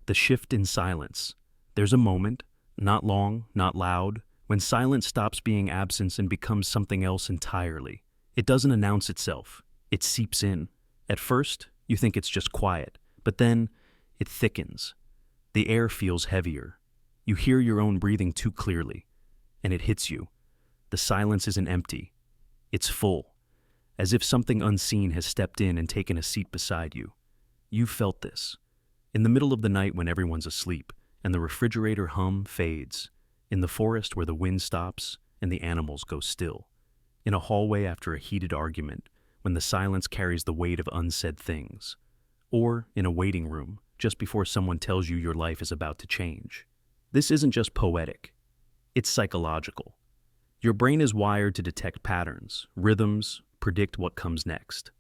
The shift in silence. There's a moment, not long, not loud, when silence stops being absence and becomes something else entirely. It doesn't announce itself. It seeps in. At first, you think it's just quiet, but then it thickens. The air feels heavier. You hear your own breathing too clearly, and it hits you. The silence isn't empty. It's full, as if something unseen has stepped in and taken a seat beside you. You've felt this. In the middle of the night when everyone's asleep, and the refrigerator hum fades. In the forest where the wind stops and the animals go still. In a hallway after a heated argument, when the silence carries the weight of unsaid things. Or in a waiting room, just before someone tells you your life is about to change. This isn't just poetic. It's psychological. Your brain is wired to detect patterns, rhythms, predict what comes next.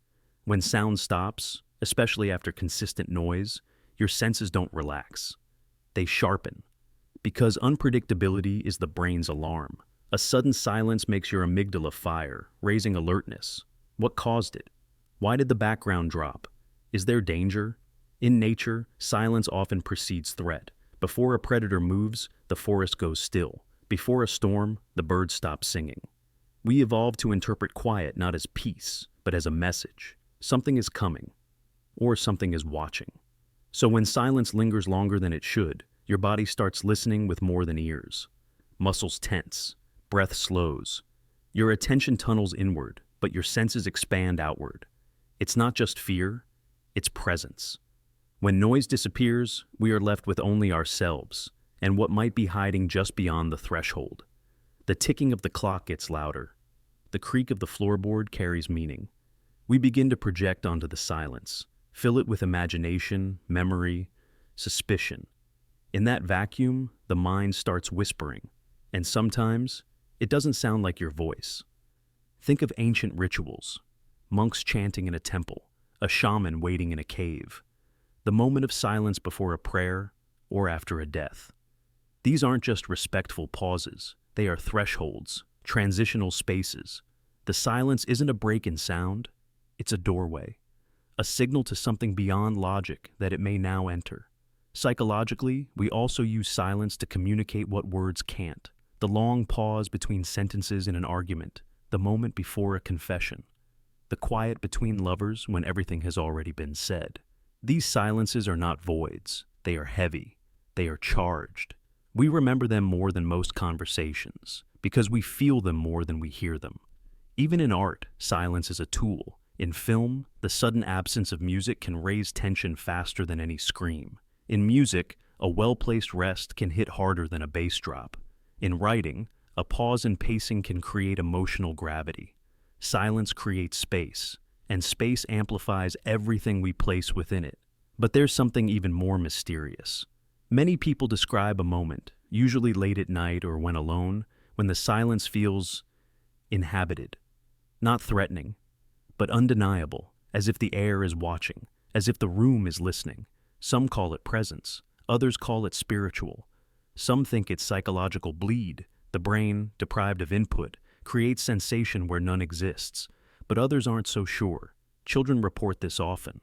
When sound stops, especially after consistent noise, your senses don't relax. They sharpen. Because unpredictability is the brain's alarm. A sudden silence makes your amygdala fire, raising alertness. What caused it? Why did the background drop? Is there danger? In nature, silence often precedes threat. Before a predator moves, the forest goes still. Before a storm, the birds stop singing. We evolved to interpret quiet not as peace, but as a message. Something is coming, or something is watching. So when silence lingers longer than it should, your body starts listening with more than ears. Muscles tense, breath slows. Your attention tunnels inward, but your senses expand outward. It's not just fear, it's presence. When noise disappears, we are left with only ourselves, and what might be hiding just beyond the threshold. The ticking of the clock gets louder. The creak of the floorboard carries meaning. We begin to project onto the silence, fill it with imagination, memory, suspicion. In that vacuum, the mind starts whispering, and sometimes it doesn't sound like your voice. Think of ancient rituals, monks chanting in a temple, a shaman waiting in a cave, the moment of silence before a prayer or after a death. These aren't just respectful pauses, they are thresholds, transitional spaces. The silence isn't a break in sound, it's a doorway, a signal to something beyond logic that it may now enter. Psychologically, we also use silence to communicate what words can't. The long pause between sentences in an argument, the moment before a confession, the quiet between lovers when everything has already been said. These silences are not voids, they are heavy, they are charged. We remember them more than most conversations, because we feel them more than we hear them. Even in art, silence is a tool. In film, the sudden absence of music can raise tension faster than any scream. In music, a well-placed rest can hit harder than a bass drop. In writing, a pause in pacing can create emotional gravity. Silence creates space, and space amplifies everything we place within it. But there's something even more mysterious. Many people describe a moment, usually late at night or when alone, when the silence feels inhabited. Not threatening, but undeniable, as if the air is watching, as if the room is listening. Some call it presence, others call it spiritual. Some think it's psychological bleed. The brain, deprived of input, creates sensation where none exists. But others aren't so sure. Children report this often.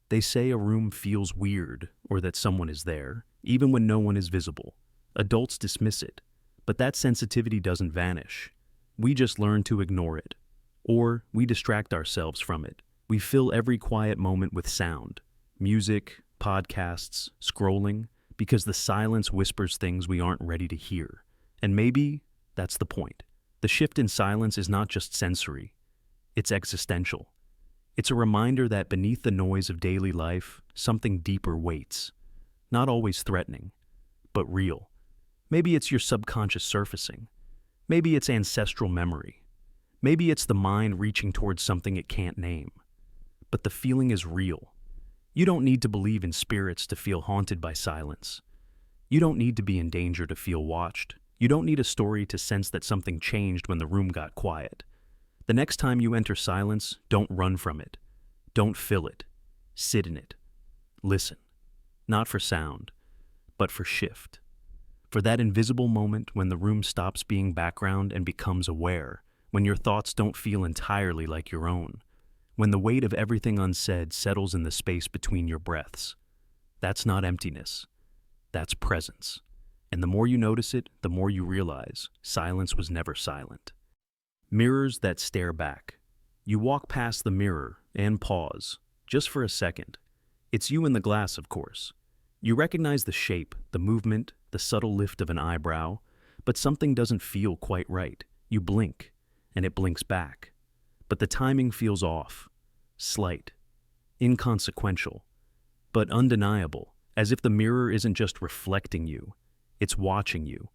They say a room feels weird, or that someone is there, even when no one is visible. Adults dismiss it, but that sensitivity doesn't vanish. We just learn to ignore it. Or we distract ourselves from it. We fill every quiet moment with sound, music, podcasts, scrolling, because the silence whispers things we aren't ready to hear. And maybe that's the point. The shift in silence is not just sensory, it's existential. It's a reminder that beneath the noise of daily life, something deeper waits. Not always threatening, but real. Maybe it's your subconscious surfacing. Maybe it's ancestral memory. Maybe it's the mind reaching towards something it can't name. But the feeling is real. You don't need to believe in spirits to feel haunted by silence. You don't need to be in danger to feel watched. You don't need a story to sense that something changed when the room got quiet. The next time you enter silence, don't run from it. Don't fill it. Sit in it. Listen. Not for sound, but for shift. For that invisible moment when the room stops being background and becomes aware, when your thoughts don't feel entirely like your own, when the weight of everything unsaid settles in the space between your breaths. That's not emptiness. That's presence. And the more you notice it, the more you realize silence was never silent. Mirrors that stare back. You walk past the mirror and pause, just for a second. It's you in the glass, of course. You recognize the shape, the movement, the subtle lift of an eyebrow, but something doesn't feel quite right. You blink, and it blinks back. But the timing feels off, slight, inconsequential, but undeniable, as if the mirror isn't just reflecting you, it's watching you.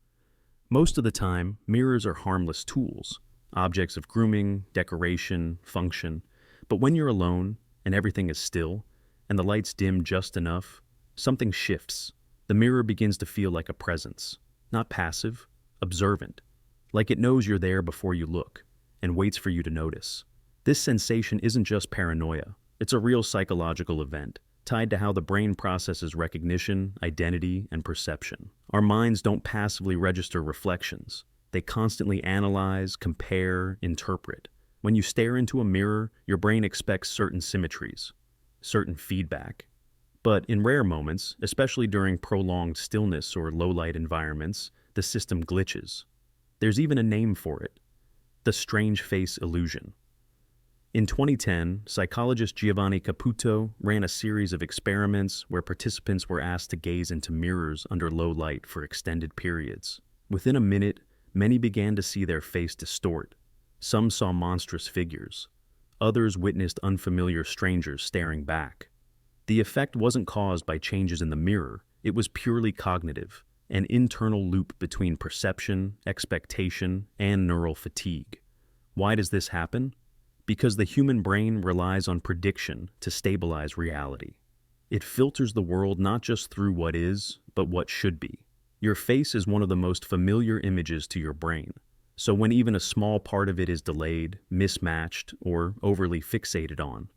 Most of the time, mirrors are harmless tools, objects of grooming, decoration, function. But when you're alone, and everything is still, and the lights dim just enough, something shifts. The mirror begins to feel like a presence, not passive, observant, like it knows you're there before you look, and waits for you to notice. This sensation isn't just paranoia, it's a real psychological event, tied to how the brain processes recognition, identity, and perception. Our minds don't passively register reflections. They constantly analyze, compare, interpret. When you stare into a mirror, your brain expects certain symmetries, certain feedback. But in rare moments, especially during prolonged stillness or low-light environments, the system glitches. There's even a name for it: the strange face illusion. In 2010, psychologist Giovanni Caputo ran a series of experiments where participants were asked to gaze into mirrors under low light for extended periods. Within a minute, many began to see their face distort. Some saw monstrous figures. Others witnessed unfamiliar strangers staring back. The effect wasn't caused by changes in the mirror, it was purely cognitive, an internal loop between perception, expectation, and neural fatigue. Why does this happen? Because the human brain relies on prediction to stabilize reality. It filters the world not just through what is, but what should be. Your face is one of the most familiar images to your brain, so when even a small part of it is delayed, mismatched, or overly fixated on,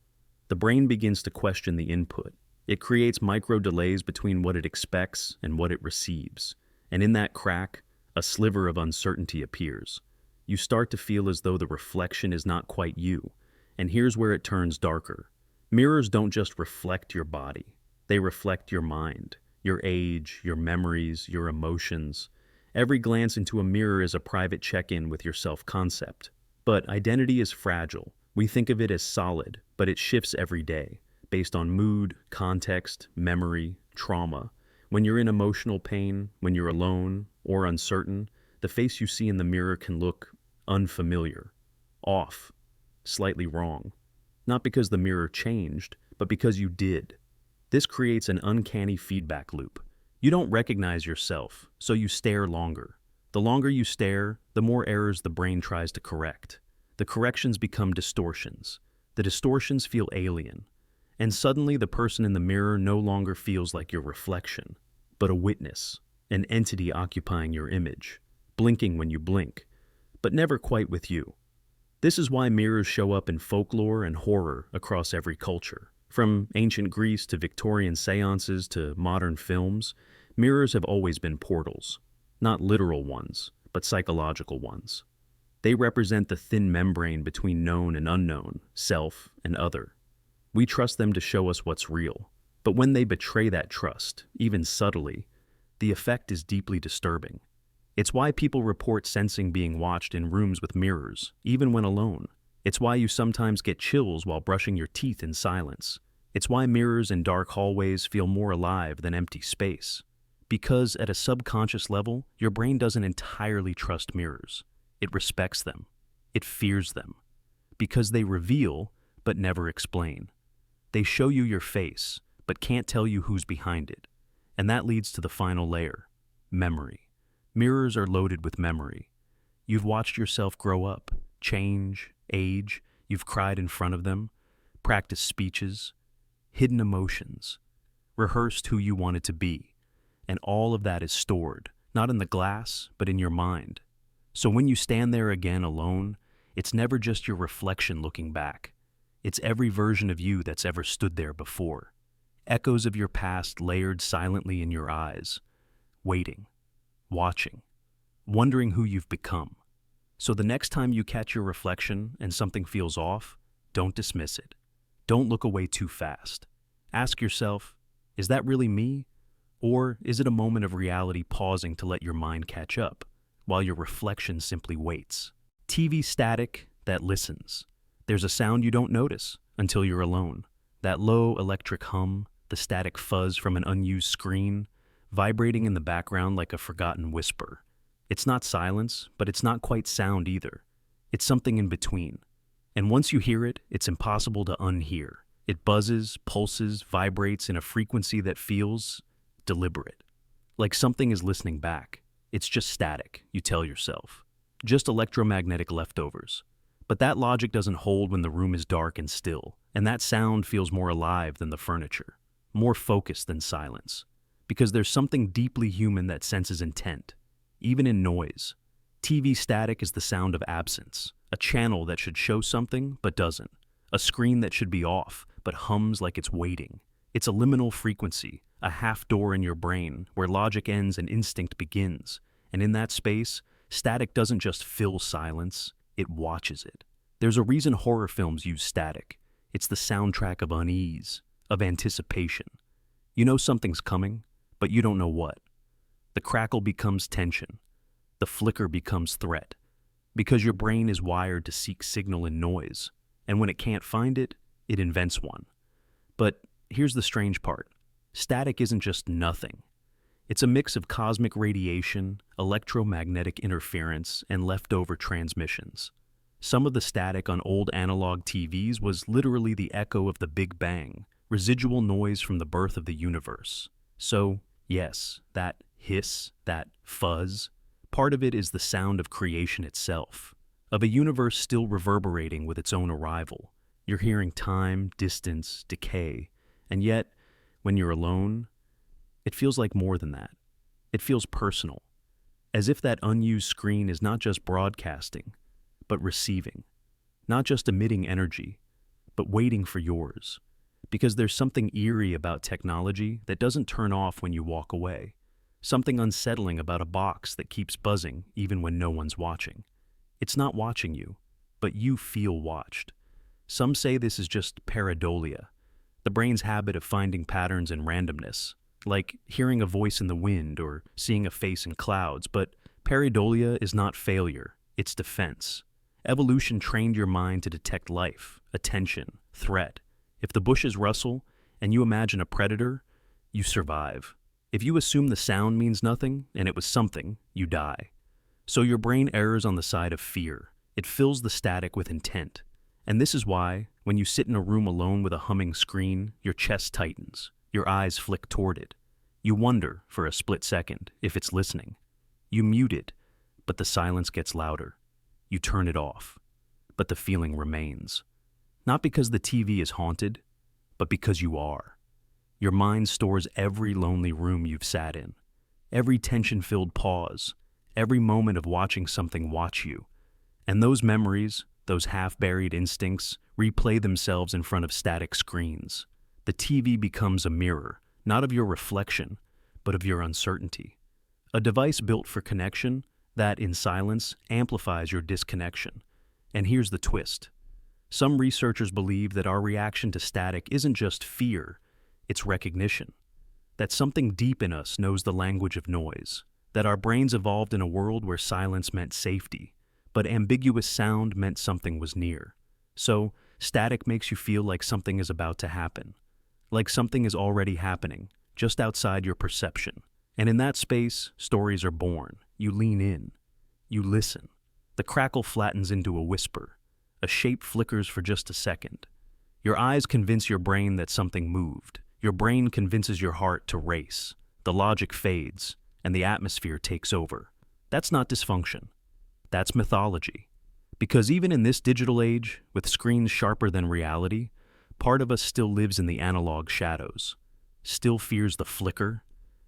the brain begins to question the input. It creates micro delays between what it expects and what it receives, and in that crack, a sliver of uncertainty appears. You start to feel as though the reflection is not quite you, and here's where it turns darker. Mirrors don't just reflect your body, they reflect your mind, your age, your memories, your emotions. Every glance into a mirror is a private check-in with your self-concept. But identity is fragile. We think of it as solid, but it shifts every day, based on mood, context, memory, trauma. When you're in emotional pain, when you're alone, or uncertain, the face you see in the mirror can look unfamiliar, off, slightly wrong. Not because the mirror changed, but because you did. This creates an uncanny feedback loop. You don't recognize yourself, so you stare longer. The longer you stare, the more errors the brain tries to correct. The corrections become distortions. The distortions feel alien. And suddenly the person in the mirror no longer feels like your reflection, but a witness, an entity occupying your image, blinking when you blink, but never quite with you. This is why mirrors show up in folklore and horror across every culture. From ancient Greece to Victorian seances to modern films, mirrors have always been portals. Not literal ones, but psychological ones. They represent the thin membrane between known and unknown, self and other. We trust them to show us what's real. But when they betray that trust, even subtly, the effect is deeply disturbing. It's why people report sensing being watched in rooms with mirrors, even when alone. It's why you sometimes get chills while brushing your teeth in silence. It's why mirrors in dark hallways feel more alive than empty space. Because at a subconscious level, your brain doesn't entirely trust mirrors. It respects them. It fears them. Because they reveal, but never explain. They show you your face, but can't tell you who's behind it. And that leads to the final layer: memory. Mirrors are loaded with memory. You've watched yourself grow up, change, age. You've cried in front of them, practiced speeches, hidden emotions, rehearsed who you wanted to be. And all of that is stored, not in the glass, but in your mind. So when you stand there again alone, it's never just your reflection looking back. It's every version of you that's ever stood there before. Echoes of your past layered silently in your eyes, waiting, watching, wondering who you've become. So the next time you catch your reflection and something feels off, don't dismiss it. Don't look away too fast. Ask yourself, is that really me? Or is it a moment of reality pausing to let your mind catch up, while your reflection simply waits? TV static that listens. There's a sound you don't notice until you're alone. That low electric hum, the static fuzz from an unused screen, vibrating in the background like a forgotten whisper. It's not silence, but it's not quite sound either. It's something in between. And once you hear it, it's impossible to unhear. It buzzes, pulses, vibrates in a frequency that feels deliberate. Like something is listening back. It's just static, you tell yourself. Just electromagnetic leftovers. But that logic doesn't hold when the room is dark and still, and that sound feels more alive than the furniture, more focused than silence. Because there's something deeply human that senses intent, even in noise. TV static is the sound of absence, a channel that should show something but doesn't, a screen that should be off but hums like it's waiting. It's a liminal frequency, a half door in your brain where logic ends and instinct begins, and in that space, static doesn't just fill silence, it watches it. There's a reason horror films use static. It's the soundtrack of unease, of anticipation. You know something's coming, but you don't know what. The crackle becomes tension. The flicker becomes threat. Because your brain is wired to seek signal in noise, and when it can't find it, it invents one. But here's the strange part. Static isn't just nothing. It's a mix of cosmic radiation, electromagnetic interference, and leftover transmissions. Some of the static on old analog TVs was literally the echo of the Big Bang, residual noise from the birth of the universe. So, yes, that hiss, that fuzz, part of it is the sound of creation itself, of a universe still reverberating with its own arrival. You're hearing time, distance, decay, and yet, when you're alone, it feels like more than that. It feels personal, as if that unused screen is not just broadcasting, but receiving, not just emitting energy, but waiting for yours. Because there's something eerie about technology that doesn't turn off when you walk away. Something unsettling about a box that keeps buzzing even when no one's watching. It's not watching you, but you feel watched. Some say this is just pareidolia, the brain's habit of finding patterns in randomness, like hearing a voice in the wind or seeing a face in clouds, but pareidolia is not failure, it's defense. Evolution trained your mind to detect life, attention, threat. If the bushes rustle and you imagine a predator, you survive. If you assume the sound means nothing and it was something, you die. So your brain errs on the side of fear. It fills the static with intent. And this is why, when you sit in a room alone with a humming screen, your chest tightens, your eyes flick toward it. You wonder, for a split second, if it's listening. You mute it, but the silence gets louder. You turn it off, but the feeling remains. Not because the TV is haunted, but because you are. Your mind stores every lonely room you've sat in, every tension-filled pause, every moment of watching something watch you. And those memories, those half-buried instincts, replay themselves in front of static screens. The TV becomes a mirror, not of your reflection, but of your uncertainty. A device built for connection that, in silence, amplifies your disconnection. And here's the twist. Some researchers believe that our reaction to static isn't just fear, it's recognition. That something deep in us knows the language of noise. That our brains evolved in a world where silence meant safety, but ambiguous sound meant something was near. So, static makes you feel like something is about to happen. Like something is already happening, just outside your perception. And in that space, stories are born. You lean in. You listen. The crackle flattens into a whisper. A shape flickers for just a second. Your eyes convince your brain that something moved. Your brain convinces your heart to race. The logic fades, and the atmosphere takes over. That's not dysfunction. That's mythology. Because even in this digital age, with screens sharper than reality, part of us still lives in the analog shadows, still fears the flicker,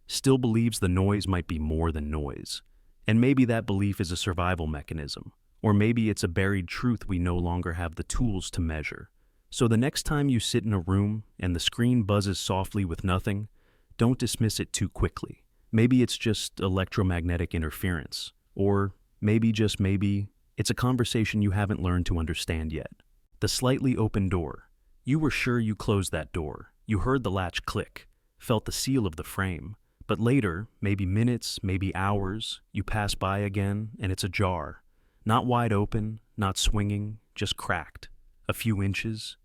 still believes the noise might be more than noise. And maybe that belief is a survival mechanism. Or maybe it's a buried truth we no longer have the tools to measure. So the next time you sit in a room and the screen buzzes softly with nothing, don't dismiss it too quickly. Maybe it's just electromagnetic interference. Or maybe, just maybe, it's a conversation you haven't learned to understand yet. The slightly open door. You were sure you closed that door. You heard the latch click, felt the seal of the frame, But later, maybe minutes, maybe hours, you pass by again and it's ajar. Not wide open, not swinging, just cracked. A few inches,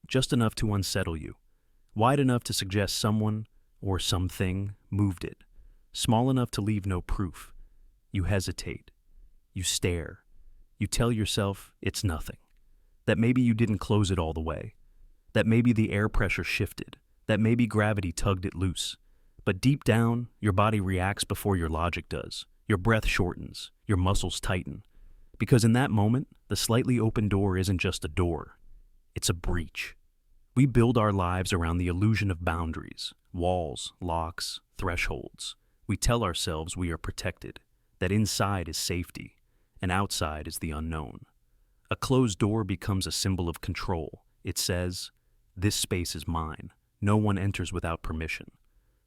just enough to unsettle you. Wide enough to suggest someone or something moved it. Small enough to leave no proof. You hesitate. You stare. You tell yourself it's nothing. That maybe you didn't close it all the way. That maybe the air pressure shifted. That maybe gravity tugged it loose. But deep down, your body reacts before your logic does. Your breath shortens. Your muscles tighten. Because in that moment, the slightly open door isn't just a door. It's a breach. We build our lives around the illusion of boundaries, walls, locks, thresholds. We tell ourselves we are protected, that inside is safety, and outside is the unknown. A closed door becomes a symbol of control. It says, "This space is mine. No one enters without permission."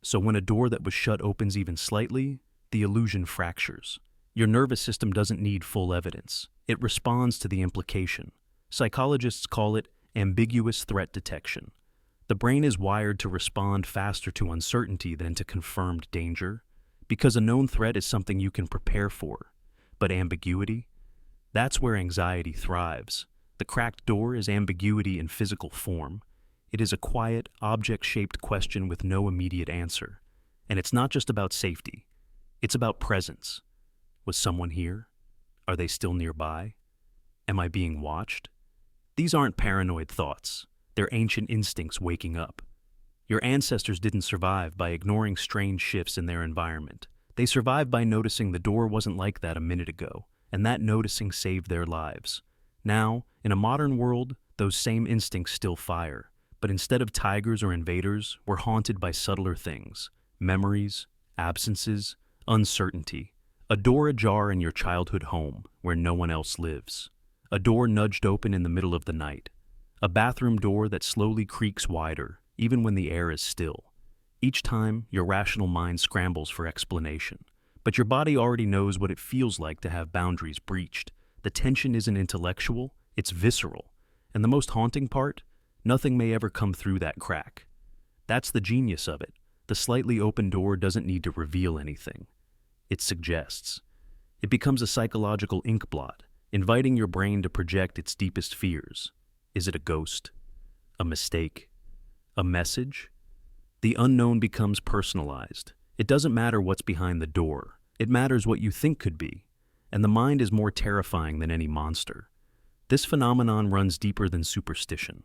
So when a door that was shut opens even slightly, the illusion fractures. Your nervous system doesn't need full evidence. It responds to the implication. Psychologists call it ambiguous threat detection. The brain is wired to respond faster to uncertainty than to confirmed danger, because a known threat is something you can prepare for. But ambiguity? That's where anxiety thrives. The cracked door is ambiguity in physical form. It is a quiet, object-shaped question with no immediate answer. And it's not just about safety. It's about presence. Was someone here? Are they still nearby? Am I being watched? These aren't paranoid thoughts. They're ancient instincts waking up. Your ancestors didn't survive by ignoring strange shifts in their environment. They survived by noticing the door wasn't like that a minute ago, and that noticing saved their lives. Now, in a modern world, those same instincts still fire. But instead of tigers or invaders, we're haunted by subtler things. Memories, absences, uncertainty. A door ajar in your childhood home where no one else lives. A door nudged open in the middle of the night. A bathroom door that slowly creaks wider, even when the air is still. Each time, your rational mind scrambles for explanation. But your body already knows what it feels like to have boundaries breached. The tension isn't intellectual, it's visceral. And the most haunting part? Nothing may ever come through that crack. That's the genius of it. The slightly open door doesn't need to reveal anything. It suggests. It becomes a psychological ink blot, inviting your brain to project its deepest fears. Is it a ghost? A mistake? A message? The unknown becomes personalized. It doesn't matter what's behind the door. It matters what you think could be. And the mind is more terrifying than any monster. This phenomenon runs deeper than superstition.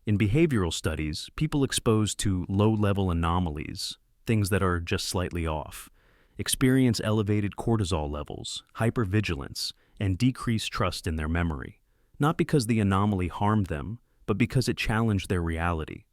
In behavioral studies, people exposed to low-level anomalies, things that are just slightly off, experience elevated cortisol levels, hypervigilance, and decreased trust in their memory. Not because the anomaly harmed them, but because it challenged their reality.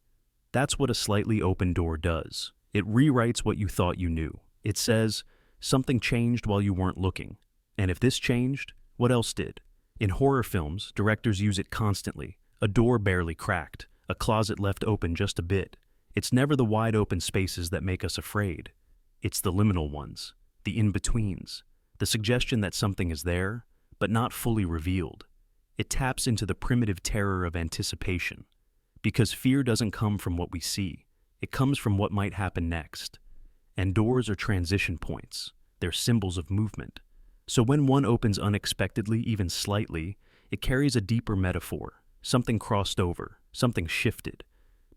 That's what a slightly open door does. It rewrites what you thought you knew. It says, something changed while you weren't looking. And if this changed, what else did? In horror films, directors use it constantly. A door barely cracked, a closet left open just a bit. It's never the wide open spaces that make us afraid. It's the liminal ones, the in-betweens, the suggestion that something is there, but not fully revealed. It taps into the primitive terror of anticipation. Because fear doesn't come from what we see, it comes from what might happen next. And doors are transition points. They're symbols of movement. So when one opens unexpectedly, even slightly, it carries a deeper metaphor. Something crossed over, something shifted.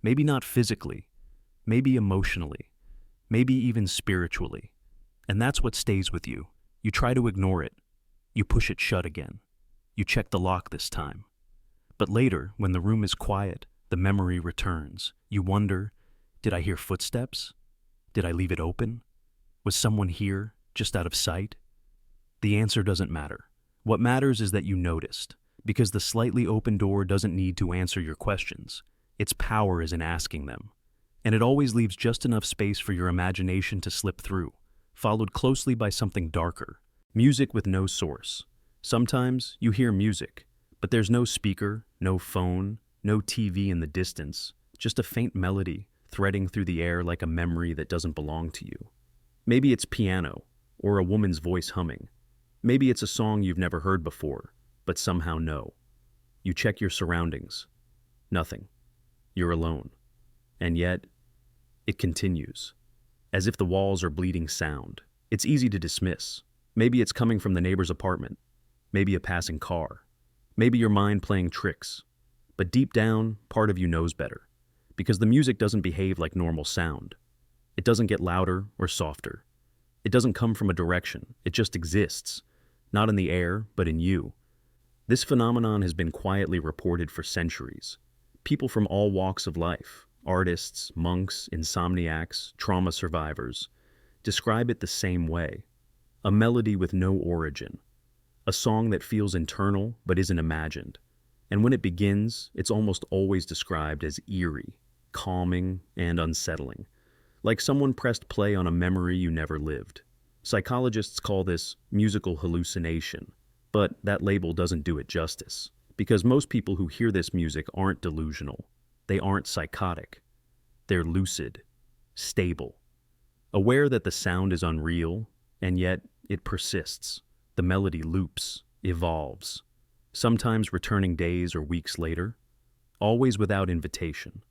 Maybe not physically, maybe emotionally, maybe even spiritually. And that's what stays with you. You try to ignore it. You push it shut again. You check the lock this time. But later, when the room is quiet, the memory returns. You wonder, did I hear footsteps? Did I leave it open? Was someone here, just out of sight? The answer doesn't matter. What matters is that you noticed. Because the slightly open door doesn't need to answer your questions. Its power is in asking them. And it always leaves just enough space for your imagination to slip through, followed closely by something darker. Music with no source. Sometimes you hear music, but there's no speaker, no phone, no TV in the distance, just a faint melody threading through the air like a memory that doesn't belong to you. Maybe it's piano, or a woman's voice humming. Maybe it's a song you've never heard before, but somehow know. You check your surroundings. Nothing. You're alone. And yet, it continues. as if the walls are bleeding sound. It's easy to dismiss. Maybe it's coming from the neighbor's apartment, maybe a passing car, maybe your mind playing tricks. But deep down, part of you knows better, because the music doesn't behave like normal sound. It doesn't get louder or softer. It doesn't come from a direction, it just exists, not in the air, but in you. This phenomenon has been quietly reported for centuries. People from all walks of life, artists, monks, insomniacs, trauma survivors, describe it the same way. A melody with no origin. A song that feels internal but isn't imagined. And when it begins, it's almost always described as eerie, calming, and unsettling. Like someone pressed play on a memory you never lived. Psychologists call this musical hallucination, but that label doesn't do it justice. Because most people who hear this music aren't delusional. They aren't psychotic. They're lucid, stable, aware that the sound is unreal, and yet it persists. The melody loops, evolves, sometimes returning days or weeks later, always without invitation.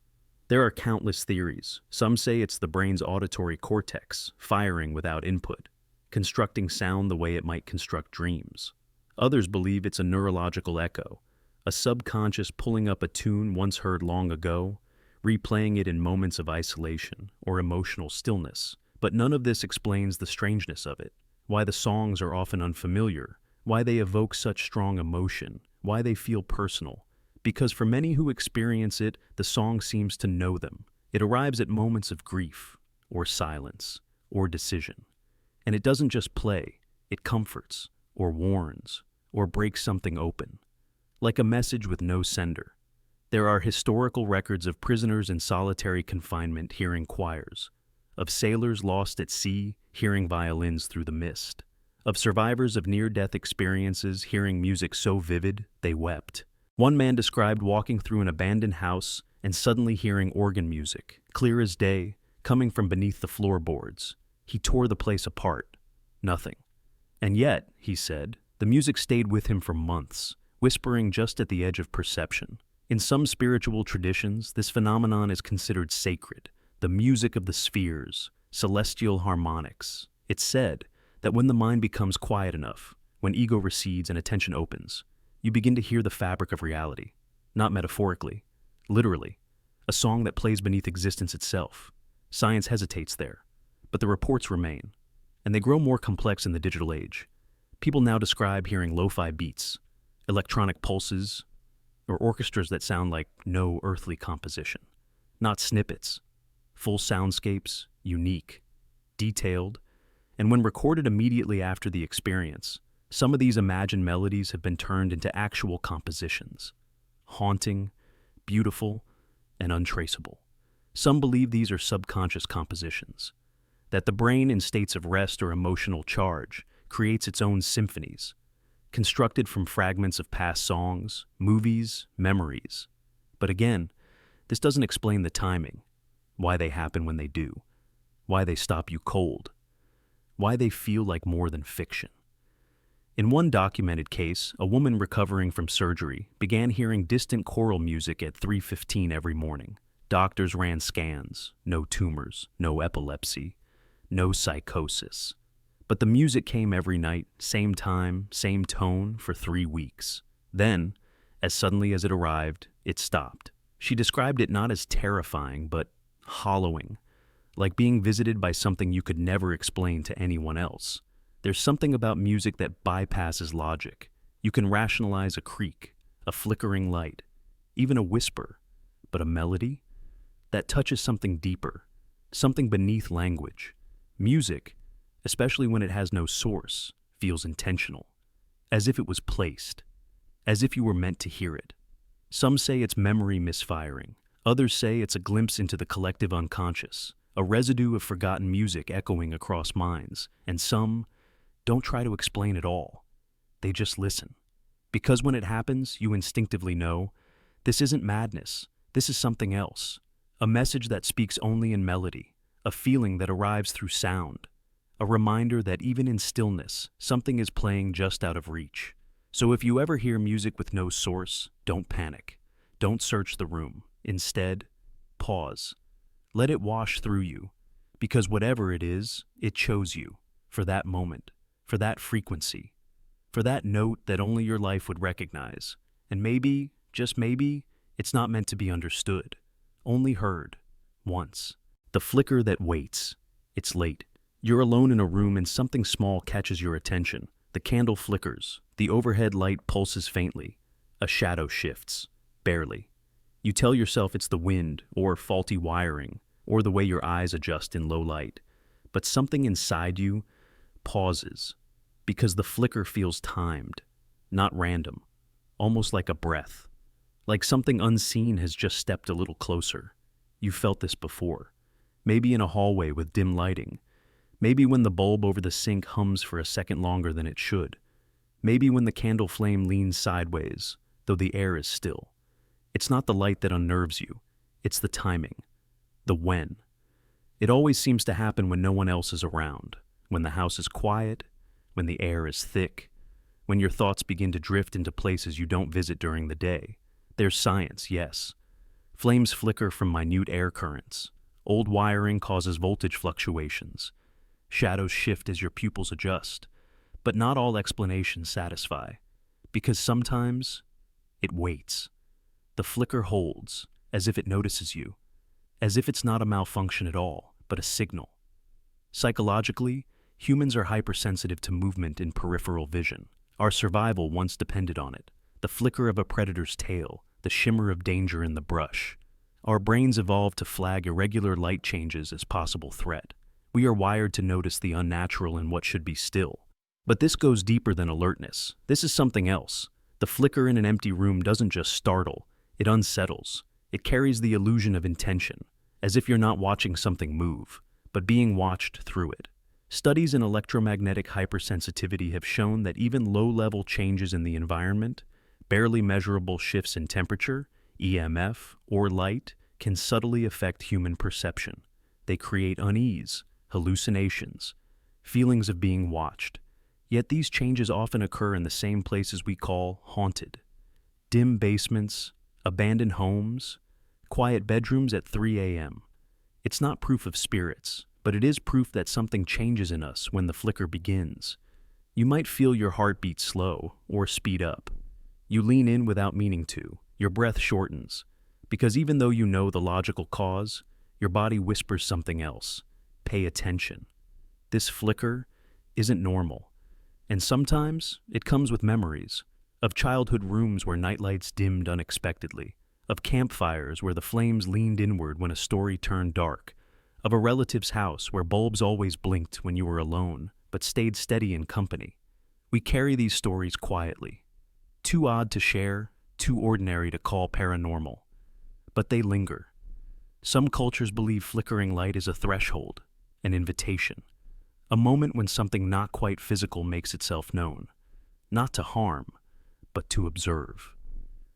There are countless theories. Some say it's the brain's auditory cortex, firing without input, constructing sound the way it might construct dreams. Others believe it's a neurological echo, a subconscious pulling up a tune once heard long ago, replaying it in moments of isolation or emotional stillness. But none of this explains the strangeness of it, why the songs are often unfamiliar, why they evoke such strong emotion, why they feel personal. Because for many who experience it, the song seems to know them. It arrives at moments of grief, or silence, or decision. And it doesn't just play, it comforts, or warns, or breaks something open. Like a message with no sender. There are historical records of prisoners in solitary confinement hearing choirs, of sailors lost at sea hearing violins through the mist, of survivors of near-death experiences hearing music so vivid they wept. One man described walking through an abandoned house and suddenly hearing organ music, clear as day, coming from beneath the floorboards. He tore the place apart. Nothing. And yet, he said, the music stayed with him for months, whispering just at the edge of perception. In some spiritual traditions, this phenomenon is considered sacred, the music of the spheres, celestial harmonics. It's said that when the mind becomes quiet enough, when ego recedes and attention opens, you begin to hear the fabric of reality, not metaphorically, literally, a song that plays beneath existence itself. Science hesitates there, but the reports remain, and they grow more complex in the digital age. People now describe hearing lo-fi beats, electronic pulses, or orchestras that sound like no earthly composition. Not snippets, full soundscapes, unique, detailed, and when recorded immediately after the experience, some of these imagined melodies have been turned into actual compositions. Haunting, beautiful, and untraceable. Some believe these are subconscious compositions, that the brain in states of rest or emotional charge creates its own symphonies, constructed from fragments of past songs, movies, memories. But again, this doesn't explain the timing, why they happen when they do, why they stop you cold, why they feel like more than fiction. In one documented case, a woman recovering from surgery began hearing distant choral music at 3:15 every morning. Doctors ran scans, no tumors, no epilepsy, no psychosis. But the music came every night, same time, same tone, for 3 weeks. Then, as suddenly as it arrived, it stopped. She described it not as terrifying, but hollowing, like being visited by something you could never explain to anyone else. There's something about music that bypasses logic. You can rationalize a creak, a flickering light, even a whisper, but a melody? That touches something deeper, something beneath language. Music, especially when it has no source, feels intentional, as if it was placed, as if you were meant to hear it. Some say it's memory misfiring. Others say it's a glimpse into the collective unconscious, a residue of forgotten music echoing across minds. And some don't try to explain it all. They just listen. Because when it happens, you instinctively know, this isn't madness, this is something else. A message that speaks only in melody, a feeling that arrives through sound, a reminder that even in stillness, something is playing just out of reach. So if you ever hear music with no source, don't panic. Don't search the room. Instead, pause. Let it wash through you. Because whatever it is, it chose you for that moment, for that frequency, for that note that only your life would recognize. And maybe, just maybe, it's not meant to be understood, only heard, once. The flicker that waits. It's late. You're alone in a room and something small catches your attention. The candle flickers. The overhead light pulses faintly. A shadow shifts. Barely. You tell yourself it's the wind, or faulty wiring, or the way your eyes adjust in low light. But something inside you pauses, because the flicker feels timed, not random, almost like a breath. Like something unseen has just stepped a little closer. You felt this before. Maybe in a hallway with dim lighting. Maybe when the bulb over the sink hums for a second longer than it should. Maybe when the candle flame leans sideways, though the air is still. It's not the light that unnerves you. It's the timing. The when. It always seems to happen when no one else is around. When the house is quiet. When the air is thick. When your thoughts begin to drift into places you don't visit during the day. There's science, yes. Flames flicker from minute air currents. Old wiring causes voltage fluctuations. Shadows shift as your pupils adjust. But not all explanations satisfy. Because sometimes it waits. The flicker holds, as if it notices you. As if it's not a malfunction at all, but a signal. Psychologically, humans are hypersensitive to movement in peripheral vision. Our survival once depended on it. The flicker of a predator's tail, the shimmer of danger in the brush. Our brains evolved to flag irregular light changes as possible threat. We are wired to notice the unnatural in what should be still. But this goes deeper than alertness. This is something else. The flicker in an empty room doesn't just startle, it unsettles. It carries the illusion of intention, as if you're not watching something move, but being watched through it. Studies in electromagnetic hypersensitivity have shown that even low-level changes in the environment, barely measurable shifts in temperature, EMF, or light, can subtly affect human perception. They create unease, hallucinations, feelings of being watched. Yet these changes often occur in the same places we call haunted. Dim basements, abandoned homes, quiet bedrooms at 3 a.m. It's not proof of spirits, but it is proof that something changes in us when the flicker begins. You might feel your heartbeat slow or speed up. You lean in without meaning to. Your breath shortens, because even though you know the logical cause, your body whispers something else. Pay attention. This flicker isn't normal. And sometimes it comes with memories of childhood rooms where nightlights dimmed unexpectedly, of campfires where the flames leaned inward when a story turned dark, of a relative's house where bulbs always blinked when you were alone, but stayed steady in company. We carry these stories quietly. Too odd to share, too ordinary to call paranormal. But they linger. Some cultures believe flickering light is a threshold, an invitation, a moment when something not quite physical makes itself known, not to harm, but to observe,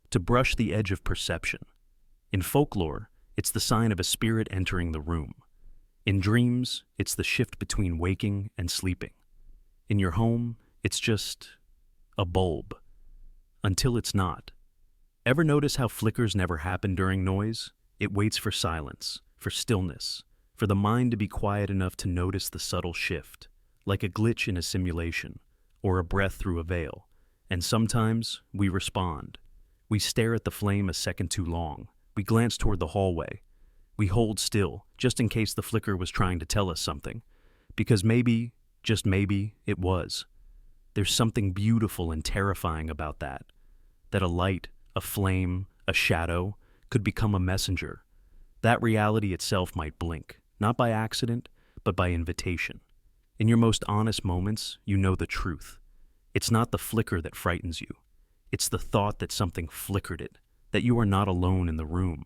to brush the edge of perception. In folklore, it's the sign of a spirit entering the room. In dreams, it's the shift between waking and sleeping. In your home, it's just a bulb, until it's not. Ever notice how flickers never happen during noise? It waits for silence, for stillness, for the mind to be quiet enough to notice the subtle shift, like a glitch in a simulation, or a breath through a veil. And sometimes we respond. We stare at the flame a second too long. We glance toward the hallway. We hold still, just in case the flicker was trying to tell us something. Because maybe, just maybe, it was. There's something beautiful and terrifying about that. That a light, a flame, a shadow, could become a messenger. That reality itself might blink, not by accident, but by invitation. In your most honest moments, you know the truth. It's not the flicker that frightens you. It's the thought that something flickered it, that you are not alone in the room,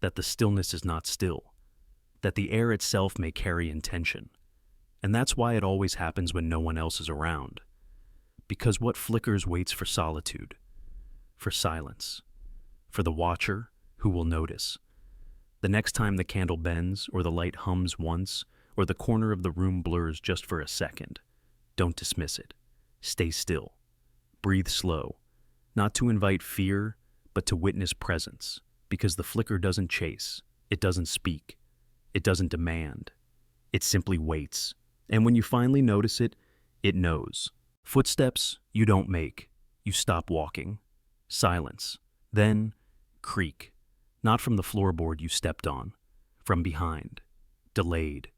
that the stillness is not still, that the air itself may carry intention. And that's why it always happens when no one else is around. Because what flickers waits for solitude, for silence, for the watcher who will notice. The next time the candle bends, or the light hums once, or the corner of the room blurs just for a second, don't dismiss it. Stay still. Breathe slow. Not to invite fear, but to witness presence. Because the flicker doesn't chase. It doesn't speak. It doesn't demand. It simply waits. And when you finally notice it, it knows. Footsteps you don't make. You stop walking. Silence. Then, creak. Not from the floorboard you stepped on. From behind. Delayed.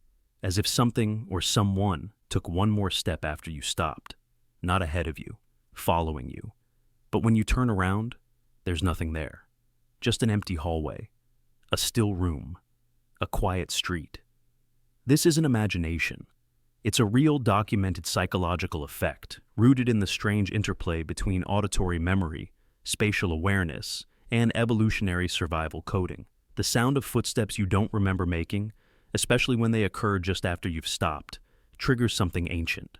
As if something or someone took one more step after you stopped. Not ahead of you. Following you. But when you turn around, there's nothing there. Just an empty hallway. A still room. A quiet street. This isn't imagination. It's a real documented psychological effect, rooted in the strange interplay between auditory memory, spatial awareness, and evolutionary survival coding. The sound of footsteps you don't remember making, especially when they occur just after you've stopped, triggers something ancient.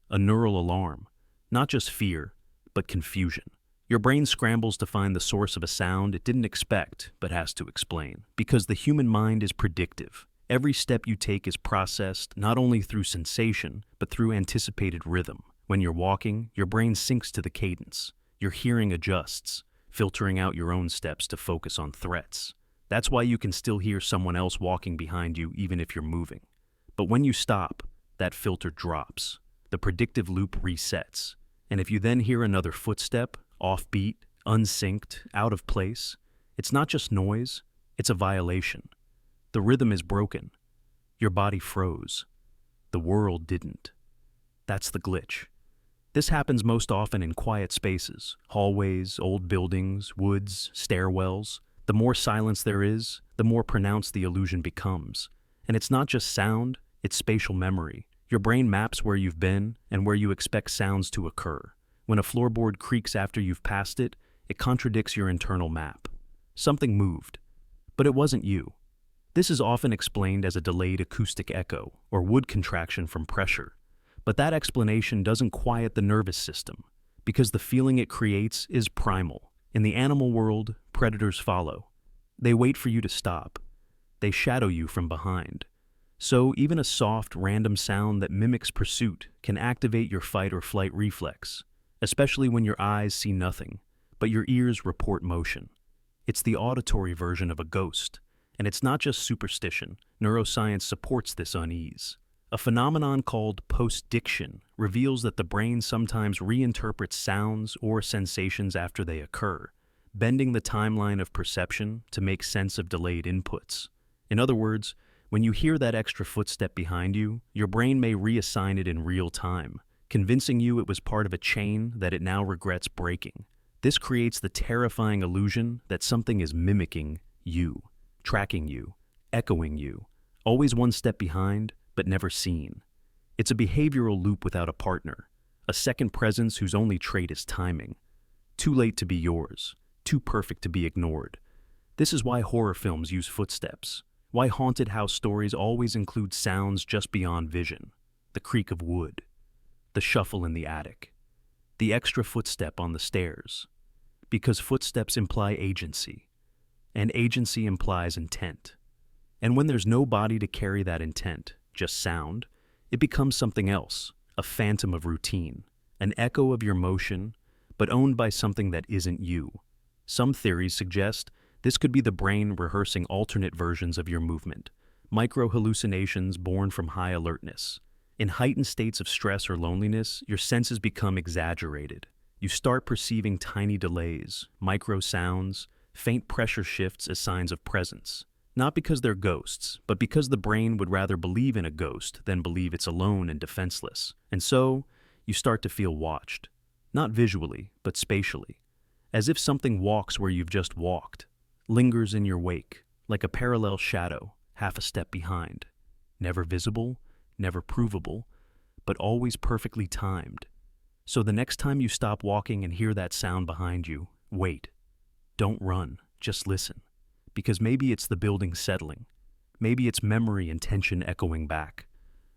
A neural alarm. Not just fear, but confusion. Your brain scrambles to find the source of a sound it didn't expect, but has to explain. Because the human mind is predictive. Every step you take is processed not only through sensation, but through anticipated rhythm. When you're walking, your brain syncs to the cadence. Your hearing adjusts, filtering out your own steps to focus on threats. That's why you can still hear someone else walking behind you even if you're moving. But when you stop, that filter drops. The predictive loop resets. And if you then hear another footstep, offbeat, unsynced, out of place, it's not just noise, it's a violation. The rhythm is broken. Your body froze. The world didn't. That's the glitch. This happens most often in quiet spaces, hallways, old buildings, woods, stairwells. The more silence there is, the more pronounced the illusion becomes. And it's not just sound, it's spatial memory. Your brain maps where you've been and where you expect sounds to occur. When a floorboard creaks after you've passed it, it contradicts your internal map. Something moved, but it wasn't you. This is often explained as a delayed acoustic echo or wood contraction from pressure. But that explanation doesn't quiet the nervous system, because the feeling it creates is primal. In the animal world, predators follow. They wait for you to stop. They shadow you from behind. So even a soft, random sound that mimics pursuit can activate your fight or flight reflex, especially when your eyes see nothing, but your ears report motion. It's the auditory version of a ghost. And it's not just superstition. Neuroscience supports this unease. A phenomenon called postdiction reveals that the brain sometimes reinterprets sounds or sensations after they occur, bending the timeline of perception to make sense of delayed inputs. In other words, when you hear that extra footstep behind you, your brain may reassign it in real time, convincing you it was part of a chain that it now regrets breaking. This creates the terrifying illusion that something is mimicking you. Tracking you, echoing you, always one step behind, but never seen. It's a behavioral loop without a partner, a second presence whose only trait is timing. Too late to be yours, too perfect to be ignored. This is why horror films use footsteps, why haunted house stories always include sounds just beyond vision. The creak of wood, the shuffle in the attic, the extra footstep on the stairs. Because footsteps imply agency. And agency implies intent. And when there's no body to carry that intent, just sound, it becomes something else, a phantom of routine, an echo of your motion, but owned by something that isn't you. Some theories suggest this could be the brain rehearsing alternate versions of your movement, micro-hallucinations born from high alertness. In heightened states of stress or loneliness, your senses become exaggerated. You start perceiving tiny delays, micro sounds, faint pressure shifts as signs of presence. Not because they're ghosts, but because the brain would rather believe in a ghost than believe it's alone and defenseless. And so, you start to feel watched. Not visually, but spatially. As if something walks where you've just walked, lingers in your wake, like a parallel shadow, half a step behind. Never visible, never provable, but always perfectly timed. So the next time you stop walking and hear that sound behind you, wait. Don't run, just listen. Because maybe it's the building settling. Maybe it's memory and tension echoing back.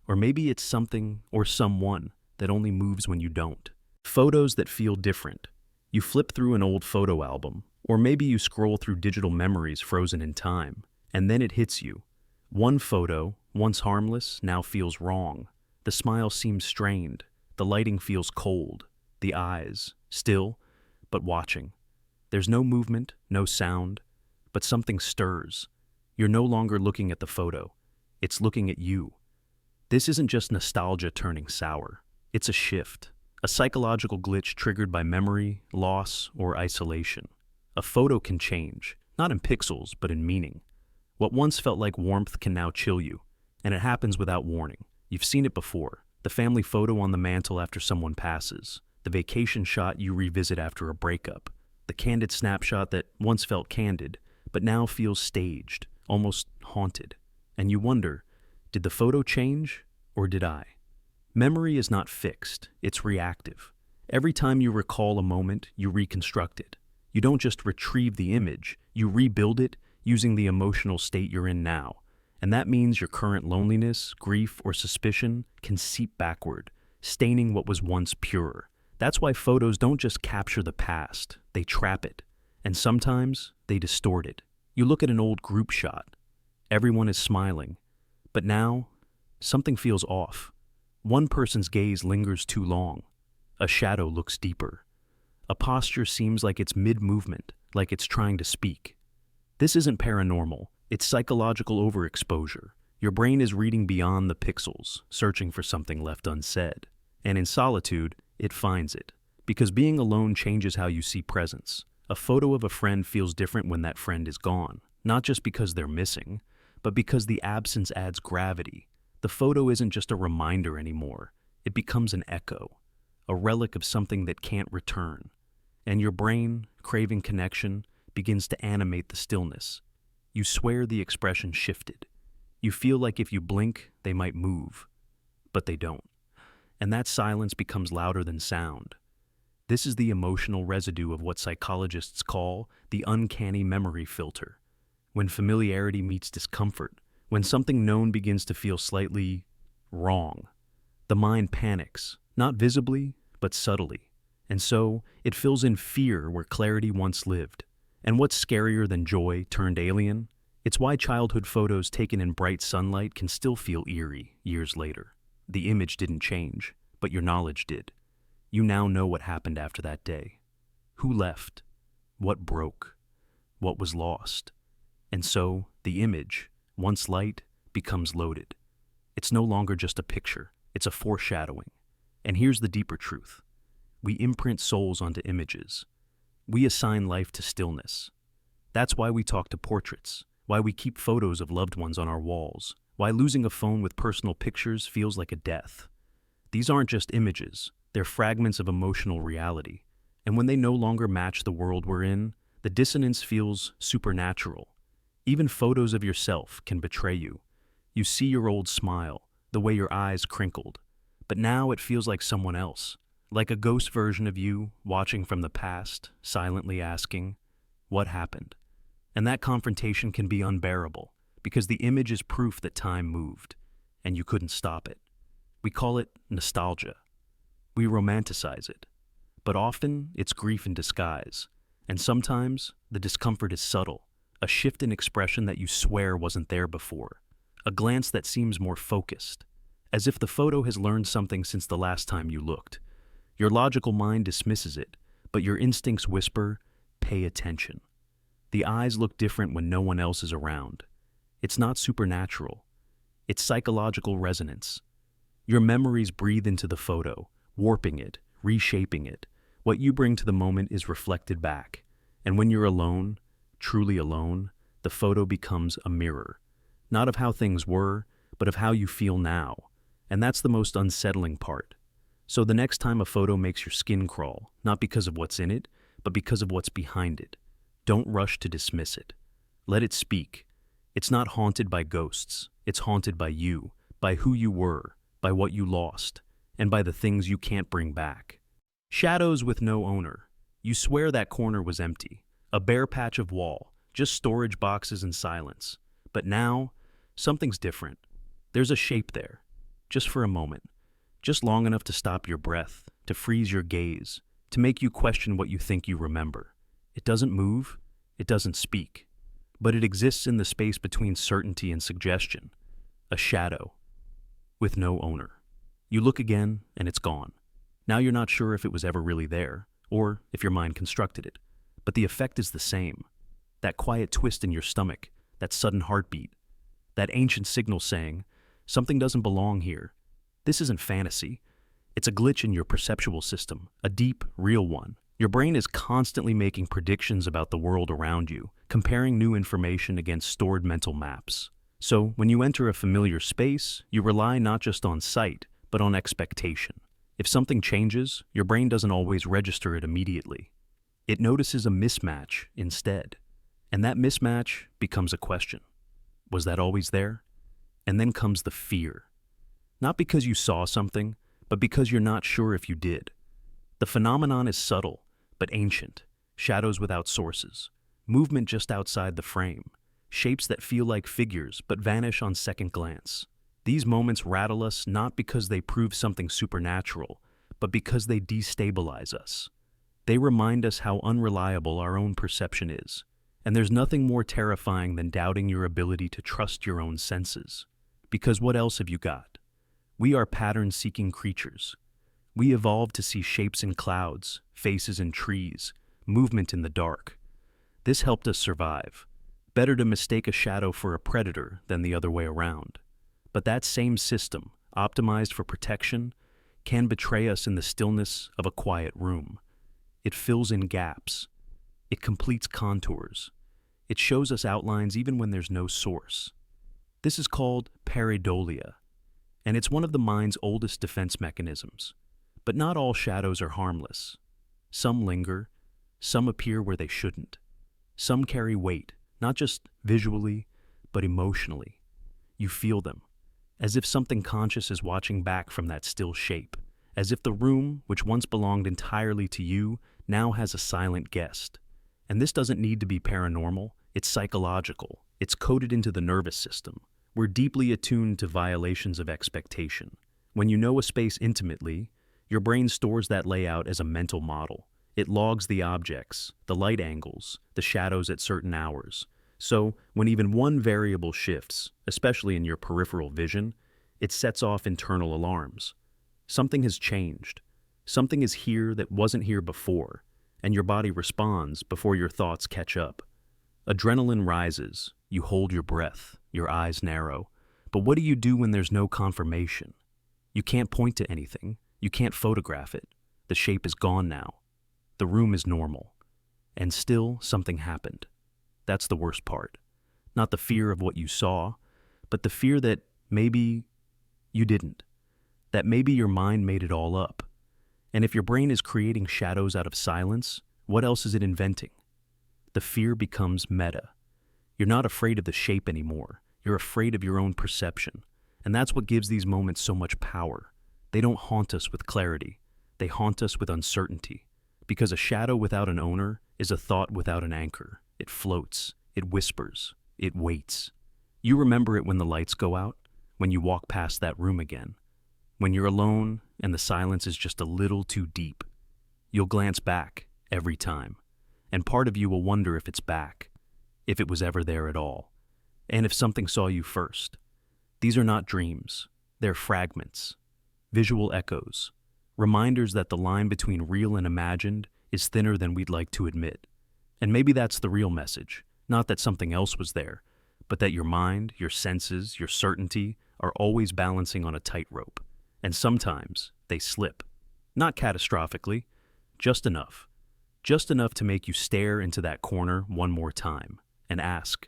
Or maybe it's something or someone that only moves when you don't. Photos that feel different. You flip through an old photo album, or maybe you scroll through digital memories frozen in time, and then it hits you. One photo, once harmless, now feels wrong. The smile seems strained. The lighting feels cold. The eyes, still, but watching. There's no movement, no sound, but something stirs. You're no longer looking at the photo. It's looking at you. This isn't just nostalgia turning sour. It's a shift, a psychological glitch triggered by memory, loss, or isolation. A photo can change, not in pixels, but in meaning. What once felt like warmth can now chill you, and it happens without warning. You've seen it before. The family photo on the mantle after someone passes, the vacation shot you revisit after a breakup, the candid snapshot that once felt candid, but now feels staged, almost haunted. And you wonder, did the photo change, or did I? Memory is not fixed, it's reactive. Every time you recall a moment, you reconstruct it. You don't just retrieve the image, you rebuild it using the emotional state you're in now. And that means your current loneliness, grief, or suspicion can seep backward, staining what was once pure. That's why photos don't just capture the past, they trap it. And sometimes, they distort it. You look at an old group shot. Everyone is smiling. But now, something feels off. One person's gaze lingers too long. A shadow looks deeper. A posture seems like it's mid-movement, like it's trying to speak. This isn't paranormal, it's psychological overexposure. Your brain is reading beyond the pixels, searching for something left unsaid. And in solitude, it finds it. Because being alone changes how you see presence. A photo of a friend feels different when that friend is gone, not just because they're missing, but because the absence adds gravity. The photo isn't just a reminder anymore. It becomes an echo, a relic of something that can't return. And your brain, craving connection, begins to animate the stillness. You swear the expression shifted. You feel like if you blink, they might move. But they don't. And that silence becomes louder than sound. This is the emotional residue of what psychologists call the uncanny memory filter. When familiarity meets discomfort, when something known begins to feel slightly wrong, the mind panics, not visibly, but subtly. And so, it fills in fear where clarity once lived. And what's scarier than joy turned alien? It's why childhood photos taken in bright sunlight can still feel eerie years later. The image didn't change, but your knowledge did. You now know what happened after that day. Who left? What broke? What was lost? And so, the image, once light, becomes loaded. It's no longer just a picture, it's a foreshadowing. And here's the deeper truth. We imprint souls onto images. We assign life to stillness. That's why we talk to portraits, why we keep photos of loved ones on our walls, why losing a phone with personal pictures feels like a death. These aren't just images, they're fragments of emotional reality. And when they no longer match the world we're in, the dissonance feels supernatural. Even photos of yourself can betray you. You see your old smile, the way your eyes crinkled. But now it feels like someone else, like a ghost version of you watching from the past, silently asking, what happened? And that confrontation can be unbearable, because the image is proof that time moved, and you couldn't stop it. We call it nostalgia. We romanticize it. But often, it's grief in disguise. And sometimes, the discomfort is subtle, a shift in expression that you swear wasn't there before, a glance that seems more focused, as if the photo has learned something since the last time you looked. Your logical mind dismisses it, but your instincts whisper, pay attention. The eyes look different when no one else is around. It's not supernatural. It's psychological resonance. Your memories breathe into the photo, warping it, reshaping it. What you bring to the moment is reflected back. And when you're alone, truly alone, the photo becomes a mirror. Not of how things were, but of how you feel now. And that's the most unsettling part. So the next time a photo makes your skin crawl, not because of what's in it, but because of what's behind it, don't rush to dismiss it. Let it speak. It's not haunted by ghosts. It's haunted by you, by who you were, by what you lost, and by the things you can't bring back. Shadows with no owner. You swear that corner was empty, a bare patch of wall, just storage boxes and silence. But now, something's different. There's a shape there, just for a moment, just long enough to stop your breath, to freeze your gaze, to make you question what you think you remember. It doesn't move, it doesn't speak, but it exists in the space between certainty and suggestion, a shadow, with no owner. You look again, and it's gone. Now you're not sure if it was ever really there, or if your mind constructed it, but the effect is the same. That quiet twist in your stomach, that sudden heartbeat, that ancient signal saying, Something doesn't belong here. This isn't fantasy. It's a glitch in your perceptual system, a deep, real one. Your brain is constantly making predictions about the world around you, comparing new information against stored mental maps. So, when you enter a familiar space, you rely not just on sight, but on expectation. If something changes, your brain doesn't always register it immediately. It notices a mismatch instead. And that mismatch becomes a question. Was that always there? And then comes the fear. Not because you saw something, but because you're not sure if you did. The phenomenon is subtle, but ancient. Shadows without sources. Movement just outside the frame. Shapes that feel like figures, but vanish on second glance. These moments rattle us not because they prove something supernatural, but because they destabilize us. They remind us how unreliable our own perception is. And there's nothing more terrifying than doubting your ability to trust your own senses. Because what else have you got? We are pattern-seeking creatures. We evolved to see shapes in clouds, faces in trees, movement in the dark. This helped us survive. Better to mistake a shadow for a predator than the other way around. But that same system, optimized for protection, can betray us in the stillness of a quiet room. It fills in gaps. It completes contours. It shows us outlines even when there's no source. This is called pareidolia, and it's one of the mind's oldest defense mechanisms. But not all shadows are harmless. Some linger, some appear where they shouldn't. Some carry weight, not just visually, but emotionally. You feel them, as if something conscious is watching back from that still shape, as if the room, which once belonged entirely to you, now has a silent guest. And this doesn't need to be paranormal, it's psychological. It's coded into the nervous system. We're deeply attuned to violations of expectation. When you know a space intimately, your brain stores that layout as a mental model. It logs the objects, the light angles, the shadows at certain hours. So, when even one variable shifts, especially in your peripheral vision, it sets off internal alarms. Something has changed. Something is here that wasn't here before, and your body responds before your thoughts catch up. Adrenaline rises, you hold your breath, your eyes narrow. But what do you do when there's no confirmation? You can't point to anything, you can't photograph it. The shape is gone now. The room is normal. And still, something happened. That's the worst part. Not the fear of what you saw, but the fear that maybe you didn't. That maybe your mind made it all up. And if your brain is creating shadows out of silence, what else is it inventing? The fear becomes meta. You're not afraid of the shape anymore. You're afraid of your own perception. And that's what gives these moments so much power. They don't haunt us with clarity. They haunt us with uncertainty. Because a shadow without an owner is a thought without an anchor. It floats. It whispers. It waits. You remember it when the lights go out, when you walk past that room again, when you're alone and the silence is just a little too deep. You'll glance back every time, and part of you will wonder if it's back, if it was ever there at all, and if something saw you first. These are not dreams. They're fragments, visual echoes, reminders that the line between real and imagined is thinner than we'd like to admit. And maybe that's the real message, not that something else was there, but that your mind, your senses, your certainty are always balancing on a tightrope. And sometimes they slip. Not catastrophically, just enough. Just enough to make you stare into that corner one more time and ask,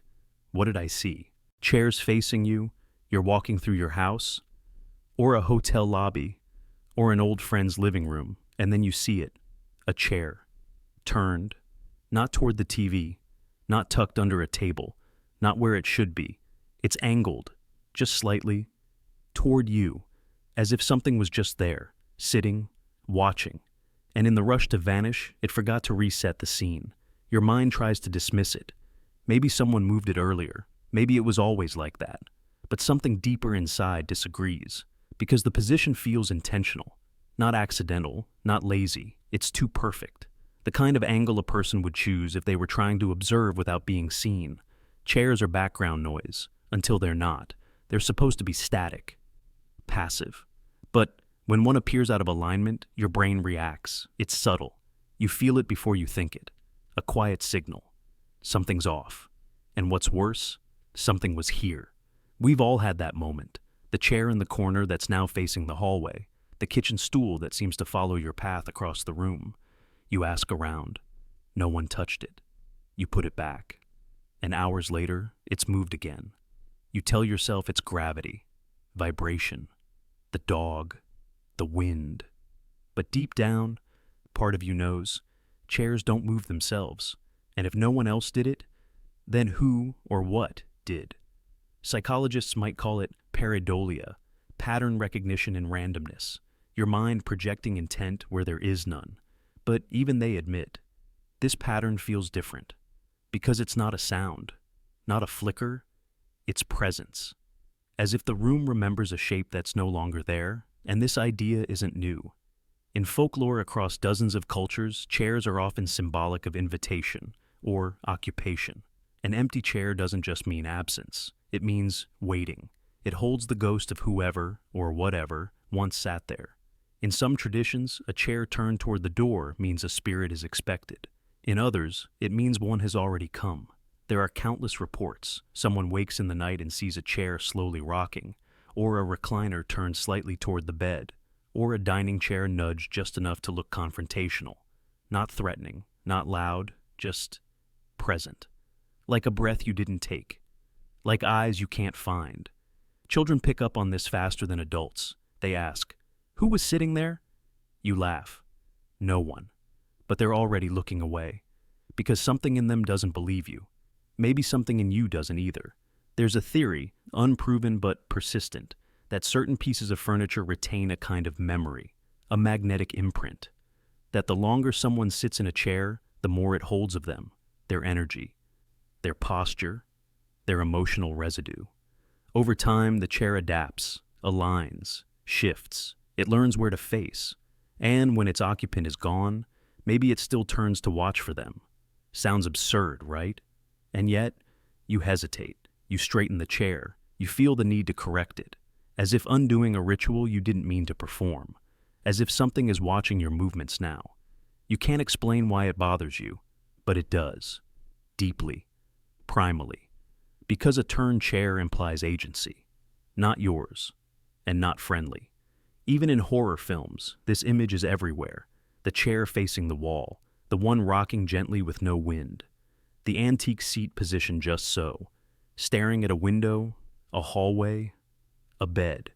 what did I see? Chairs facing you, you're walking through your house, or a hotel lobby, or an old friend's living room, and then you see it, a chair, turned, not toward the TV, not tucked under a table, not where it should be. It's angled, just slightly, toward you, as if something was just there, sitting, watching. And in the rush to vanish, it forgot to reset the scene. Your mind tries to dismiss it. Maybe someone moved it earlier. Maybe it was always like that. But something deeper inside disagrees, because the position feels intentional, not accidental, not lazy. It's too perfect. The kind of angle a person would choose if they were trying to observe without being seen. Chairs are background noise, until they're not. They're supposed to be static, passive. But when one appears out of alignment, your brain reacts. It's subtle. You feel it before you think it. A quiet signal. Something's off. And what's worse, something was here. We've all had that moment. The chair in the corner that's now facing the hallway. The kitchen stool that seems to follow your path across the room. You ask around. No one touched it. You put it back. And hours later, it's moved again. You tell yourself it's gravity, vibration, the dog, the wind. But deep down, part of you knows, chairs don't move themselves. And if no one else did it, then who or what did? Psychologists might call it pareidolia, pattern recognition in randomness, your mind projecting intent where there is none. But even they admit, this pattern feels different, because it's not a sound, not a flicker, it's presence. As if the room remembers a shape that's no longer there, and this idea isn't new. In folklore across dozens of cultures, chairs are often symbolic of invitation or occupation. An empty chair doesn't just mean absence, it means waiting. It holds the ghost of whoever or whatever once sat there. In some traditions, a chair turned toward the door means a spirit is expected. In others, it means one has already come. There are countless reports. Someone wakes in the night and sees a chair slowly rocking, or a recliner turned slightly toward the bed, or a dining chair nudged just enough to look confrontational. Not threatening, not loud, just present. Like a breath you didn't take. Like eyes you can't find. Children pick up on this faster than adults. They ask, "Who was sitting there?" You laugh. No one. But they're already looking away. Because something in them doesn't believe you. Maybe something in you doesn't either. There's a theory, unproven but persistent, that certain pieces of furniture retain a kind of memory, a magnetic imprint. That the longer someone sits in a chair, the more it holds of them, their energy, their posture, their emotional residue. Over time, the chair adapts, aligns, shifts. It learns where to face. And when its occupant is gone, maybe it still turns to watch for them. Sounds absurd, right? And yet, you hesitate. You straighten the chair. You feel the need to correct it. As if undoing a ritual you didn't mean to perform. As if something is watching your movements now. You can't explain why it bothers you, but it does. Deeply. Primally. Because a turned chair implies agency. Not yours. And not friendly. Even in horror films, this image is everywhere. The chair facing the wall. The one rocking gently with no wind. The antique seat positioned just so. Staring at a window, a hallway, a bed.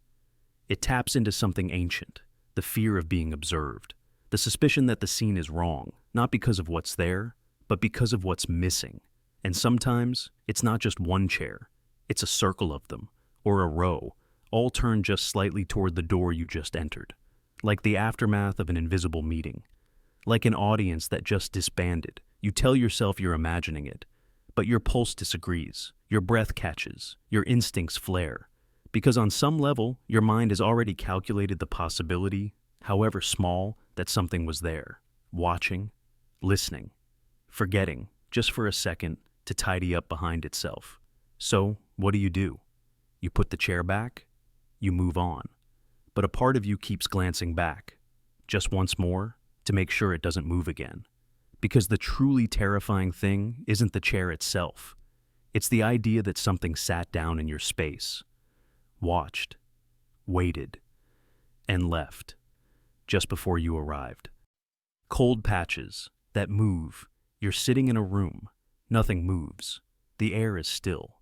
It taps into something ancient. The fear of being observed. The suspicion that the scene is wrong, not because of what's there, but because of what's missing. And sometimes, it's not just one chair. It's a circle of them, or a row, all turned just slightly toward the door you just entered. Like the aftermath of an invisible meeting. Like an audience that just disbanded. You tell yourself you're imagining it, but your pulse disagrees, your breath catches, your instincts flare. Because on some level, your mind has already calculated the possibility, however small, that something was there. Watching, listening, forgetting, just for a second, to tidy up behind itself. So, what do? You put the chair back, you move on. But a part of you keeps glancing back, just once more, to make sure it doesn't move again. Because the truly terrifying thing isn't the chair itself. It's the idea that something sat down in your space, watched, waited, and left, just before you arrived. Cold patches that move. You're sitting in a room. Nothing moves. The air is still.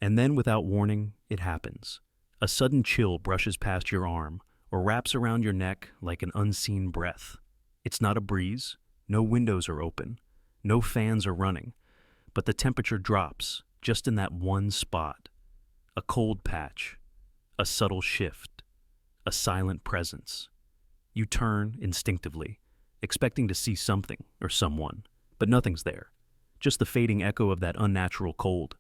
And then, without warning, it happens. A sudden chill brushes past your arm or wraps around your neck like an unseen breath. It's not a breeze. No windows are open. No fans are running. But the temperature drops just in that one spot. A cold patch. A subtle shift. A silent presence. You turn instinctively, expecting to see something or someone, but nothing's there. Just the fading echo of that unnatural cold.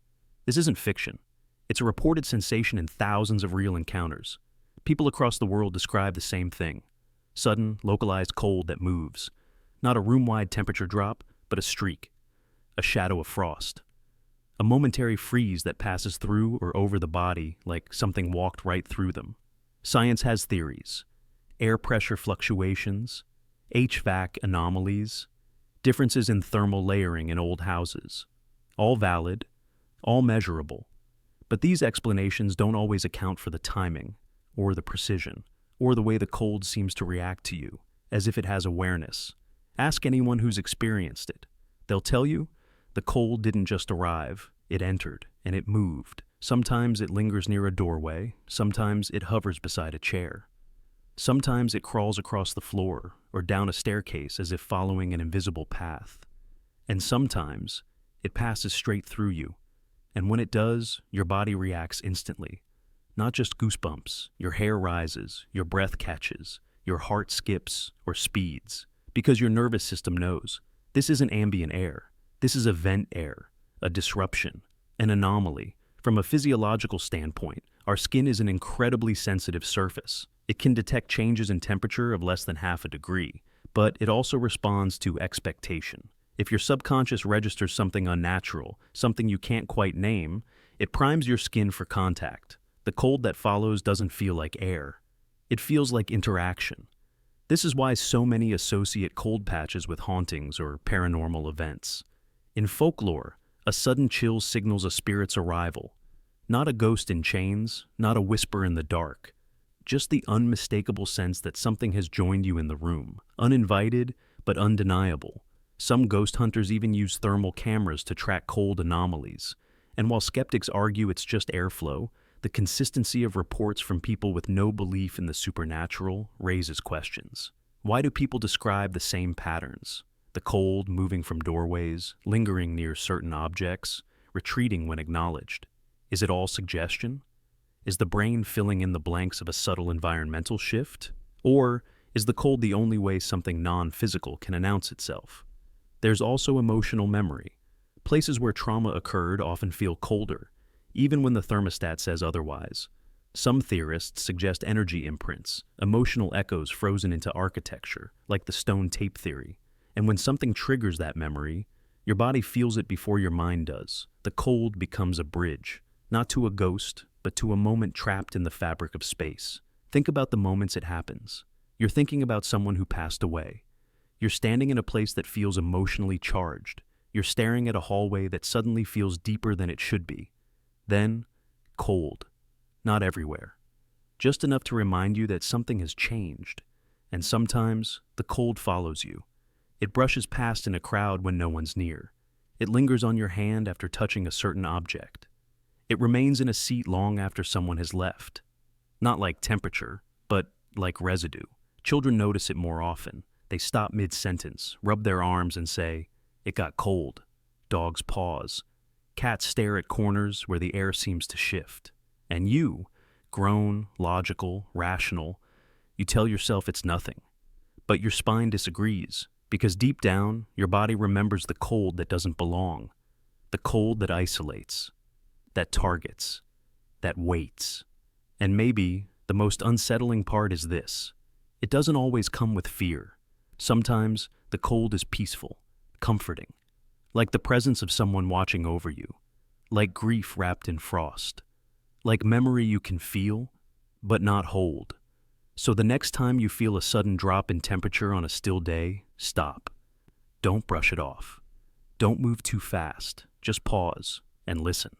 This isn't fiction. It's a reported sensation in thousands of real encounters. People across the world describe the same thing. Sudden, localized cold that moves. Not a room-wide temperature drop, but a streak. A shadow of frost. A momentary freeze that passes through or over the body like something walked right through them. Science has theories. Air pressure fluctuations, HVAC anomalies, differences in thermal layering in old houses. All valid, all measurable. But these explanations don't always account for the timing, or the precision, or the way the cold seems to react to you, as if it has awareness. Ask anyone who's experienced it. They'll tell you, the cold didn't just arrive, it entered, and it moved. Sometimes it lingers near a doorway, sometimes it hovers beside a chair. Sometimes it crawls across the floor, or down a staircase as if following an invisible path. And sometimes it passes straight through you, and when it does, your body reacts instantly. Not just goosebumps, your hair rises, your breath catches, your heart skips or speeds, because your nervous system knows. This isn't ambient air. This is event air, a disruption, an anomaly. From a physiological standpoint, our skin is an incredibly sensitive surface. It can detect changes in temperature of less than half a degree, but it also responds to expectation. If your subconscious registers something unnatural, something you can't quite name, it primes your skin for contact. The cold that follows doesn't feel like air. It feels like interaction. This is why so many associate cold patches with hauntings or paranormal events. In folklore, a sudden chill signals a spirit's arrival. Not a ghost in chains, not a whisper in the dark. Just the unmistakable sense that something has joined you in the room. Uninvited, but undeniable. Some ghost hunters even use thermal cameras to track cold anomalies. And while skeptics argue it's just airflow, the consistency of reports from people with no belief in the supernatural raises questions. Why do people describe the same patterns? The cold moving from doorways, lingering near certain objects, retreating when acknowledged. Is it all suggestion? Is the brain filling in the blanks of a subtle environmental shift? Or is the cold the only way something non-physical can announce itself? There's also emotional memory. Places where trauma occurred often feel colder, even when the thermostat says otherwise. Some theorists suggest energy imprints, emotional echoes frozen into architecture, like the stone tape theory. And when something triggers that memory, your body feels it before your mind does. The cold becomes a bridge, not to a ghost, but to a moment trapped in the fabric of space. Think about the moments it happens. You're thinking about someone who passed away. You're standing in a place that feels emotionally charged. You're staring at a hallway that suddenly feels deeper than it should be. Then, cold. Not everywhere. Just enough to remind you that something has changed. And sometimes, the cold follows you. It brushes past in a crowd when no one's near. It lingers on your hand after touching a certain object. It remains in a seat long after someone has left. Not like temperature, but like residue. Children notice it more often. They stop mid-sentence, rub their arms and say, "It got cold." Dogs pause. Cats stare at corners where the air seems to shift. And you, grown, logical, rational, you tell yourself it's nothing. But your spine disagrees, because deep down, your body remembers the cold that doesn't belong. The cold that isolates, that targets, that waits. And maybe the most unsettling part is this. It doesn't always come with fear. Sometimes the cold is peaceful, comforting, like the presence of someone watching over you, like grief wrapped in frost, like memory you can feel, but not hold. So the next time you feel a sudden drop in temperature on a still day, stop. Don't brush it off. Don't move too fast. Just pause and listen.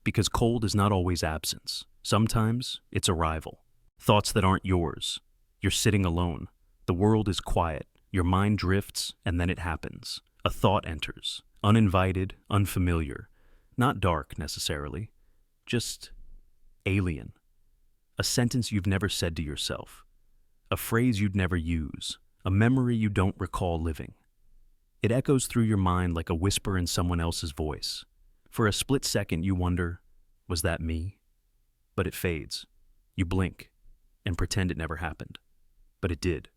Because cold is not always absence. Sometimes it's arrival. Thoughts that aren't yours. You're sitting alone. The world is quiet. Your mind drifts, and then it happens. A thought enters. Uninvited, unfamiliar. Not dark, necessarily. Just alien. A sentence you've never said to yourself. A phrase you'd never use. A memory you don't recall living. It echoes through your mind like a whisper in someone else's voice. For a split second you wonder, was that me? But it fades. You blink and pretend it never happened. But it did.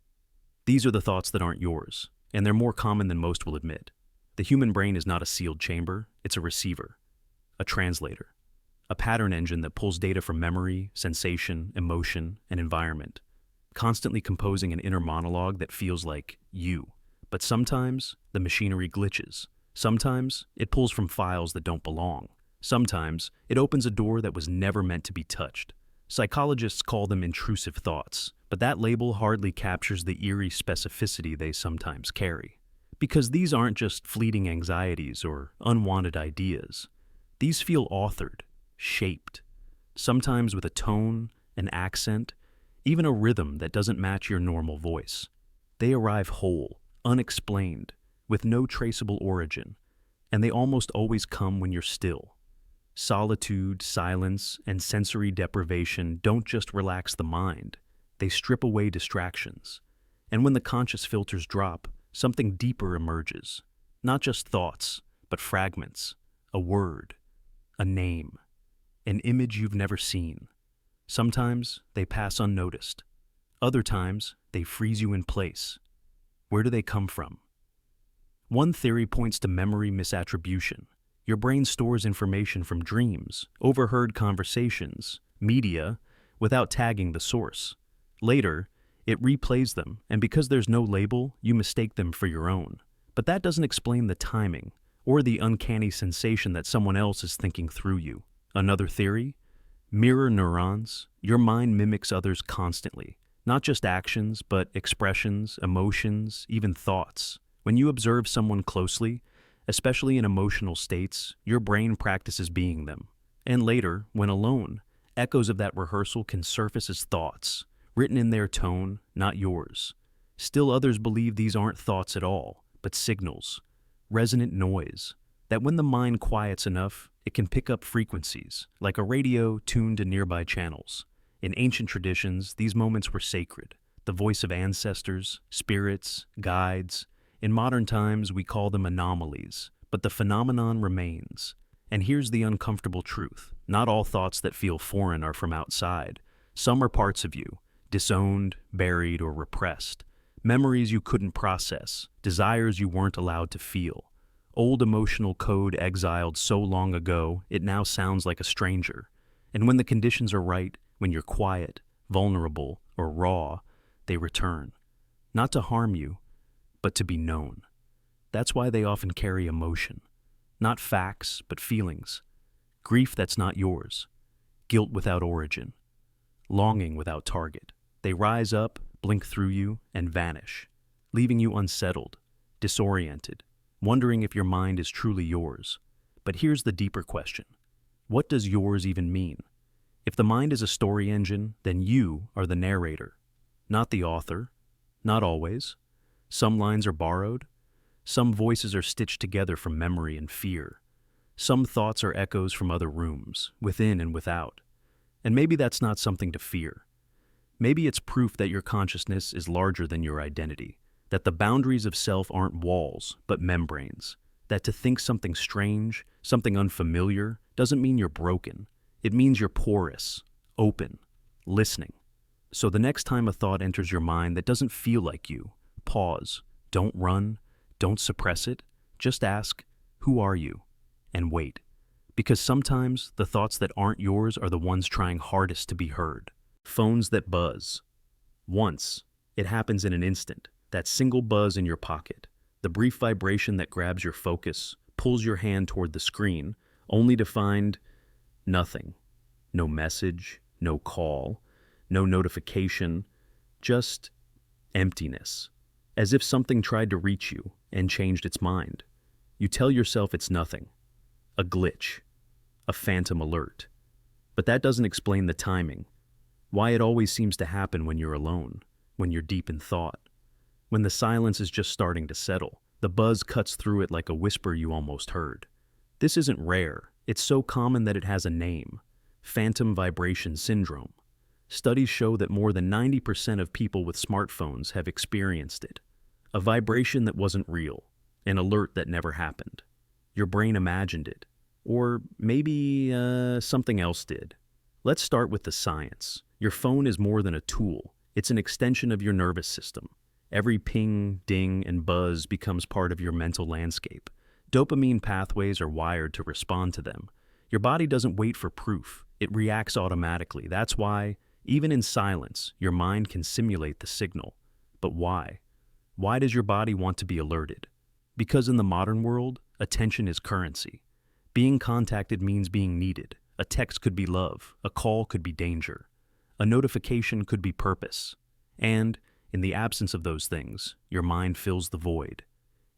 These are the thoughts that aren't yours, and they're more common than most will admit. The human brain is not a sealed chamber, it's a receiver, a translator, a pattern engine that pulls data from memory, sensation, emotion, and environment, constantly composing an inner monologue that feels like you. But sometimes the machinery glitches. Sometimes it pulls from files that don't belong. Sometimes it opens a door that was never meant to be touched. Psychologists call them intrusive thoughts, but that label hardly captures the eerie specificity they sometimes carry. Because these aren't just fleeting anxieties or unwanted ideas. These feel authored, shaped, sometimes with a tone, an accent, even a rhythm that doesn't match your normal voice. They arrive whole, unexplained, with no traceable origin, and they almost always come when you're still. Solitude, silence, and sensory deprivation don't just relax the mind, they strip away distractions. And when the conscious filters drop, something deeper emerges. Not just thoughts, but fragments, a word, a name, an image you've never seen. Sometimes they pass unnoticed. Other times, they freeze you in place. Where do they come from? One theory points to memory misattribution. Your brain stores information from dreams, overheard conversations, media, without tagging the source. Later, it replays them, and because there's no label, you mistake them for your own. But that doesn't explain the timing, or the uncanny sensation that someone else is thinking through you. Another theory? Mirror neurons. Your mind mimics others constantly. Not just actions, but expressions, emotions, even thoughts. When you observe someone closely, especially in emotional states, your brain practices being them. And later, when alone, echoes of that rehearsal can surface as thoughts, written in their tone, not yours. Still others believe these aren't thoughts at all, but signals, resonant noise, that when the mind quiets enough, it can pick up frequencies, like a radio tuned to nearby channels. In ancient traditions, these moments were sacred, the voice of ancestors, spirits, guides. In modern times, we call them anomalies, but the phenomenon remains. And here's the uncomfortable truth. Not all thoughts that feel foreign are from outside. Some are parts of you, disowned, buried, or repressed. Memories you couldn't process, desires you weren't allowed to feel. Old emotional code exiled so long ago, it now sounds like a stranger. And when the conditions are right, when you're quiet, vulnerable, or raw, they return. Not to harm you, but to be known. That's why they often carry emotion. Not facts, but feelings. Grief that's not yours. Guilt without origin. Longing without target. They rise up, blink through you, and vanish, leaving you unsettled, disoriented, wondering if your mind is truly yours. But here's the deeper question. What does yours even mean? If the mind is a story engine, then you are the narrator, not the author. Not always. Some lines are borrowed. Some voices are stitched together from memory and fear. Some thoughts are echoes from other rooms, within and without. And maybe that's not something to fear. Maybe it's proof that your consciousness is larger than your identity, that the boundaries of self aren't walls, but membranes, that to think something strange, something unfamiliar, doesn't mean you're broken. It means you're porous, open, listening. So the next time a thought enters your mind that doesn't feel like you, pause, don't run, don't suppress it, just ask, who are you? And wait. Because sometimes the thoughts that aren't yours are the ones trying hardest to be heard. Phones that buzz. Once, it happens in an instant, that single buzz in your pocket, the brief vibration that grabs your focus, pulls your hand toward the screen, only to find nothing. No message, no call, no notification, just emptiness. As if something tried to reach you and changed its mind. You tell yourself it's nothing. A glitch. A phantom alert. But that doesn't explain the timing. Why it always seems to happen when you're alone, when you're deep in thought. When the silence is just starting to settle, the buzz cuts through it like a whisper you almost heard. This isn't rare. It's so common that it has a name. Phantom vibration syndrome. Studies show that more than 90% of people with smartphones have experienced it. A vibration that wasn't real. An alert that never happened. Your brain imagined it. Or maybe something else did. Let's start with the science. Your phone is more than a tool. It's an extension of your nervous system. Every ping, ding, and buzz becomes part of your mental landscape. Dopamine pathways are wired to respond to them. Your body doesn't wait for proof. It reacts automatically. That's why, even in silence, your mind can simulate the signal. But why? Why does your body want to be alerted? Because in the modern world, attention is currency. Being contacted means being needed. A text could be love. A call could be danger. A notification could be purpose. And, in the absence of those things, your mind fills the void.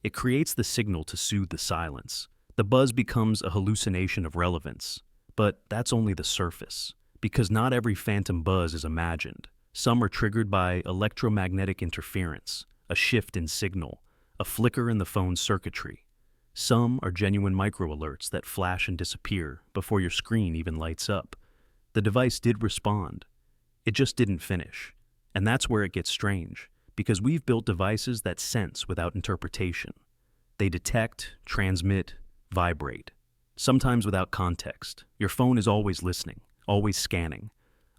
It creates the signal to soothe the silence. The buzz becomes a hallucination of relevance. But that's only the surface, because not every phantom buzz is imagined. Some are triggered by electromagnetic interference, a shift in signal, a flicker in the phone's circuitry. Some are genuine micro-alerts that flash and disappear before your screen even lights up. The device did respond. It just didn't finish. And that's where it gets strange, because we've built devices that sense without interpretation. They detect, transmit, vibrate. Sometimes without context. Your phone is always listening, always scanning,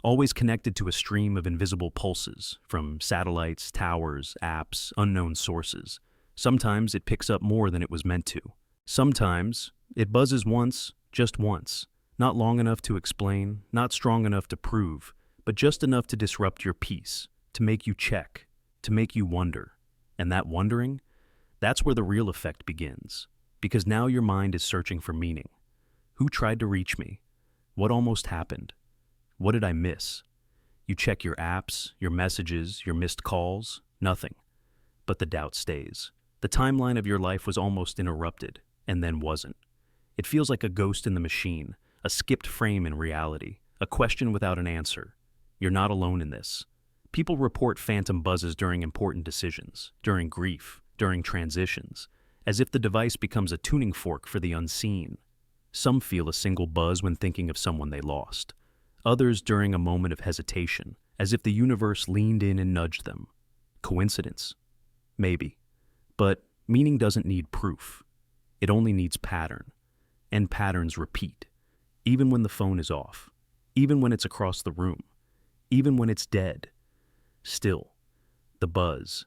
always connected to a stream of invisible pulses from satellites, towers, apps, unknown sources. Sometimes it picks up more than it was meant to. Sometimes it buzzes once, just once, not long enough to explain, not strong enough to prove, but just enough to disrupt your peace, to make you check, to make you wonder. And that wondering, that's where the real effect begins. Because now your mind is searching for meaning. Who tried to reach me? What almost happened? What did I miss? You check your apps, your messages, your missed calls, nothing. But the doubt stays. The timeline of your life was almost interrupted, and then wasn't. It feels like a ghost in the machine, a skipped frame in reality, a question without an answer. You're not alone in this. People report phantom buzzes during important decisions, during grief, during transitions, as if the device becomes a tuning fork for the unseen. Some feel a single buzz when thinking of someone they lost. Others during a moment of hesitation, as if the universe leaned in and nudged them. Coincidence? Maybe. But meaning doesn't need proof. It only needs pattern. And patterns repeat. Even when the phone is off. Even when it's across the room. Even when it's dead. Still, the buzz.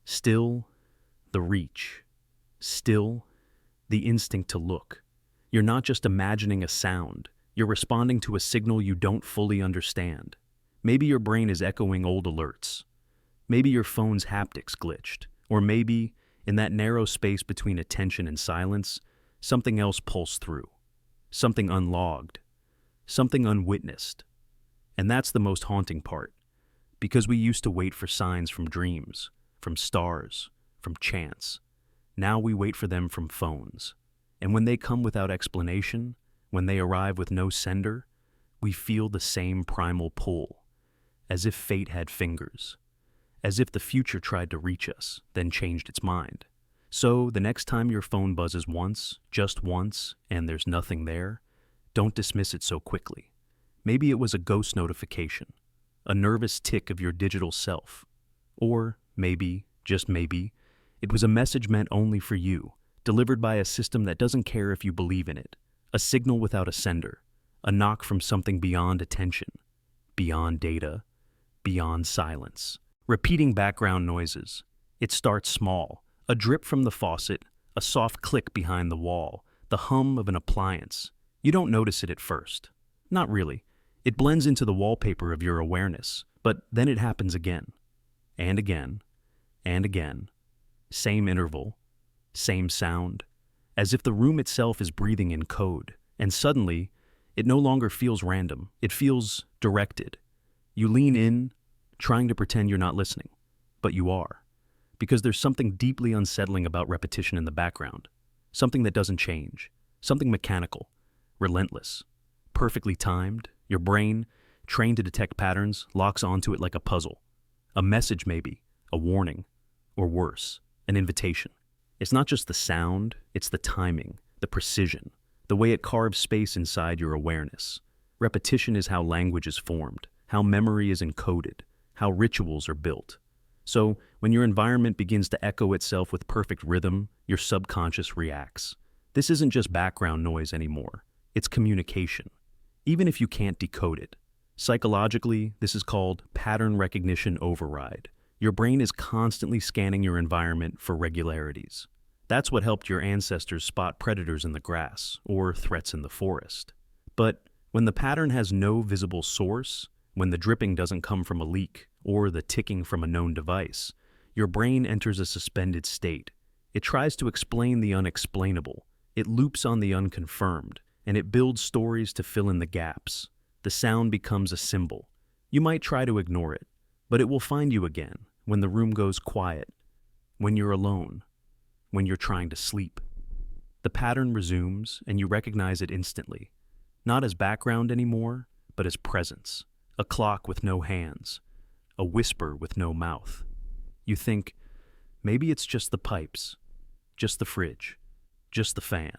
Still, the reach. Still, the instinct to look. You're not just imagining a sound. You're responding to a signal you don't fully understand. Maybe your brain is echoing old alerts. Maybe your phone's haptics glitched. Or maybe, in that narrow space between attention and silence, something else pulsed through. Something unlogged. Something unwitnessed. And that's the most haunting part. Because we used to wait for signs from dreams, from stars, from chance. Now we wait for them from phones. And when they come without explanation, when they arrive with no sender, we feel the same primal pull, as if fate had fingers, as if the future tried to reach us, then changed its mind. So the next time your phone buzzes once, just once, and there's nothing there, don't dismiss it so quickly. Maybe it was a ghost notification, a nervous tick of your digital self. Or maybe, just maybe, it was a message meant only for you, delivered by a system that doesn't care if you believe in it, a signal without a sender, a knock from something beyond attention, beyond data, beyond silence. Repeating background noises. It starts small, a drip from the faucet, a soft click behind the wall, the hum of an appliance. You don't notice it at first. Not really. It blends into the wallpaper of your awareness, but then it happens again, and again, and again. Same interval, same sound, as if the room itself is breathing in code, and suddenly, it no longer feels random. It feels directed. You lean in, trying to pretend you're not listening, but you are, because there's something deeply unsettling about repetition in the background, something that doesn't change, something mechanical, relentless, perfectly timed. Your brain, trained to detect patterns, locks onto it like a puzzle. A message maybe, a warning, or worse, an invitation. It's not just the sound, it's the timing, the precision, the way it carves space inside your awareness. Repetition is how language is formed, how memory is encoded, how rituals are built. So, when your environment begins to echo itself with perfect rhythm, your subconscious reacts. This isn't just background noise anymore. It's communication, even if you can't decode it. Psychologically, this is called pattern recognition override. Your brain is constantly scanning your environment for regularities. That's what helped your ancestors spot predators in the grass or threats in the forest. But when the pattern has no visible source, when the dripping doesn't come from a leak or the ticking from a known device, your brain enters a suspended state. It tries to explain the unexplainable. It loops on the unconfirmed, and it builds stories to fill in the gaps. The sound becomes a symbol. You might try to ignore it, but it will find you again when the room goes quiet, when you're alone, when you're trying to sleep. The pattern resumes, and you recognize it instantly. Not as background anymore, but as presence. A clock with no hands. A whisper with no mouth. You think, maybe it's just the pipes, just the fridge, just the fan.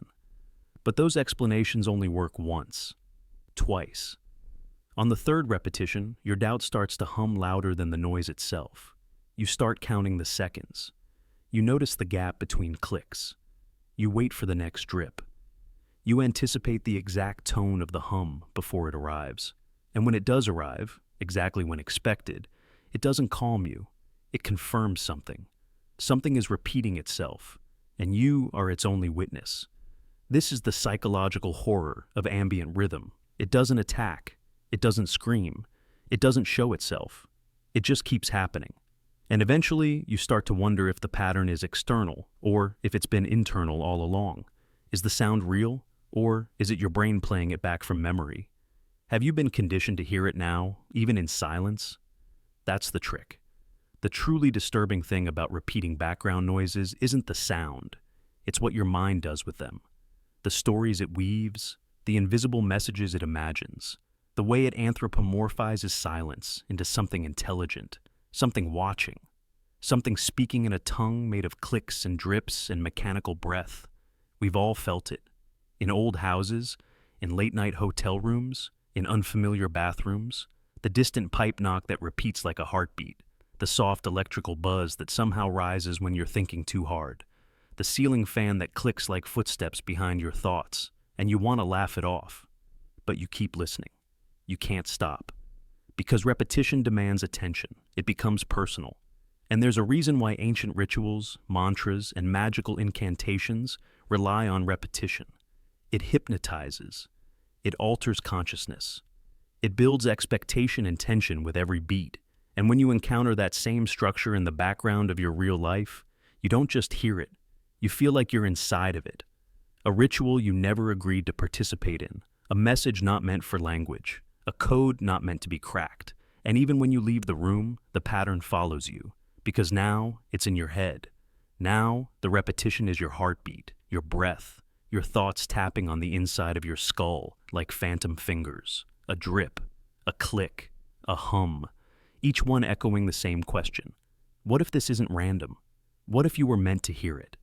But those explanations only work once, twice. On the third repetition, your doubt starts to hum louder than the noise itself. You start counting the seconds. You notice the gap between clicks. You wait for the next drip. You anticipate the exact tone of the hum before it arrives. And when it does arrive, exactly when expected, it doesn't calm you. It confirms something. Something is repeating itself, and you are its only witness. This is the psychological horror of ambient rhythm. It doesn't attack. It doesn't scream. It doesn't show itself. It just keeps happening. And eventually, you start to wonder if the pattern is external or if it's been internal all along. Is the sound real, or is it your brain playing it back from memory? Have you been conditioned to hear it now, even in silence? That's the trick. The truly disturbing thing about repeating background noises isn't the sound. It's what your mind does with them. The stories it weaves, the invisible messages it imagines, the way it anthropomorphizes silence into something intelligent, something watching, something speaking in a tongue made of clicks and drips and mechanical breath. We've all felt it. In old houses, in late-night hotel rooms, in unfamiliar bathrooms, the distant pipe knock that repeats like a heartbeat, the soft electrical buzz that somehow rises when you're thinking too hard, the ceiling fan that clicks like footsteps behind your thoughts, and you want to laugh it off. But you keep listening. You can't stop. Because repetition demands attention. It becomes personal. And there's a reason why ancient rituals, mantras, and magical incantations rely on repetition. It hypnotizes. It alters consciousness. It builds expectation and tension with every beat. And when you encounter that same structure in the background of your real life, you don't just hear it. You feel like you're inside of it. A ritual you never agreed to participate in. A message not meant for language. A code not meant to be cracked. And even when you leave the room, the pattern follows you. Because now, it's in your head. Now, the repetition is your heartbeat, your breath, your thoughts tapping on the inside of your skull like phantom fingers. A drip, a click, a hum. Each one echoing the same question. What if this isn't random? What if you were meant to hear it?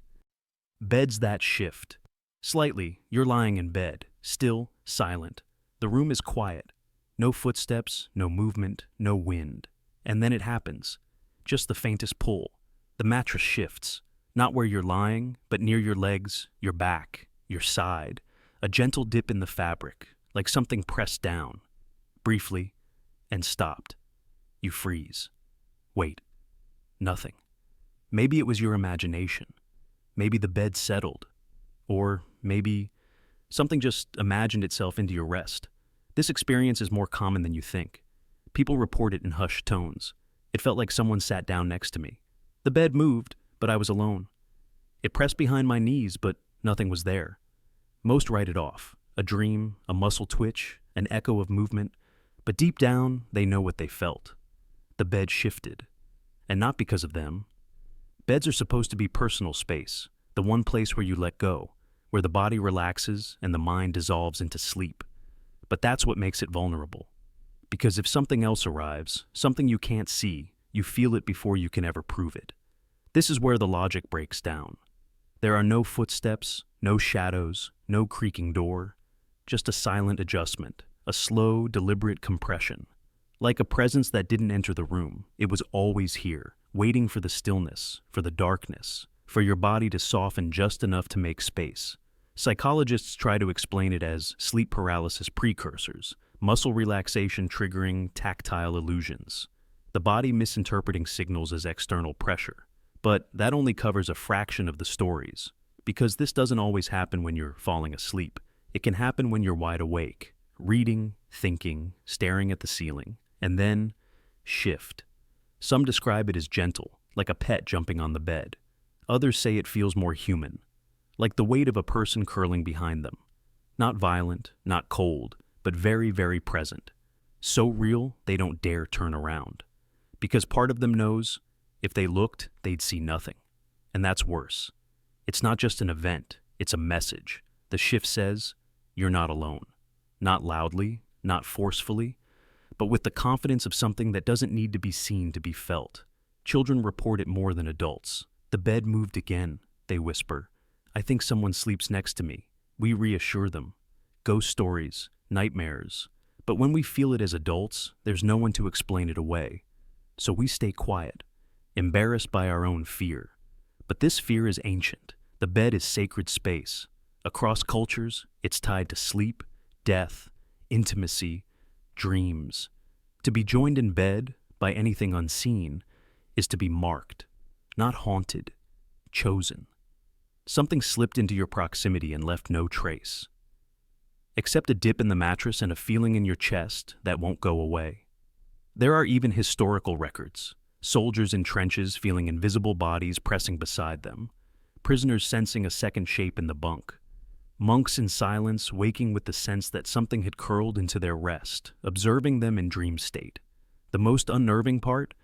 Beds that shift. Slightly, you're lying in bed, still, silent. The room is quiet. No footsteps, no movement, no wind. And then it happens. Just the faintest pull. The mattress shifts. Not where you're lying, but near your legs, your back, your side. A gentle dip in the fabric, like something pressed down. Briefly, and stopped. You freeze. Wait. Nothing. Maybe it was your imagination. Maybe the bed settled. Or maybe something just imagined itself into your rest. This experience is more common than you think. People report it in hushed tones. It felt like someone sat down next to me. The bed moved, but I was alone. It pressed behind my knees, but nothing was there. Most write it off. A dream, a muscle twitch, an echo of movement. But deep down, they know what they felt. The bed shifted. And not because of them. Beds are supposed to be personal space, the one place where you let go, where the body relaxes and the mind dissolves into sleep. But that's what makes it vulnerable. Because if something else arrives, something you can't see, you feel it before you can ever prove it. This is where the logic breaks down. There are no footsteps, no shadows, no creaking door, just a silent adjustment, a slow, deliberate compression. Like a presence that didn't enter the room, it was always here, waiting for the stillness, for the darkness, for your body to soften just enough to make space. Psychologists try to explain it as sleep paralysis precursors, muscle relaxation triggering tactile illusions, the body misinterpreting signals as external pressure. But that only covers a fraction of the stories, because this doesn't always happen when you're falling asleep. It can happen when you're wide awake, reading, thinking, staring at the ceiling, and then shift. Some describe it as gentle, like a pet jumping on the bed. Others say it feels more human, like the weight of a person curling behind them. Not violent, not cold, but very, very present. So real, they don't dare turn around. Because part of them knows, if they looked, they'd see nothing. And that's worse. It's not just an event, it's a message. The shift says, you're not alone. not loudly, not forcefully, but with the confidence of something that doesn't need to be seen to be felt. Children report it more than adults. "The bed moved again," they whisper. "I think someone sleeps next to me." We reassure them. Ghost stories, nightmares. But when we feel it as adults, there's no one to explain it away. So we stay quiet, embarrassed by our own fear. But this fear is ancient. The bed is sacred space. Across cultures, it's tied to sleep, death, intimacy, dreams. To be joined in bed by anything unseen is to be marked, not haunted, chosen. Something slipped into your proximity and left no trace, except a dip in the mattress and a feeling in your chest that won't go away. There are even historical records. Soldiers in trenches feeling invisible bodies pressing beside them. Prisoners sensing a second shape in the bunk. Monks in silence waking with the sense that something had curled into their rest, observing them in dream state. The most unnerving part?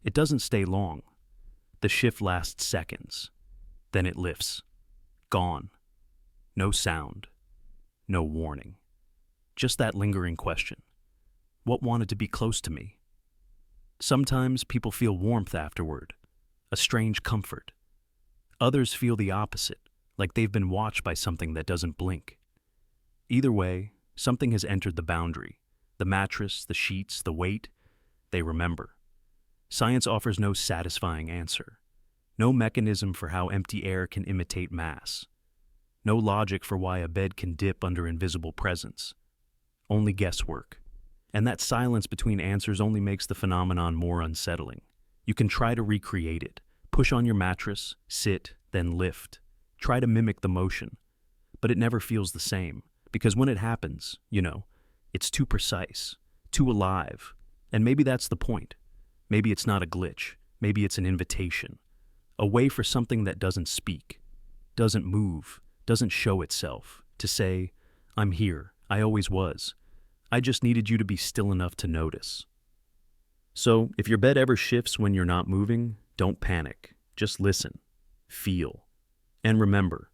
It doesn't stay long. The shift lasts seconds. Then it lifts. Gone. No sound. No warning. Just that lingering question. What wanted to be close to me? Sometimes people feel warmth afterward, a strange comfort. Others feel the opposite, like they've been watched by something that doesn't blink. Either way, something has entered the boundary. The mattress, the sheets, the weight, they remember. Science offers no satisfying answer. No mechanism for how empty air can imitate mass. No logic for why a bed can dip under invisible presence. Only guesswork. And that silence between answers only makes the phenomenon more unsettling. You can try to recreate it. Push on your mattress, sit, then lift. Try to mimic the motion. But it never feels the same. Because when it happens, it's too precise, too alive. And maybe that's the point. Maybe it's not a glitch. Maybe it's an invitation. A way for something that doesn't speak, doesn't move, doesn't show itself, to say, "I'm here, I always was. I just needed you to be still enough to notice." So, if your bed ever shifts when you're not moving, don't panic. Just listen, feel. And remember,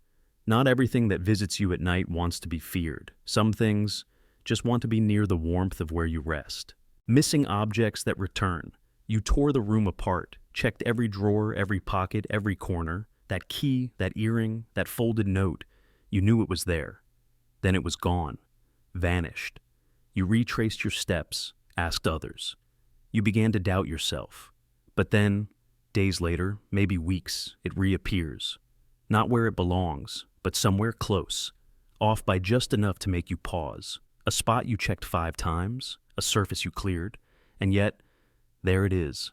not everything that visits you at night wants to be feared. Some things just want to be near the warmth of where you rest. Missing objects that return. You tore the room apart, checked every drawer, every pocket, every corner. That key, that earring, that folded note. You knew it was there. Then it was gone, vanished. You retraced your steps, asked others. You began to doubt yourself. But then, days later, maybe weeks, it reappears. Not where it belongs, but somewhere close, off by just enough to make you pause. A spot you checked 5 times, a surface you cleared, and yet, there it is,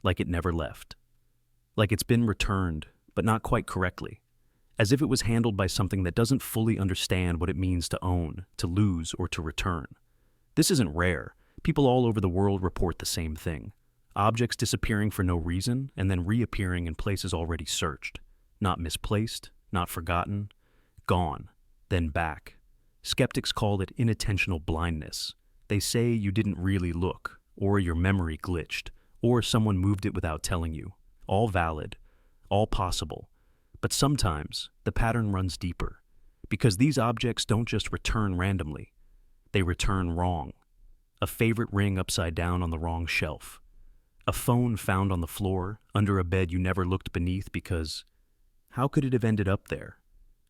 like it never left. Like it's been returned, but not quite correctly. As if it was handled by something that doesn't fully understand what it means to own, to lose, or to return. This isn't rare. People all over the world report the same thing. Objects disappearing for no reason and then reappearing in places already searched. Not misplaced, not forgotten, gone, then back. Skeptics call it inattentional blindness. They say you didn't really look, or your memory glitched, or someone moved it without telling you. All valid, all possible. But sometimes the pattern runs deeper, because these objects don't just return randomly. They return wrong. A favorite ring upside down on the wrong shelf. A phone found on the floor, under a bed you never looked beneath because how could it have ended up there?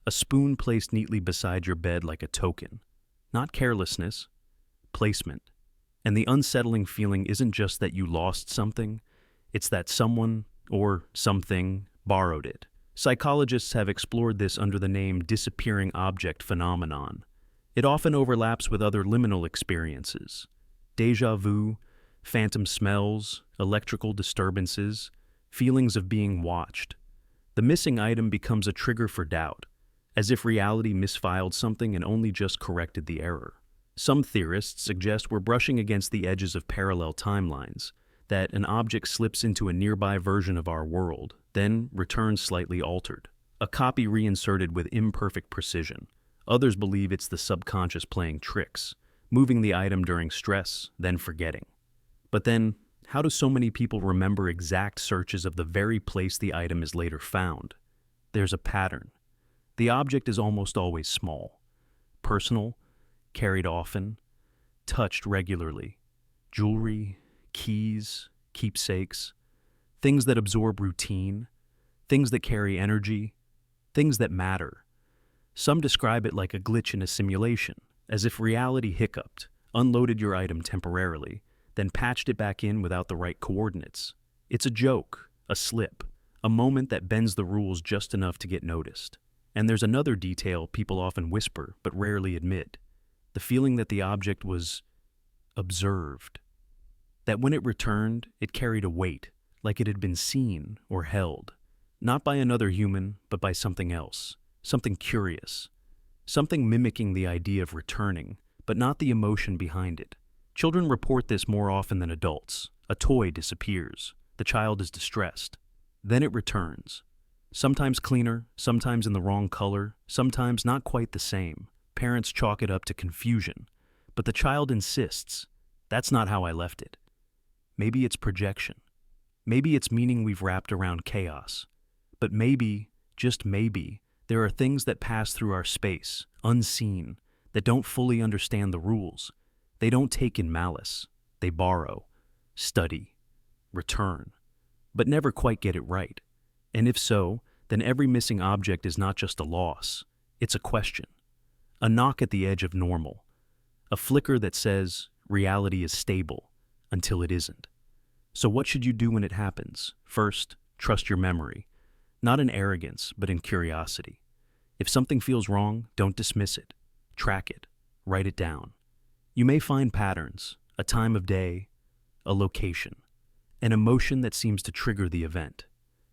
A spoon placed neatly beside your bed like a token. Not carelessness, placement. And the unsettling feeling isn't just that you lost something, it's that someone, or something, borrowed it. Psychologists have explored this under the name disappearing object phenomenon. It often overlaps with other liminal experiences. Déjà vu, phantom smells, electrical disturbances, feelings of being watched. The missing item becomes a trigger for doubt, as if reality misfiled something and only just corrected the error. Some theorists suggest we're brushing against the edges of parallel timelines, that an object slips into a nearby version of our world, then returns slightly altered. A copy reinserted with imperfect precision. Others believe it's the subconscious playing tricks, moving the item during stress, then forgetting. But then, how do so many people remember exact searches of the very place the item is later found? There's a pattern. The object is almost always small, personal, carried often, touched regularly. Jewelry, keys, keepsakes, things that absorb routine, things that carry energy, things that matter. Some describe it like a glitch in a simulation, as if reality hiccuped, unloaded your item temporarily, then patched it back in without the right coordinates. It's a joke, a slip, a moment that bends the rules just enough to get noticed. And there's another detail people often whisper but rarely admit: the feeling that the object was observed. That when it returned, it carried a weight, like it had been seen or held, not by another human, but by something else, something curious, something mimicking the idea of returning, but not the emotion behind it. Children report this more often than adults. A toy disappears. The child is distressed. Then it returns. Sometimes cleaner, sometimes in the wrong color, sometimes not quite the same. Parents chalk it up to confusion, but the child insists, "That's not how I left it." Maybe it's projection. Maybe it's meaning we've wrapped around chaos. But maybe, just maybe, there are things that pass through our space, unseen, that don't fully understand the rules. They don't take in malice. They borrow, study, return, but never quite get it right. And if so, then every missing object is not just a loss, it's a question. A knock at the edge of normal. A flicker that says reality is stable until it isn't. So what should you do when it happens? First, trust your memory. Not in arrogance, but in curiosity. If something feels wrong, don't dismiss it. Track it. Write it down. You may find patterns, a time of day, a location, an emotion that seems to trigger the event.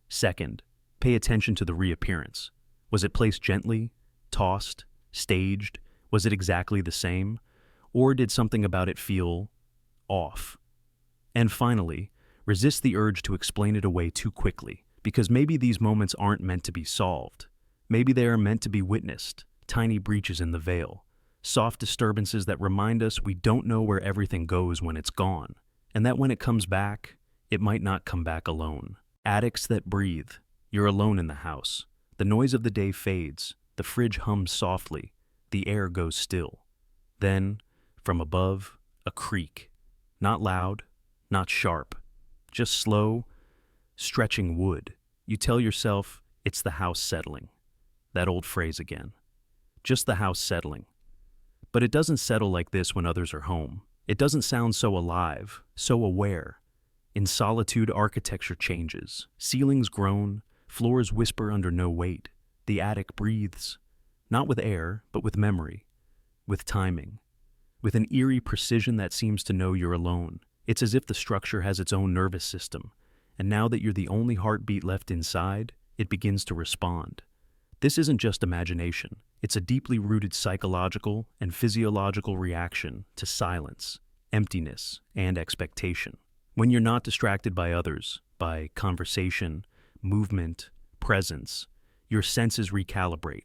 Second, pay attention to the reappearance. Was it placed gently, tossed, staged? Was it exactly the same? Or did something about it feel off? And finally, resist the urge to explain it away too quickly, because maybe these moments aren't meant to be solved. Maybe they are meant to be witnessed, tiny breaches in the veil, soft disturbances that remind us we don't know where everything goes when it's gone, and that when it comes back, it might not come back alone. Attics that breathe. You're alone in the house. The noise of the day fades. The fridge hums softly. The air goes still. Then, from above, a creak. Not loud, not sharp, just slow, stretching wood. You tell yourself, it's the house settling. That old phrase again. Just the house settling. But it doesn't settle like this when others are home. It doesn't sound so alive, so aware. In solitude, architecture changes. Ceilings groan, floors whisper under no weight. The attic breathes, not with air, but with memory, with timing, with an eerie precision that seems to know you're alone. It's as if the structure has its own nervous system, and now that you're the only heartbeat left inside, it begins to respond. This isn't just imagination. It's a deeply rooted psychological and physiological reaction to silence, emptiness, and expectation. When you're not distracted by others, by conversation, movement, presence, your senses recalibrate.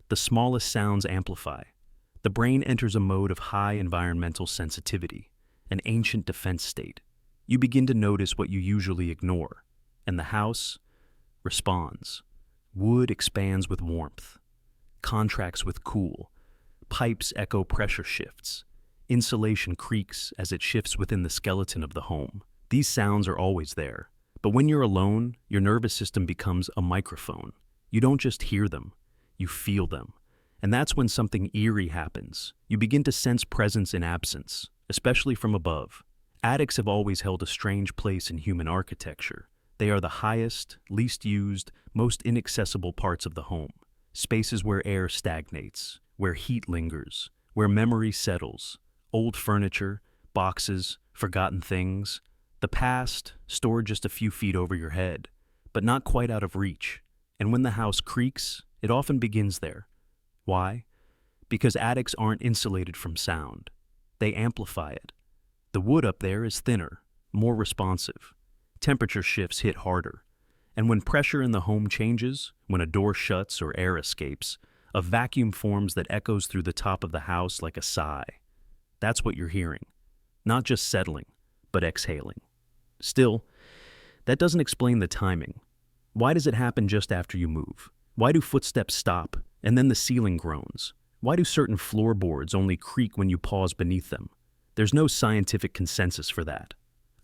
The smallest sounds amplify. The brain enters a mode of high environmental sensitivity, an ancient defense state. You begin to notice what you usually ignore, and the house responds. Wood expands with warmth, contracts with cool, pipes echo pressure shifts, insulation creaks as it shifts within the skeleton of the home. These sounds are always there, but when you're alone, your nervous system becomes a microphone. You don't just hear them, you feel them. And that's when something eerie happens. You begin to sense presence in absence, especially from above. Attics have always held a strange place in human architecture. They are the highest, least used, most inaccessible parts of the home. Spaces where air stagnates, where heat lingers, where memory settles. Old furniture, boxes, forgotten things. The past, stored just a few feet over your head, but not quite out of reach. And when the house creaks, it often begins there. Why? Because attics aren't insulated from sound. They amplify it. The wood up there is thinner, more responsive. Temperature shifts hit harder. And when pressure in the home changes, when a door shuts or air escapes, a vacuum forms that echoes through the top of the house like a sigh. That's what you're hearing. Not just settling, but exhaling. Still, that doesn't explain the timing. Why does it happen just after you move? Why do footsteps stop, and then the ceiling groans? Why do certain floorboards only creak when you pause beneath them? There's no scientific consensus for that.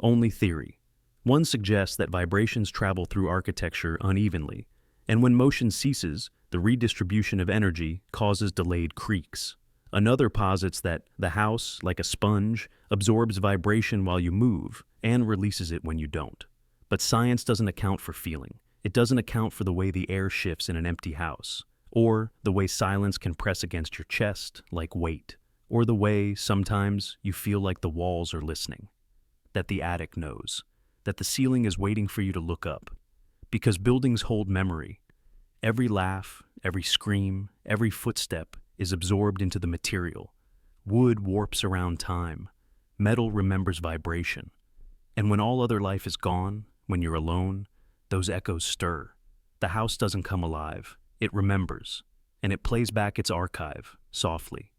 Only theory. One suggests that vibrations travel through architecture unevenly, and when motion ceases, the redistribution of energy causes delayed creaks. Another posits that the house, like a sponge, absorbs vibration while you move and releases it when you don't. But science doesn't account for feeling. It doesn't account for the way the air shifts in an empty house, or the way silence can press against your chest like weight, or the way, sometimes, you feel like the walls are listening, that the attic knows, that the ceiling is waiting for you to look up. Because buildings hold memory. Every laugh, every scream, every footstep is absorbed into the material. Wood warps around time. Metal remembers vibration. And when all other life is gone, when you're alone, those echoes stir. The house doesn't come alive. It remembers. And it plays back its archive, softly,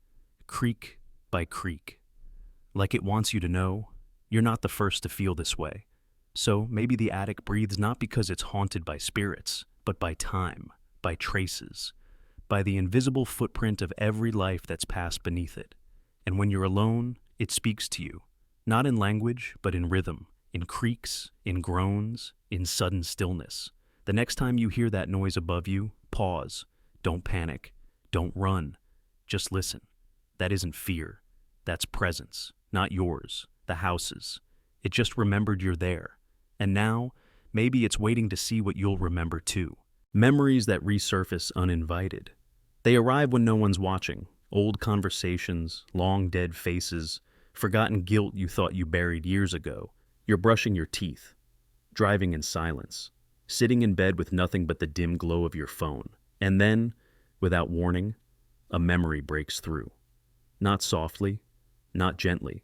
creak by creak. Like it wants you to know, you're not the first to feel this way. So maybe the attic breathes not because it's haunted by spirits, but by time, by traces, by the invisible footprint of every life that's passed beneath it. And when you're alone, it speaks to you, not in language, but in rhythm, in creaks, in groans, in sudden stillness. The next time you hear that noise above you, pause. Don't panic. Don't run. Just listen. That isn't fear. That's presence, not yours, the house's. It just remembered you're there. And now, maybe it's waiting to see what you'll remember too. Memories that resurface uninvited. They arrive when no one's watching. Old conversations, long dead faces, forgotten guilt you thought you buried years ago. You're brushing your teeth, driving in silence, sitting in bed with nothing but the dim glow of your phone. And then, without warning, a memory breaks through. Not softly, not gently,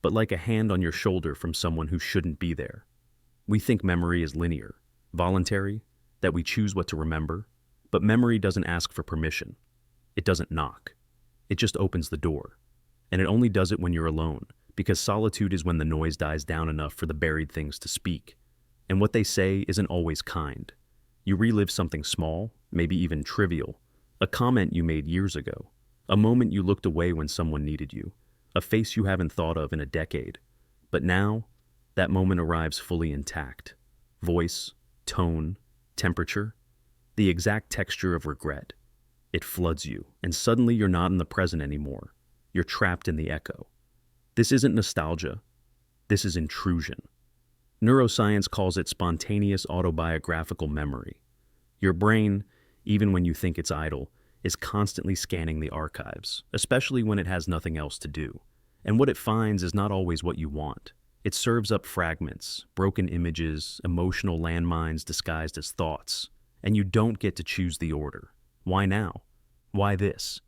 but like a hand on your shoulder from someone who shouldn't be there. We think memory is linear, voluntary, that we choose what to remember, but memory doesn't ask for permission. It doesn't knock. It just opens the door. And it only does it when you're alone, because solitude is when the noise dies down enough for the buried things to speak. And what they say isn't always kind. You relive something small, maybe even trivial, a comment you made years ago, a moment you looked away when someone needed you, a face you haven't thought of in a decade. But now, that moment arrives fully intact. Voice, tone, temperature, the exact texture of regret. It floods you, and suddenly you're not in the present anymore. You're trapped in the echo. This isn't nostalgia. This is intrusion. Neuroscience calls it spontaneous autobiographical memory. Your brain, even when you think it's idle, is constantly scanning the archives, especially when it has nothing else to do. And what it finds is not always what you want. It serves up fragments, broken images, emotional landmines disguised as thoughts, and you don't get to choose the order. Why now? Why this?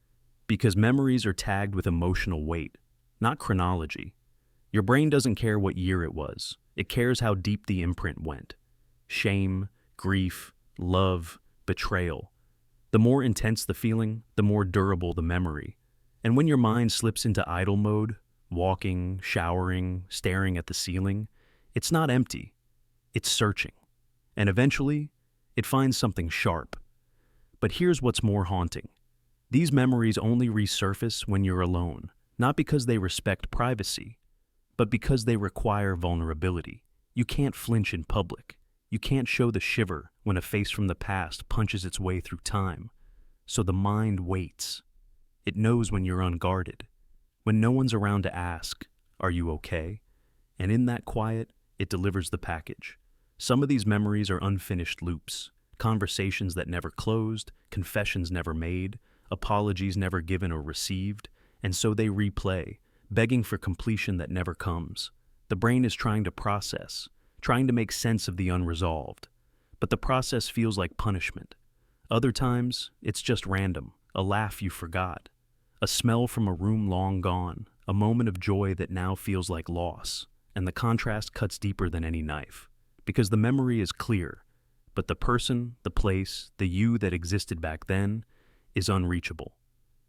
Because memories are tagged with emotional weight, not chronology. Your brain doesn't care what year it was. It cares how deep the imprint went. Shame, grief, love, betrayal. The more intense the feeling, the more durable the memory. And when your mind slips into idle mode, walking, showering, staring at the ceiling, it's not empty. It's searching. And eventually, it finds something sharp. But here's what's more haunting. These memories only resurface when you're alone, not because they respect privacy, but because they require vulnerability. You can't flinch in public. You can't show the shiver when a face from the past punches its way through time. So the mind waits. It knows when you're unguarded, when no one's around to ask, "Are you okay?" And in that quiet, it delivers the package. Some of these memories are unfinished loops, conversations that never closed, confessions never made, apologies never given or received, and so they replay, begging for completion that never comes. The brain is trying to process, trying to make sense of the unresolved. But the process feels like punishment. Other times, it's just random, a laugh you forgot, a smell from a room long gone, a moment of joy that now feels like loss, and the contrast cuts deeper than any knife. Because the memory is clear, but the person, the place, the you that existed back then is unreachable.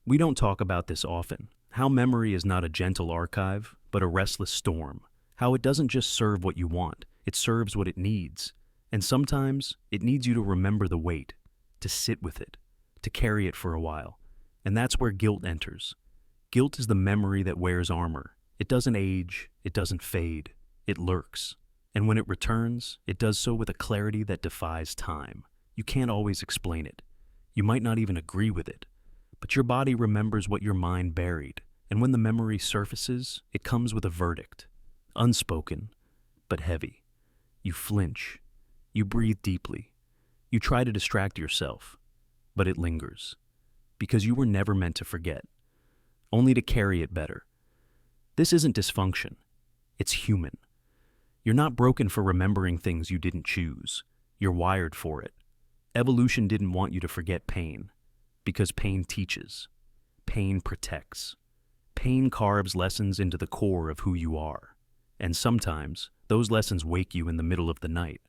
We don't talk about this often, how memory is not a gentle archive, but a restless storm, how it doesn't just serve what you want, it serves what it needs. And sometimes, it needs you to remember the weight, to sit with it, to carry it for a while. And that's where guilt enters. Guilt is the memory that wears armor. It doesn't age, it doesn't fade, it lurks. And when it returns, it does so with a clarity that defies time. You can't always explain it. You might not even agree with it. But your body remembers what your mind buried. And when the memory surfaces, it comes with a verdict. Unspoken, but heavy. You flinch. You breathe deeply. You try to distract yourself. But it lingers. Because you were never meant to forget. Only to carry it better. This isn't dysfunction. It's human. You're not broken for remembering things you didn't choose. You're wired for it. Evolution didn't want you to forget pain. Because pain teaches. Pain protects. Pain carves lessons into the core of who you are. And sometimes, those lessons wake you in the middle of the night.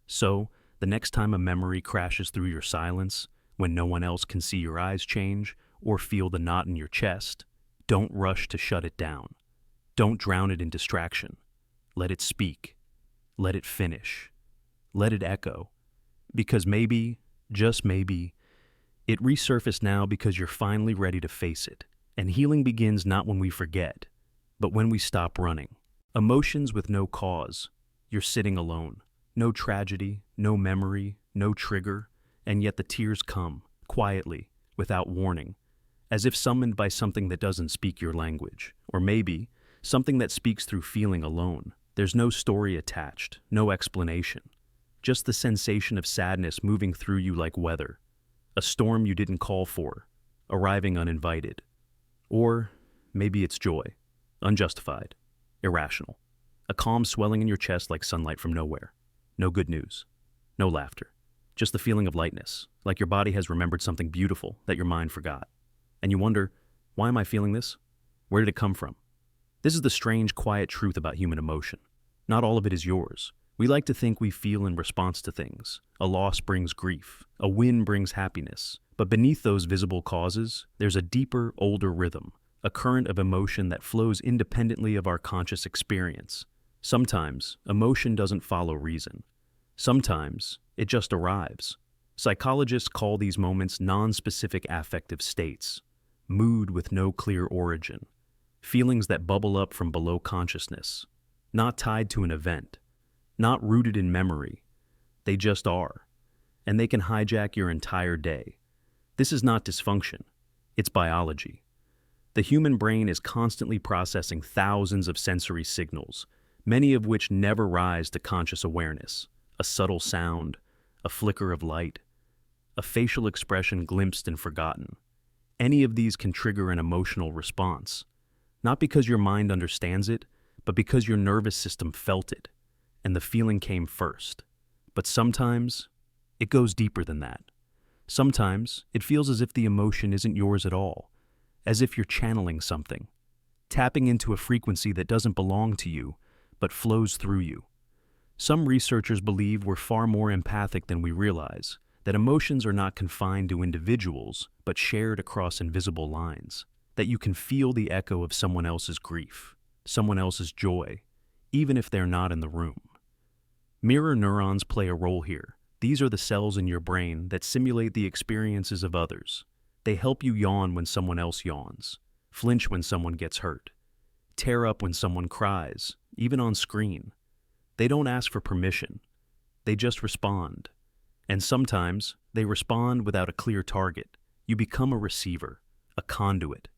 So, the next time a memory crashes through your silence, when no one else can see your eyes change or feel the knot in your chest, don't rush to shut it down. Don't drown it in distraction. Let it speak. Let it finish. Let it echo. Because maybe, just maybe, it resurfaced now because you're finally ready to face it. And healing begins not when we forget, but when we stop running. Emotions with no cause. You're sitting alone. No tragedy, no memory, no trigger, and yet the tears come, quietly, without warning, as if summoned by something that doesn't speak your language, or maybe something that speaks through feeling alone. There's no story attached, no explanation, just the sensation of sadness moving through you like weather, a storm you didn't call for, arriving uninvited. Or maybe it's joy, unjustified, irrational, a calm swelling in your chest like sunlight from nowhere. No good news, no laughter, just the feeling of lightness, like your body has remembered something beautiful that your mind forgot. And you wonder, why am I feeling this? Where did it come from? This is the strange, quiet truth about human emotion. Not all of it is yours. We like to think we feel in response to things. A loss brings grief. A win brings happiness. But beneath those visible causes, there's a deeper, older rhythm, a current of emotion that flows independently of our conscious experience. Sometimes, emotion doesn't follow reason. Sometimes, it just arrives. Psychologists call these moments non-specific affective states, mood with no clear origin, feelings that bubble up from below consciousness, not tied to an event, not rooted in memory. They just are, and they can hijack your entire day. This is not dysfunction, it's biology. The human brain is constantly processing thousands of sensory signals, many of which never rise to conscious awareness. A subtle sound, a flicker of light, a facial expression glimpsed and forgotten. Any of these can trigger an emotional response, not because your mind understands it, but because your nervous system felt it, and the feeling came first. But sometimes, it goes deeper than that. Sometimes, it feels as if the emotion isn't yours at all, as if you're channeling something, tapping into a frequency that doesn't belong to you, but flows through you. Some researchers believe we're far more empathic than we realize, that emotions are not confined to individuals, but shared across invisible lines, that you can feel the echo of someone else's grief, someone else's joy, even if they're not in the room. Mirror neurons play a role here. These are the cells in your brain that simulate the experiences of others. They help you yawn when someone else yawns, flinch when someone gets hurt, tear up when someone cries, even on screen. They don't ask for permission. They just respond. And sometimes, they respond without a clear target. You become a receiver, a conduit.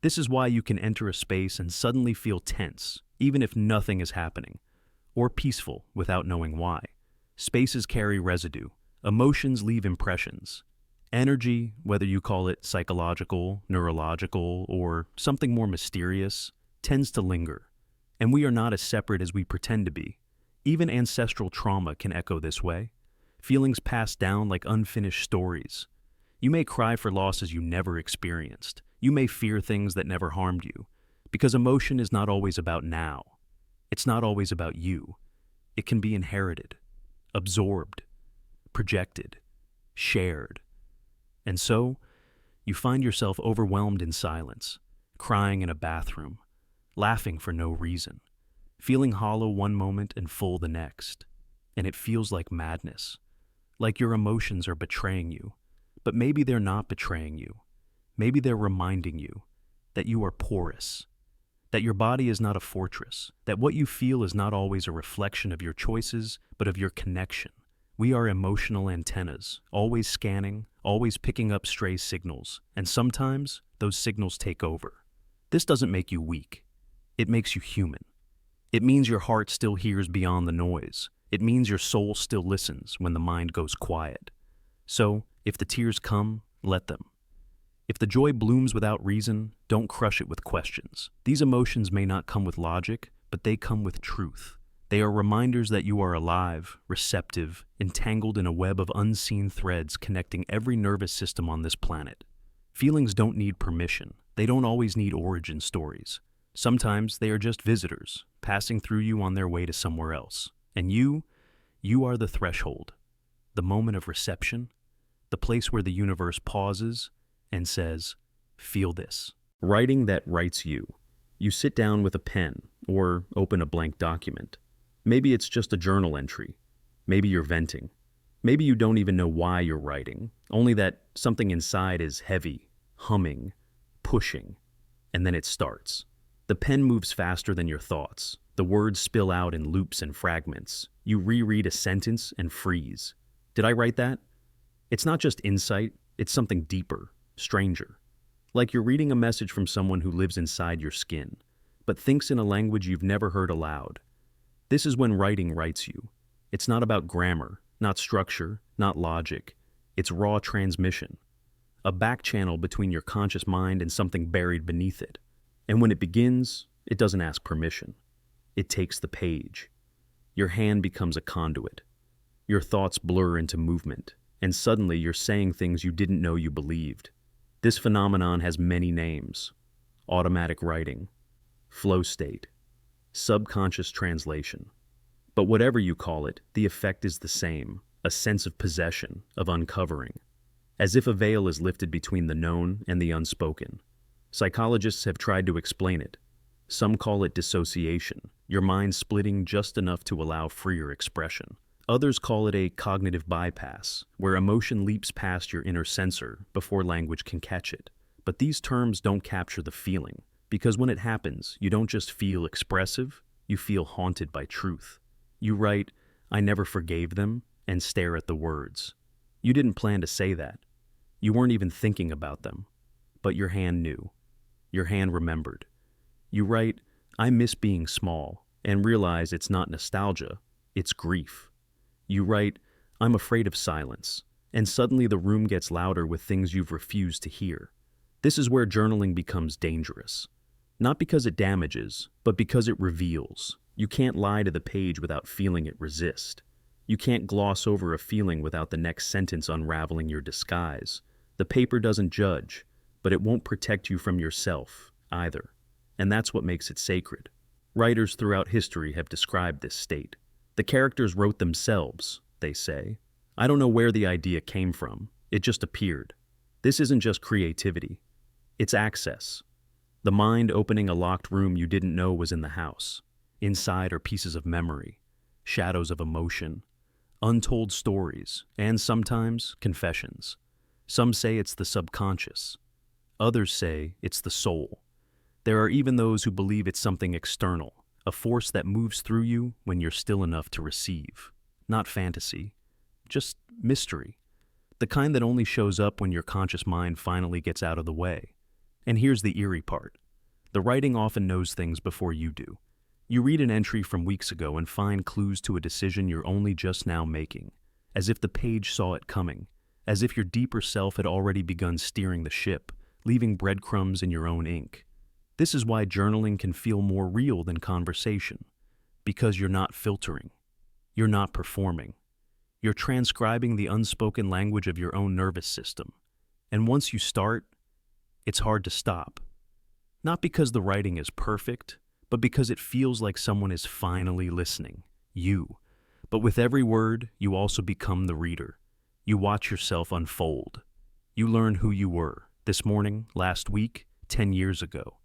This is why you can enter a space and suddenly feel tense, even if nothing is happening, or peaceful without knowing why. Spaces carry residue. Emotions leave impressions. Energy, whether you call it psychological, neurological, or something more mysterious, tends to linger. And we are not as separate as we pretend to be. Even ancestral trauma can echo this way. Feelings passed down like unfinished stories. You may cry for losses you never experienced. You may fear things that never harmed you. Because emotion is not always about now. It's not always about you. It can be inherited, absorbed, projected, shared. And so, you find yourself overwhelmed in silence, crying in a bathroom, laughing for no reason, feeling hollow one moment and full the next. And it feels like madness, like your emotions are betraying you. But maybe they're not betraying you. Maybe they're reminding you that you are porous, that your body is not a fortress, that what you feel is not always a reflection of your choices, but of your connection. We are emotional antennas, always scanning, always picking up stray signals, and sometimes those signals take over. This doesn't make you weak. It makes you human. It means your heart still hears beyond the noise. It means your soul still listens when the mind goes quiet. So, if the tears come, let them. If the joy blooms without reason, don't crush it with questions. These emotions may not come with logic, but they come with truth. They are reminders that you are alive, receptive, entangled in a web of unseen threads connecting every nervous system on this planet. Feelings don't need permission. They don't always need origin stories. Sometimes they are just visitors, passing through you on their way to somewhere else. And you are the threshold, the moment of reception, the place where the universe pauses and says, feel this. Writing that writes you. You sit down with a pen or open a blank document. Maybe it's just a journal entry. Maybe you're venting. Maybe you don't even know why you're writing, only that something inside is heavy, humming, pushing, and then it starts. The pen moves faster than your thoughts. The words spill out in loops and fragments. You reread a sentence and freeze. Did I write that? It's not just insight, it's something deeper, stranger. Like you're reading a message from someone who lives inside your skin, but thinks in a language you've never heard aloud. This is when writing writes you. It's not about grammar, not structure, not logic. It's raw transmission. A back channel between your conscious mind and something buried beneath it. And when it begins, it doesn't ask permission. It takes the page. Your hand becomes a conduit. Your thoughts blur into movement, and suddenly you're saying things you didn't know you believed. This phenomenon has many names: automatic writing, flow state, subconscious translation. But whatever you call it, the effect is the same, a sense of possession, of uncovering, as if a veil is lifted between the known and the unspoken. Psychologists have tried to explain it. Some call it dissociation, your mind splitting just enough to allow freer expression. Others call it a cognitive bypass, where emotion leaps past your inner sensor before language can catch it. But these terms don't capture the feeling, because when it happens, you don't just feel expressive, you feel haunted by truth. You write, "I never forgave them," and stare at the words. You didn't plan to say that. You weren't even thinking about them. But your hand knew. Your hand remembered. You write, "I miss being small," and realize it's not nostalgia, it's grief. You write, "I'm afraid of silence," and suddenly the room gets louder with things you've refused to hear. This is where journaling becomes dangerous. Not because it damages, but because it reveals. You can't lie to the page without feeling it resist. You can't gloss over a feeling without the next sentence unraveling your disguise. The paper doesn't judge, but it won't protect you from yourself either. And that's what makes it sacred. Writers throughout history have described this state. The characters wrote themselves, they say. I don't know where the idea came from. It just appeared. This isn't just creativity. It's access. The mind opening a locked room you didn't know was in the house. Inside are pieces of memory, shadows of emotion, untold stories, and sometimes confessions. Some say it's the subconscious. Others say it's the soul. There are even those who believe it's something external, a force that moves through you when you're still enough to receive. Not fantasy, just mystery. The kind that only shows up when your conscious mind finally gets out of the way. And here's the eerie part. The writing often knows things before you do. You read an entry from weeks ago and find clues to a decision you're only just now making, as if the page saw it coming, as if your deeper self had already begun steering the ship, leaving breadcrumbs in your own ink. This is why journaling can feel more real than conversation, because you're not filtering, you're not performing. You're transcribing the unspoken language of your own nervous system. And once you start, it's hard to stop. Not because the writing is perfect, but because it feels like someone is finally listening, you. But with every word, you also become the reader. You watch yourself unfold. You learn who you were, this morning, last week, 10 years ago.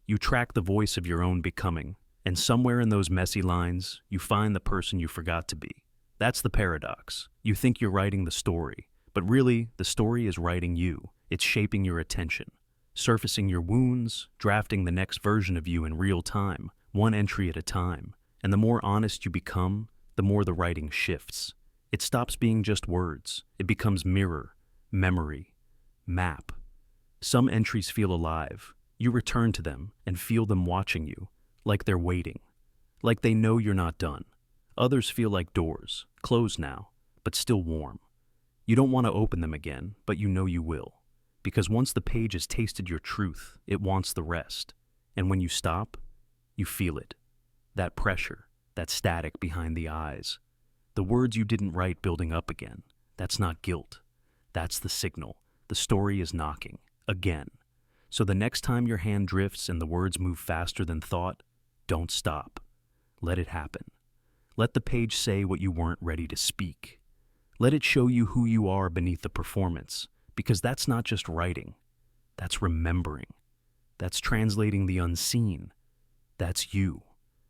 You track the voice of your own becoming, and somewhere in those messy lines, you find the person you forgot to be. That's the paradox. You think you're writing the story, but really, the story is writing you. It's shaping your attention, surfacing your wounds, drafting the next version of you in real time, one entry at a time. And the more honest you become, the more the writing shifts. It stops being just words. It becomes mirror, memory, map. Some entries feel alive. You return to them and feel them watching you, like they're waiting, like they know you're not done. Others feel like doors, closed now, but still warm. You don't want to open them again, but you know you will. Because once the page has tasted your truth, it wants the rest. And when you stop, you feel it. That pressure, that static behind the eyes. The words you didn't write building up again. That's not guilt. That's the signal. The story is knocking. Again. So the next time your hand drifts and the words move faster than thought, don't stop. Let it happen. Let the page say what you weren't ready to speak. Let it show you who you are beneath the performance, because that's not just writing. That's remembering. That's translating the unseen. That's you,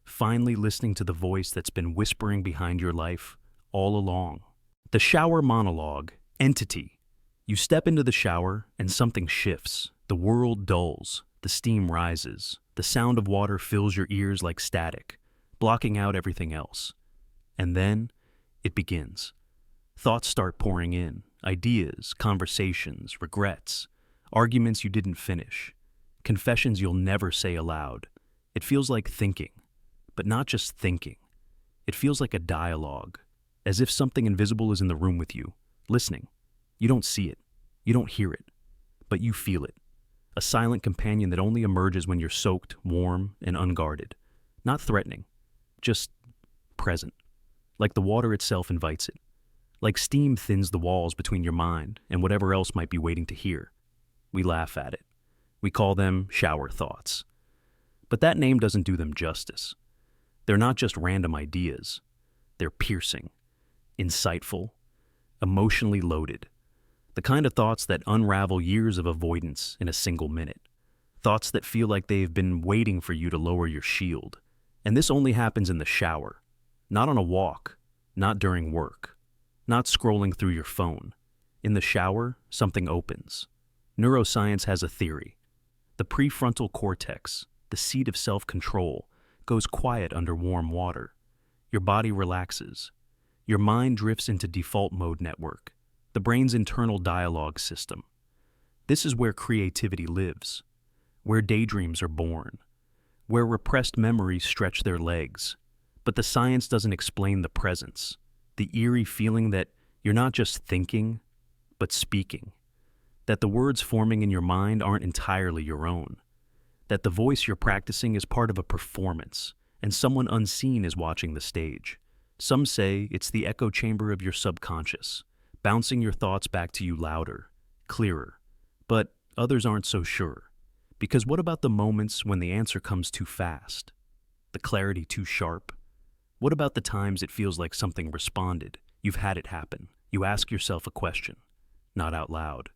finally listening to the voice that's been whispering behind your life all along. The shower monologue, entity. You step into the shower and something shifts. The world dulls. The steam rises. The sound of water fills your ears like static, blocking out everything else. And then it begins. Thoughts start pouring in. Ideas, conversations, regrets, arguments you didn't finish, confessions you'll never say aloud. It feels like thinking, but not just thinking. It feels like a dialogue, as if something invisible is in the room with you, listening. You don't see it, you don't hear it, but you feel it. A silent companion that only emerges when you're soaked, warm, and unguarded. Not threatening, just present, like the water itself invites it. Like steam thins the walls between your mind and whatever else might be waiting to hear. We laugh at it. We call them shower thoughts. But that name doesn't do them justice. They're not just random ideas. They're piercing, insightful, emotionally loaded. The kind of thoughts that unravel years of avoidance in a single minute. Thoughts that feel like they've been waiting for you to lower your shield. And this only happens in the shower. Not on a walk. Not during work. Not scrolling through your phone. In the shower, something opens. Neuroscience has a theory. The prefrontal cortex, the seat of self-control, goes quiet under warm water. Your body relaxes. Your mind drifts into default mode network, the brain's internal dialogue system. This is where creativity lives, where daydreams are born, where repressed memories stretch their legs. But the science doesn't explain the presence. The eerie feeling that you're not just thinking, but speaking. That the words forming in your mind aren't entirely your own. That the voice you're practicing is part of a performance, and someone unseen is watching the stage. Some say it's the echo chamber of your subconscious, bouncing your thoughts back to you louder, clearer. But others aren't so sure. Because what about the moments when the answer comes too fast? The clarity too sharp? What about the times it feels like something responded? You've had it happen. You ask yourself a question, not out loud.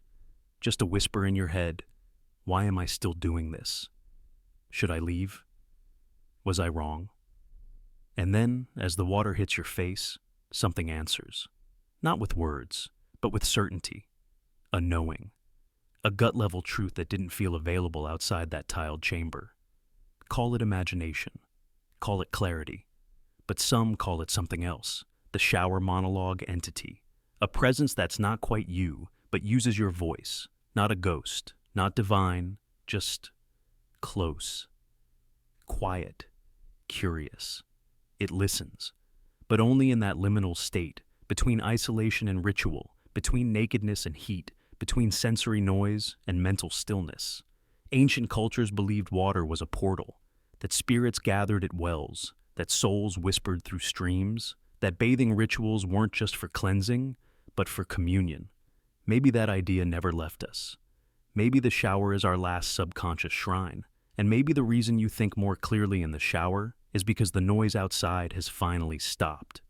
Just a whisper in your head. Why am I still doing this? Should I leave? Was I wrong? And then, as the water hits your face, something answers. Not with words, but with certainty. A knowing. A gut-level truth that didn't feel available outside that tiled chamber. Call it imagination. Call it clarity. But some call it something else, the shower monologue entity, a presence that's not quite you, but uses your voice, not a ghost, not divine, just close, quiet, curious. It listens, but only in that liminal state, between isolation and ritual, between nakedness and heat, between sensory noise and mental stillness. Ancient cultures believed water was a portal, that spirits gathered at wells, that souls whispered through streams, that bathing rituals weren't just for cleansing, but for communion. Maybe that idea never left us. Maybe the shower is our last subconscious shrine, and maybe the reason you think more clearly in the shower is because the noise outside has finally stopped.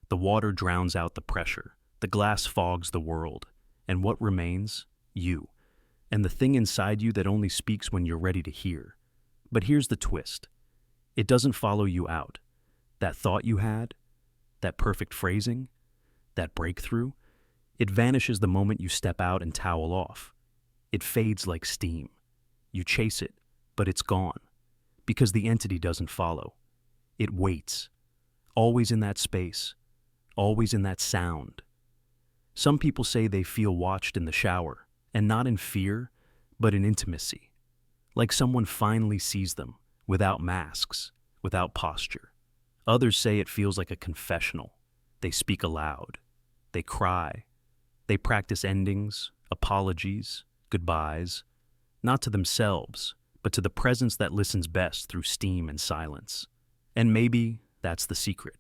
The water drowns out the pressure, the glass fogs the world, and what remains? You, and the thing inside you that only speaks when you're ready to hear. But here's the twist. It doesn't follow you out. That thought you had, that perfect phrasing, that breakthrough, it vanishes the moment you step out and towel off. It fades like steam. You chase it, but it's gone. Because the entity doesn't follow. It waits. Always in that space. Always in that sound. Some people say they feel watched in the shower, and not in fear, but in intimacy. Like someone finally sees them, without masks, without posture. Others say it feels like a confessional. They speak aloud. They cry. They practice endings, apologies, goodbyes, not to themselves, but to the presence that listens best through steam and silence. And maybe that's the secret.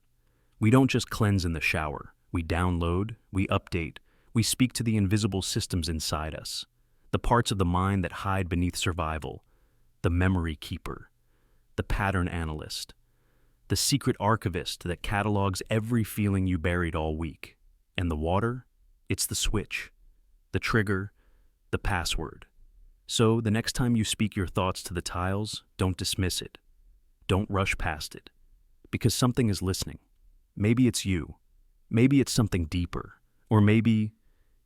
We don't just cleanse in the shower. We download, we update, we speak to the invisible systems inside us, the parts of the mind that hide beneath survival, the memory keeper, the pattern analyst, the secret archivist that catalogs every feeling you buried all week. And the water? It's the switch, the trigger, the password. So the next time you speak your thoughts to the tiles, don't dismiss it. Don't rush past it. Because something is listening. Maybe it's you. Maybe it's something deeper. Or maybe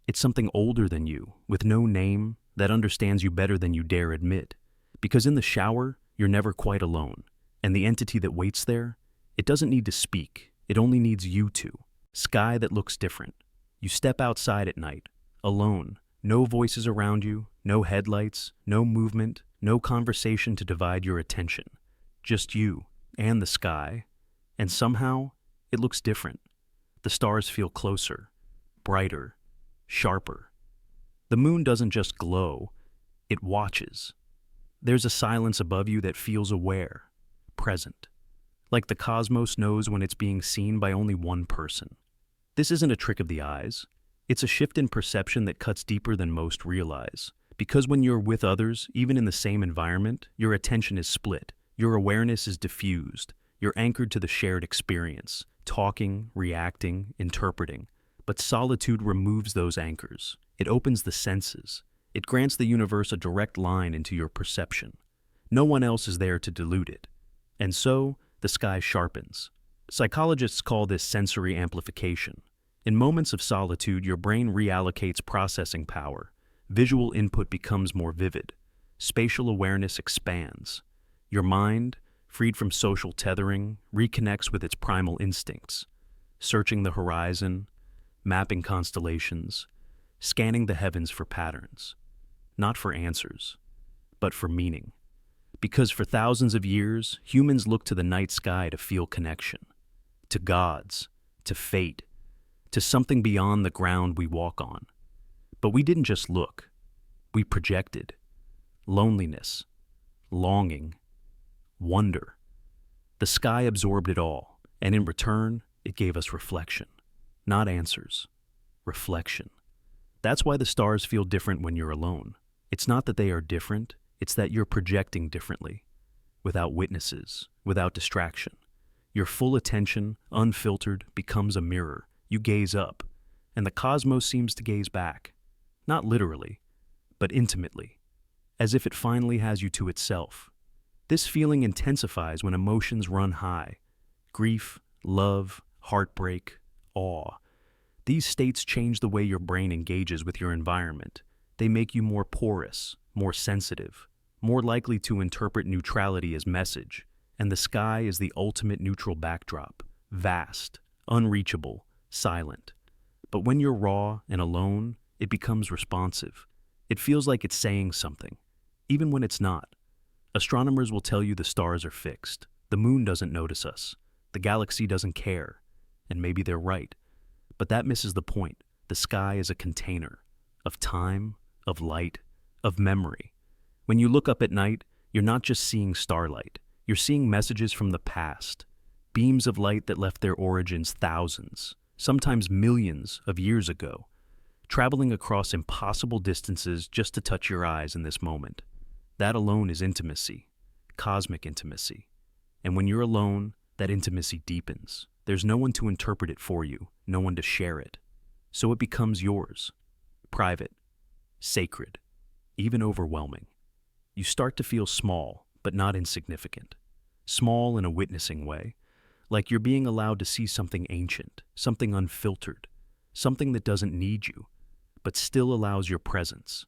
it's something older than you, with no name, that understands you better than you dare admit. Because in the shower, you're never quite alone. And the entity that waits there, it doesn't need to speak. It only needs you to. Sky that looks different. You step outside at night, alone. No voices around you, no headlights, no movement, no conversation to divide your attention. Just you and the sky. And somehow, it looks different. The stars feel closer, brighter, sharper. The moon doesn't just glow, it watches. There's a silence above you that feels aware, present. Like the cosmos knows when it's being seen by only one person. This isn't a trick of the eyes. It's a shift in perception that cuts deeper than most realize. Because when you're with others, even in the same environment, your attention is split. Your awareness is diffused. You're anchored to the shared experience, talking, reacting, interpreting. But solitude removes those anchors. It opens the senses. It grants the universe a direct line into your perception. No one else is there to dilute it. And so, the sky sharpens. Psychologists call this sensory amplification. In moments of solitude, your brain reallocates processing power. Visual input becomes more vivid. Spatial awareness expands. Your mind, freed from social tethering, reconnects with its primal instincts, searching the horizon, mapping constellations, scanning the heavens for patterns, not for answers, but for meaning. Because for thousands of years, humans looked to the night sky to feel connection, to gods, to fate, to something beyond the ground we walk on. But we didn't just look, we projected. Loneliness, longing, wonder. The sky absorbed it all, and in return, it gave us reflection. Not answers, reflection. That's why the stars feel different when you're alone. It's not that they are different, it's that you're projecting differently, without witnesses, without distraction. Your full attention, unfiltered, becomes a mirror. You gaze up, and the cosmos seems to gaze back. Not literally, but intimately, as if it finally has you to itself. This feeling intensifies when emotions run high. Grief, love, heartbreak, awe. These states change the way your brain engages with your environment. They make you more porous, more sensitive, more likely to interpret neutrality as message. And the sky is the ultimate neutral backdrop, vast, unreachable, silent. But when you're raw and alone, it becomes responsive. It feels like it's saying something, even when it's not. Astronomers will tell you the stars are fixed. The moon doesn't notice us. The galaxy doesn't care. And maybe they're right. But that misses the point. The sky is a container of time, of light, of memory. When you look up at night, you're not just seeing starlight. You're seeing messages from the past, beams of light that left their origins thousands, sometimes millions of years ago, traveling across impossible distances just to touch your eyes in this moment. That alone is intimacy, cosmic intimacy. And when you're alone, that intimacy deepens. There's no one to interpret it for you, no one to share it. So it becomes yours, private, sacred, even overwhelming. You start to feel small, but not insignificant. Small in a witnessing way, like you're being allowed to see something ancient, something unfiltered, something that doesn't need you, but still allows your presence.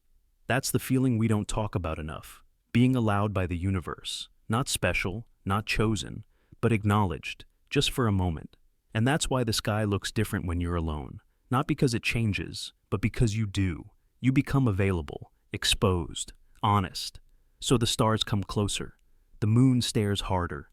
That's the feeling we don't talk about enough. Being allowed by the universe. Not special, not chosen, but acknowledged, just for a moment. And that's why the sky looks different when you're alone. Not because it changes, but because you do. You become available, exposed, honest. So the stars come closer. The moon stares harder.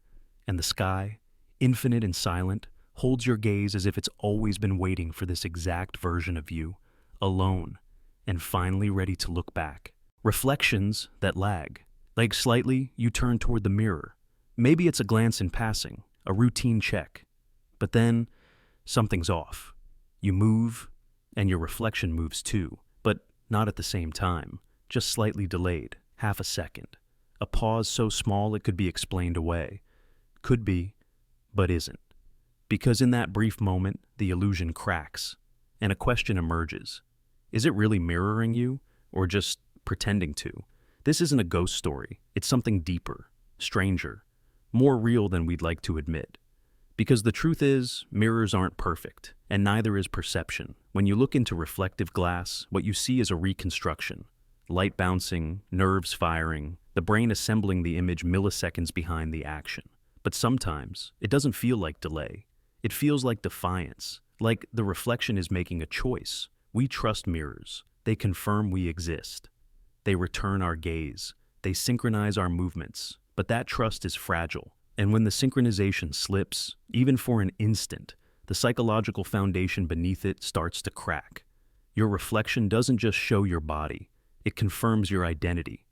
And the sky, infinite and silent, holds your gaze as if it's always been waiting for this exact version of you, alone, and finally ready to look back. Reflections that lag. Like slightly, you turn toward the mirror. Maybe it's a glance in passing, a routine check. But then, something's off. You move, and your reflection moves too, but not at the same time, just slightly delayed, half a second. A pause so small it could be explained away. Could be, but isn't. Because in that brief moment, the illusion cracks, and a question emerges. Is it really mirroring you, or just pretending to? This isn't a ghost story. It's something deeper, stranger, more real than we'd like to admit. Because the truth is, mirrors aren't perfect, and neither is perception. When you look into reflective glass, what you see is a reconstruction. Light bouncing, nerves firing, the brain assembling the image milliseconds behind the action. But sometimes, it doesn't feel like delay. It feels like defiance, like the reflection is making a choice. We trust mirrors. They confirm we exist. They return our gaze. They synchronize our movements. But that trust is fragile. And when the synchronization slips, even for an instant, the psychological foundation beneath it starts to crack. Your reflection doesn't just show your body. It confirms your identity.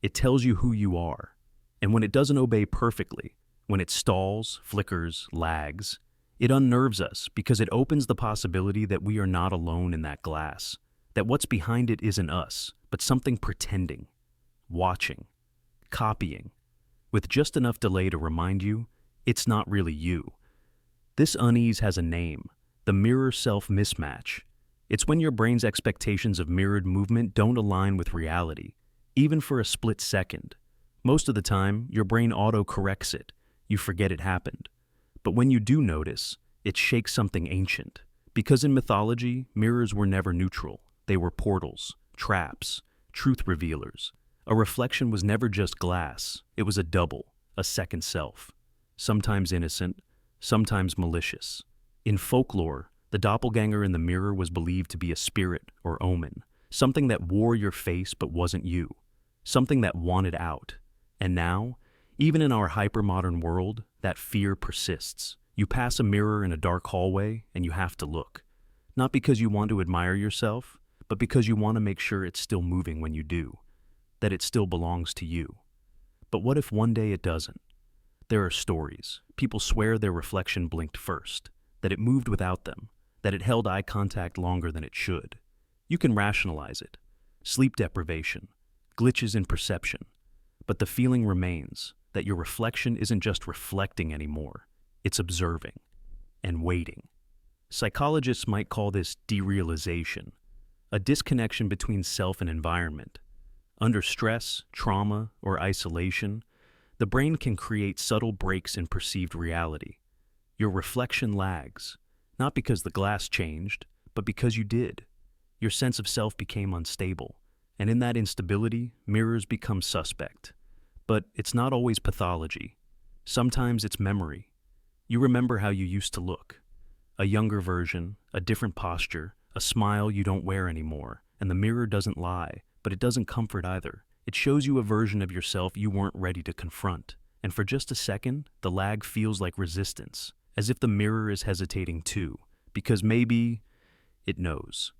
It tells you who you are. And when it doesn't obey perfectly, when it stalls, flickers, lags, it unnerves us because it opens the possibility that we are not alone in that glass, that what's behind it isn't us, but something pretending, watching, copying, with just enough delay to remind you it's not really you. This unease has a name, the mirror-self mismatch. It's when your brain's expectations of mirrored movement don't align with reality, even for a split second. Most of the time, your brain auto-corrects it. You forget it happened. But when you do notice, it shakes something ancient. Because in mythology, mirrors were never neutral. They were portals, traps, truth revealers. A reflection was never just glass. It was a double, a second self. Sometimes innocent, sometimes malicious. In folklore, the doppelganger in the mirror was believed to be a spirit or omen, something that wore your face but wasn't you, something that wanted out. And now, even in our hyper-modern world, that fear persists. You pass a mirror in a dark hallway and you have to look. Not because you want to admire yourself, but because you want to make sure it's still moving when you do, that it still belongs to you. But what if one day it doesn't? There are stories. People swear their reflection blinked first, that it moved without them, that it held eye contact longer than it should. You can rationalize it. Sleep deprivation, glitches in perception. But the feeling remains that your reflection isn't just reflecting anymore. It's observing and waiting. Psychologists might call this derealization, a disconnection between self and environment. Under stress, trauma, or isolation, the brain can create subtle breaks in perceived reality. Your reflection lags, not because the glass changed, but because you did. Your sense of self became unstable, and in that instability, mirrors become suspect. But it's not always pathology. Sometimes it's memory. You remember how you used to look. A younger version, a different posture, a smile you don't wear anymore, and the mirror doesn't lie, but it doesn't comfort either. It shows you a version of yourself you weren't ready to confront. And for just a second, the lag feels like resistance, as if the mirror is hesitating too, because maybe it knows.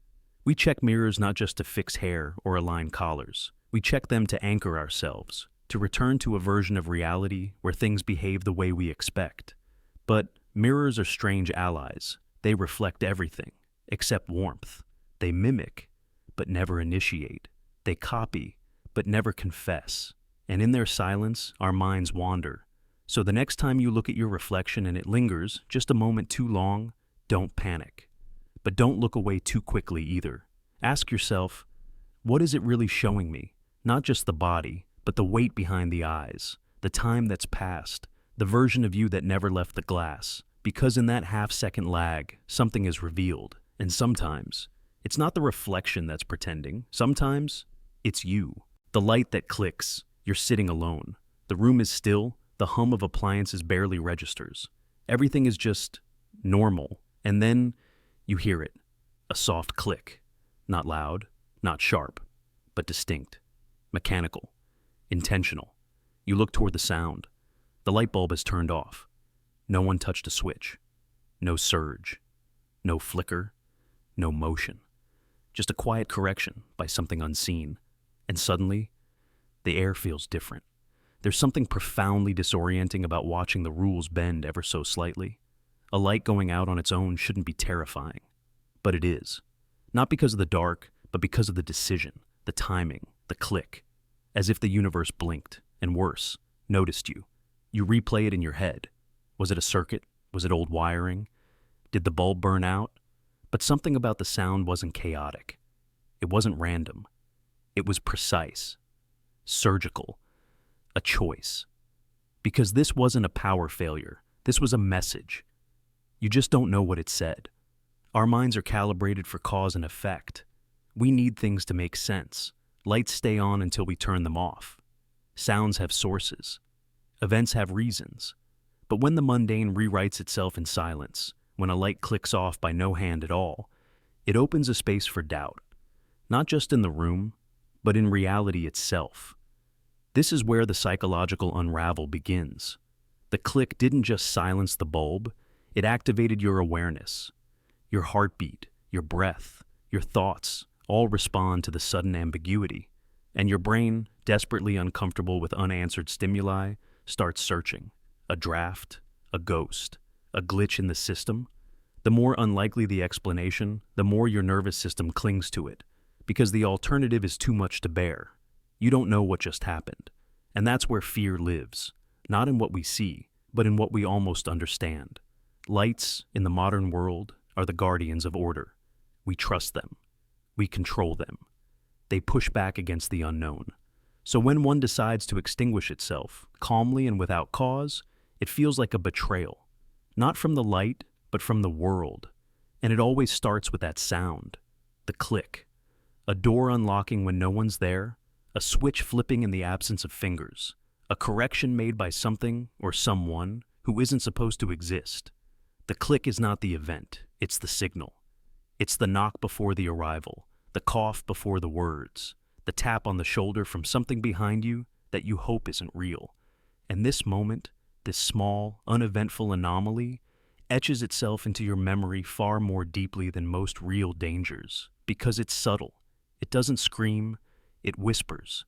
We check mirrors not just to fix hair or align collars. We check them to anchor ourselves, to return to a version of reality where things behave the way we expect. But mirrors are strange allies. They reflect everything, except warmth. They mimic, but never initiate. They copy, but never confess. And in their silence, our minds wander. So the next time you look at your reflection and it lingers just a moment too long, don't panic. But don't look away too quickly either. Ask yourself, what is it really showing me? Not just the body, but the weight behind the eyes, the time that's passed, the version of you that never left the glass. Because in that half-second lag, something is revealed. And sometimes, it's not the reflection that's pretending. Sometimes, It's you. The light that clicks. You're sitting alone. The room is still. The hum of appliances barely registers. Everything is just normal. And then you hear it. A soft click. Not loud, not sharp, but distinct. Mechanical. Intentional. You look toward the sound. The light bulb is turned off. No one touched a switch. No surge. No flicker. No motion. Just a quiet correction by something unseen. And suddenly, the air feels different. There's something profoundly disorienting about watching the rules bend ever so slightly. A light going out on its own shouldn't be terrifying. But it is. Not because of the dark, but because of the decision, the timing, the click. As if the universe blinked, and worse, noticed you. You replay it in your head. Was it a circuit? Was it old wiring? Did the bulb burn out? But something about the sound wasn't chaotic. It wasn't random. It was precise. Surgical. A choice. Because this wasn't a power failure. This was a message. You just don't know what it said. Our minds are calibrated for cause and effect. We need things to make sense. Lights stay on until we turn them off. Sounds have sources. Events have reasons. But when the mundane rewrites itself in silence, when a light clicks off by no hand at all, it opens a space for doubt. Not just in the room, but in reality itself. This is where the psychological unravel begins. The click didn't just silence the bulb, it activated your awareness. Your heartbeat, your breath, your thoughts all respond to the sudden ambiguity, and your brain, desperately uncomfortable with unanswered stimuli, starts searching. A draft, a ghost, a glitch in the system. The more unlikely the explanation, the more your nervous system clings to it, because the alternative is too much to bear. You don't know what just happened. And that's where fear lives, not in what we see, but in what we almost understand. Lights, in the modern world, are the guardians of order. We trust them. We control them. They push back against the unknown. So when one decides to extinguish itself, calmly and without cause, it feels like a betrayal. Not from the light, but from the world. And it always starts with that sound. The click. A door unlocking when no one's there. A switch flipping in the absence of fingers. A correction made by something or someone who isn't supposed to exist. The click is not the event, it's the signal. It's the knock before the arrival, the cough before the words, the tap on the shoulder from something behind you that you hope isn't real. And this moment, this small, uneventful anomaly, etches itself into your memory far more deeply than most real dangers, because it's subtle. It doesn't scream, it whispers.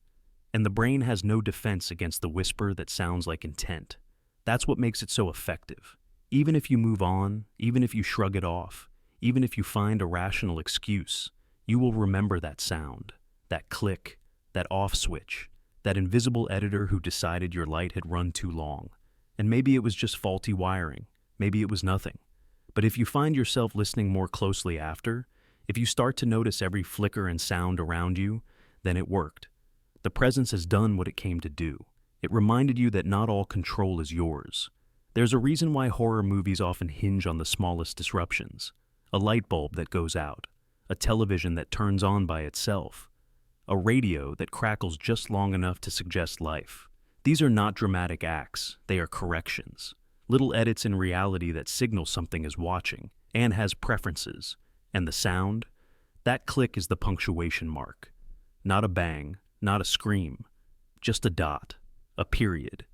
And the brain has no defense against the whisper that sounds like intent. That's what makes it so effective. Even if you move on, even if you shrug it off, even if you find a rational excuse, you will remember that sound, that click, that off switch, that invisible editor who decided your light had run too long. And maybe it was just faulty wiring, maybe it was nothing. But if you find yourself listening more closely after, if you start to notice every flicker and sound around you, then it worked. The presence has done what it came to do. It reminded you that not all control is yours. There's a reason why horror movies often hinge on the smallest disruptions. A light bulb that goes out, a television that turns on by itself, a radio that crackles just long enough to suggest life. These are not dramatic acts, they are corrections. Little edits in reality that signal something is watching and has preferences. And the sound? That click is the punctuation mark. Not a bang, not a scream, just a dot, a period,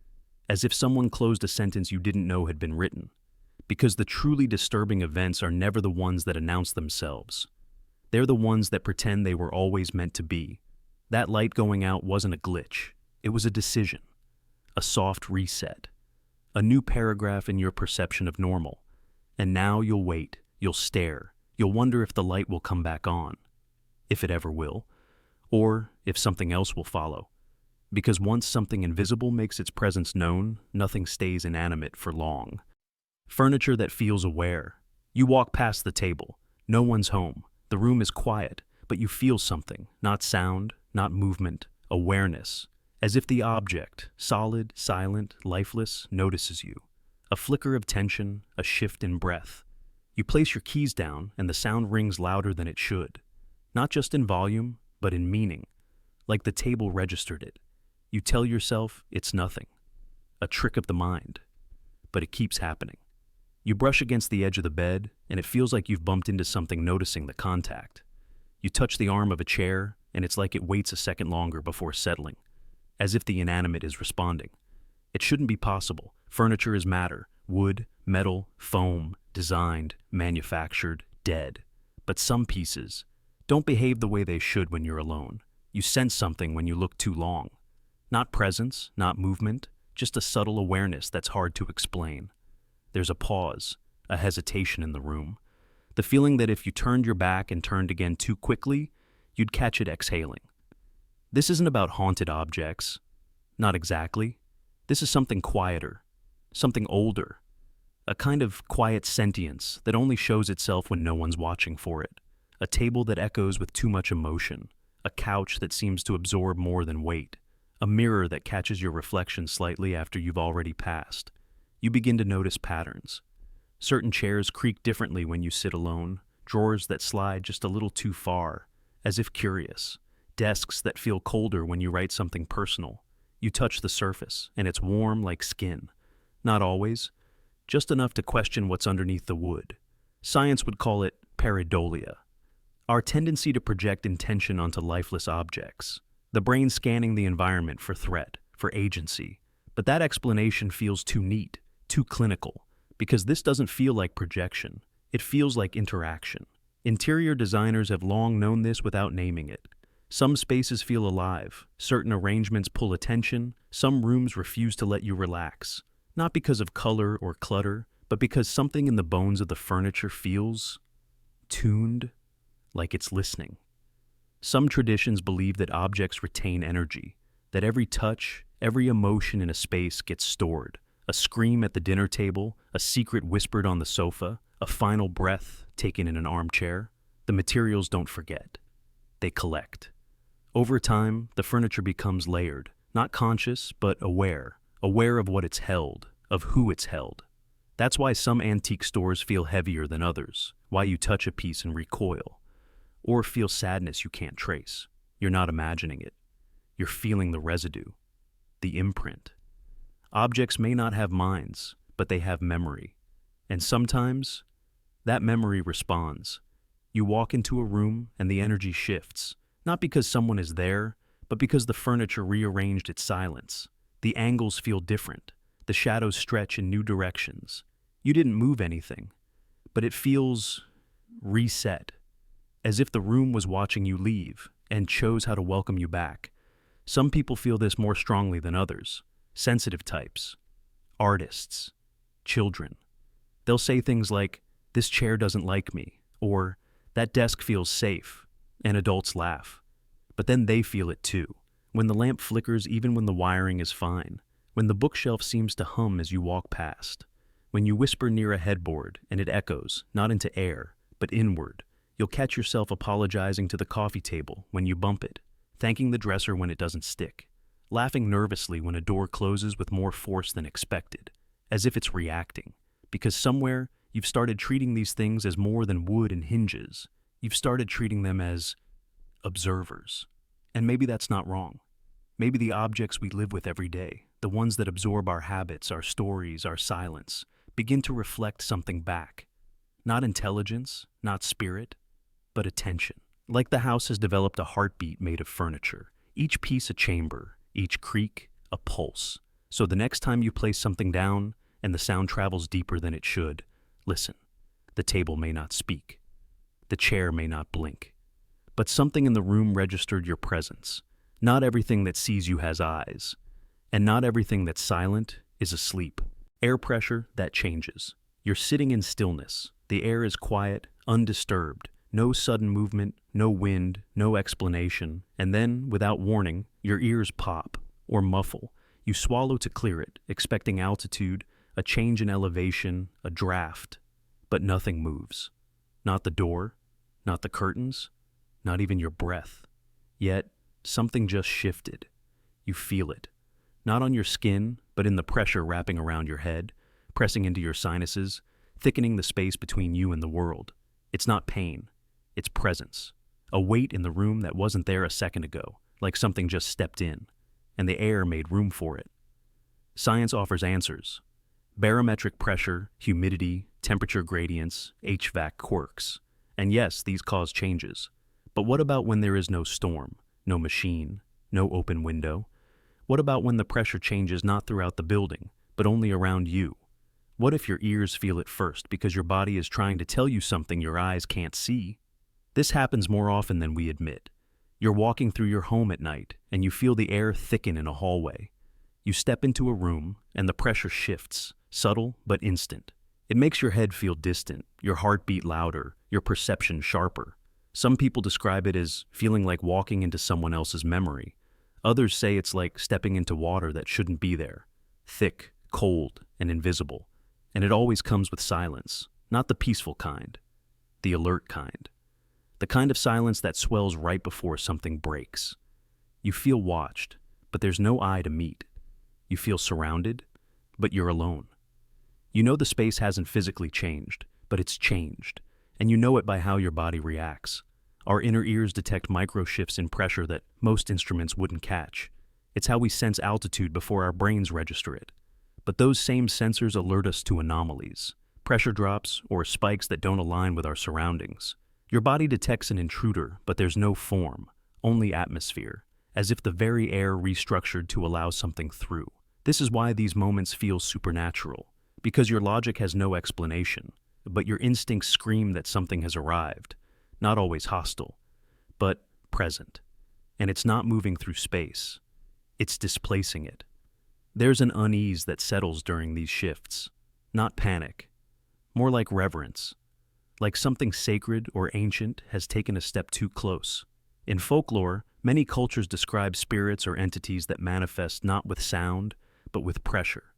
as if someone closed a sentence you didn't know had been written. Because the truly disturbing events are never the ones that announce themselves. They're the ones that pretend they were always meant to be. That light going out wasn't a glitch, it was a decision, a soft reset, a new paragraph in your perception of normal. And now you'll wait, you'll stare, you'll wonder if the light will come back on, if it ever will. Or if something else will follow. Because once something invisible makes its presence known, nothing stays inanimate for long. Furniture that feels aware. You walk past the table. No one's home. The room is quiet, but you feel something. Not sound, not movement, awareness. As if the object, solid, silent, lifeless, notices you. A flicker of tension, a shift in breath. You place your keys down, and the sound rings louder than it should. Not just in volume, but in meaning. like the table registered it. You tell yourself it's nothing, a trick of the mind, but it keeps happening. You brush against the edge of the bed, and it feels like you've bumped into something, noticing the contact. You touch the arm of a chair, and it's like it waits a second longer before settling, as if the inanimate is responding. It shouldn't be possible. Furniture is matter: wood, metal, foam, designed, manufactured, dead. But some pieces don't behave the way they should when you're alone. You sense something when you look too long. Not presence, not movement, just a subtle awareness that's hard to explain. There's a pause, a hesitation in the room. The feeling that if you turned your back and turned again too quickly, you'd catch it exhaling. This isn't about haunted objects. Not exactly. This is something quieter, something older, a kind of quiet sentience that only shows itself when no one's watching for it. A table that echoes with too much emotion, a couch that seems to absorb more than weight, a mirror that catches your reflection slightly after you've already passed. You begin to notice patterns. Certain chairs creak differently when you sit alone, drawers that slide just a little too far, as if curious, desks that feel colder when you write something personal. You touch the surface, and it's warm like skin. Not always, just enough to question what's underneath the wood. Science would call it pareidolia, our tendency to project intention onto lifeless objects, the brain scanning the environment for threat, for agency. But that explanation feels too neat, too clinical, because this doesn't feel like projection. It feels like interaction. Interior designers have long known this without naming it. Some spaces feel alive, certain arrangements pull attention, some rooms refuse to let you relax. Not because of color or clutter, but because something in the bones of the furniture feels tuned, like it's listening. Some traditions believe that objects retain energy, that every touch, every emotion in a space gets stored. A scream at the dinner table, a secret whispered on the sofa, a final breath taken in an armchair. The materials don't forget. They collect. Over time, the furniture becomes layered, not conscious, but aware of what it's held, of who it's held. That's why some antique stores feel heavier than others, why you touch a piece and recoil, or feel sadness you can't trace. You're not imagining it. You're feeling the residue, the imprint. Objects may not have minds, but they have memory. And sometimes, that memory responds. You walk into a room and the energy shifts, not because someone is there, but because the furniture rearranged its silence. The angles feel different. The shadows stretch in new directions. You didn't move anything, but it feels reset, as if the room was watching you leave and chose how to welcome you back. Some people feel this more strongly than others. Sensitive types, artists, children. They'll say things like, "This chair doesn't like me," or "That desk feels safe," and adults laugh. But then they feel it too. When the lamp flickers even when the wiring is fine. When the bookshelf seems to hum as you walk past. When you whisper near a headboard and it echoes, not into air, but inward. You'll catch yourself apologizing to the coffee table when you bump it, thanking the dresser when it doesn't stick, laughing nervously when a door closes with more force than expected, as if it's reacting. Because somewhere, you've started treating these things as more than wood and hinges. You've started treating them as observers. And maybe that's not wrong. Maybe the objects we live with every day, the ones that absorb our habits, our stories, our silence, begin to reflect something back. Not intelligence, not spirit, but attention. Like the house has developed a heartbeat made of furniture, each piece a chamber, each creak a pulse. So the next time you place something down and the sound travels deeper than it should, listen. The table may not speak. The chair may not blink. But something in the room registered your presence. Not everything that sees you has eyes. And not everything that's silent is asleep. Air pressure, that changes. You're sitting in stillness. The air is quiet, undisturbed. No sudden movement, no wind, no explanation. And then, without warning, your ears pop or muffle. You swallow to clear it, expecting altitude, a change in elevation, a draft. But nothing moves. Not the door, not the curtains, not even your breath. Yet, something just shifted. You feel it. Not on your skin, but in the pressure wrapping around your head, pressing into your sinuses, thickening the space between you and the world. It's not pain. It's presence. A weight in the room that wasn't there a second ago. like something just stepped in, and the air made room for it. Science offers answers. Barometric pressure, humidity, temperature gradients, HVAC quirks. And yes, these cause changes. But what about when there is no storm, no machine, no open window? What about when the pressure changes not throughout the building, but only around you? What if your ears feel it first because your body is trying to tell you something your eyes can't see? This happens more often than we admit. You're walking through your home at night, and you feel the air thicken in a hallway. You step into a room, and the pressure shifts, subtle but instant. It makes your head feel distant, your heartbeat louder, your perception sharper. Some people describe it as feeling like walking into someone else's memory. Others say it's like stepping into water that shouldn't be there, thick, cold, and invisible. And it always comes with silence, not the peaceful kind, the alert kind. The kind of silence that swells right before something breaks. You feel watched, but there's no eye to meet. You feel surrounded, but you're alone. You know the space hasn't physically changed, but it's changed, and you know it by how your body reacts. Our inner ears detect micro shifts in pressure that most instruments wouldn't catch. It's how we sense altitude before our brains register it. But those same sensors alert us to anomalies, pressure drops, or spikes that don't align with our surroundings. Your body detects an intruder, but there's no form, only atmosphere, as if the very air restructured to allow something through. This is why these moments feel supernatural, because your logic has no explanation, but your instincts scream that something has arrived, not always hostile, but present. And it's not moving through space, it's displacing it. There's an unease that settles during these shifts, not panic, more like reverence, like something sacred or ancient has taken a step too close. In folklore, many cultures describe spirits or entities that manifest not with sound, but with pressure.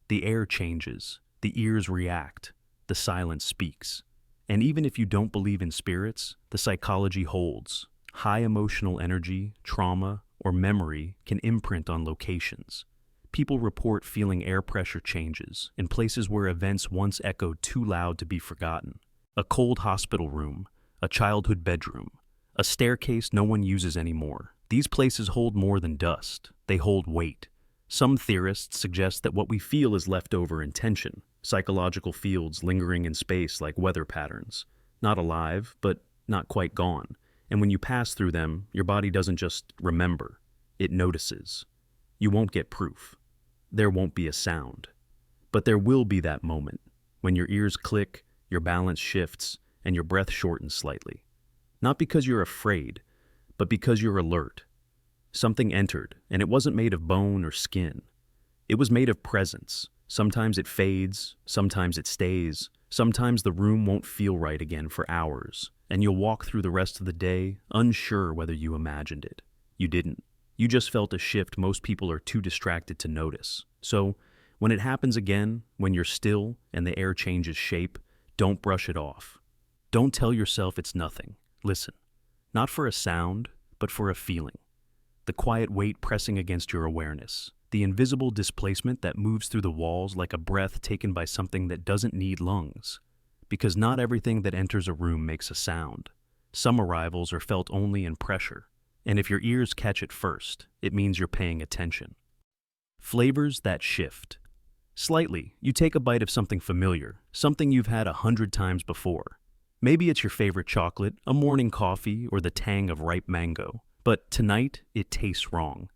The air changes, the ears react, the silence speaks. And even if you don't believe in spirits, the psychology holds. High emotional energy, trauma, or memory can imprint on locations. People report feeling air pressure changes in places where events once echoed too loud to be forgotten. A cold hospital room, a childhood bedroom, a staircase no one uses anymore. These places hold more than dust. They hold weight. Some theorists suggest that what we feel is leftover intention, psychological fields lingering in space like weather patterns. Not alive, but not quite gone. And when you pass through them, your body doesn't just remember, it notices. You won't get proof. There won't be a sound. But there will be that moment when your ears click, your balance shifts, and your breath shortens slightly. Not because you're afraid, but because you're alert. Something entered, and it wasn't made of bone or skin. It was made of presence. Sometimes it fades, sometimes it stays, sometimes the room won't feel right again for hours, and you'll walk through the rest of the day unsure whether you imagined it. You didn't. You just felt a shift most people are too distracted to notice. So, when it happens again, when you're still and the air changes shape, don't brush it off. Don't tell yourself it's nothing. Listen. Not for a sound, but for a feeling. The quiet weight pressing against your awareness. The invisible displacement that moves through the walls like a breath taken by something that doesn't need lungs. Because not everything that enters a room makes a sound. Some arrivals are felt only in pressure. And if your ears catch it first, it means you're paying attention. Flavors that shift. Slightly, you take a bite of something familiar, something you've had 100 times before. Maybe it's your favorite chocolate, a morning coffee, or the tang of ripe mango. But tonight, it tastes wrong.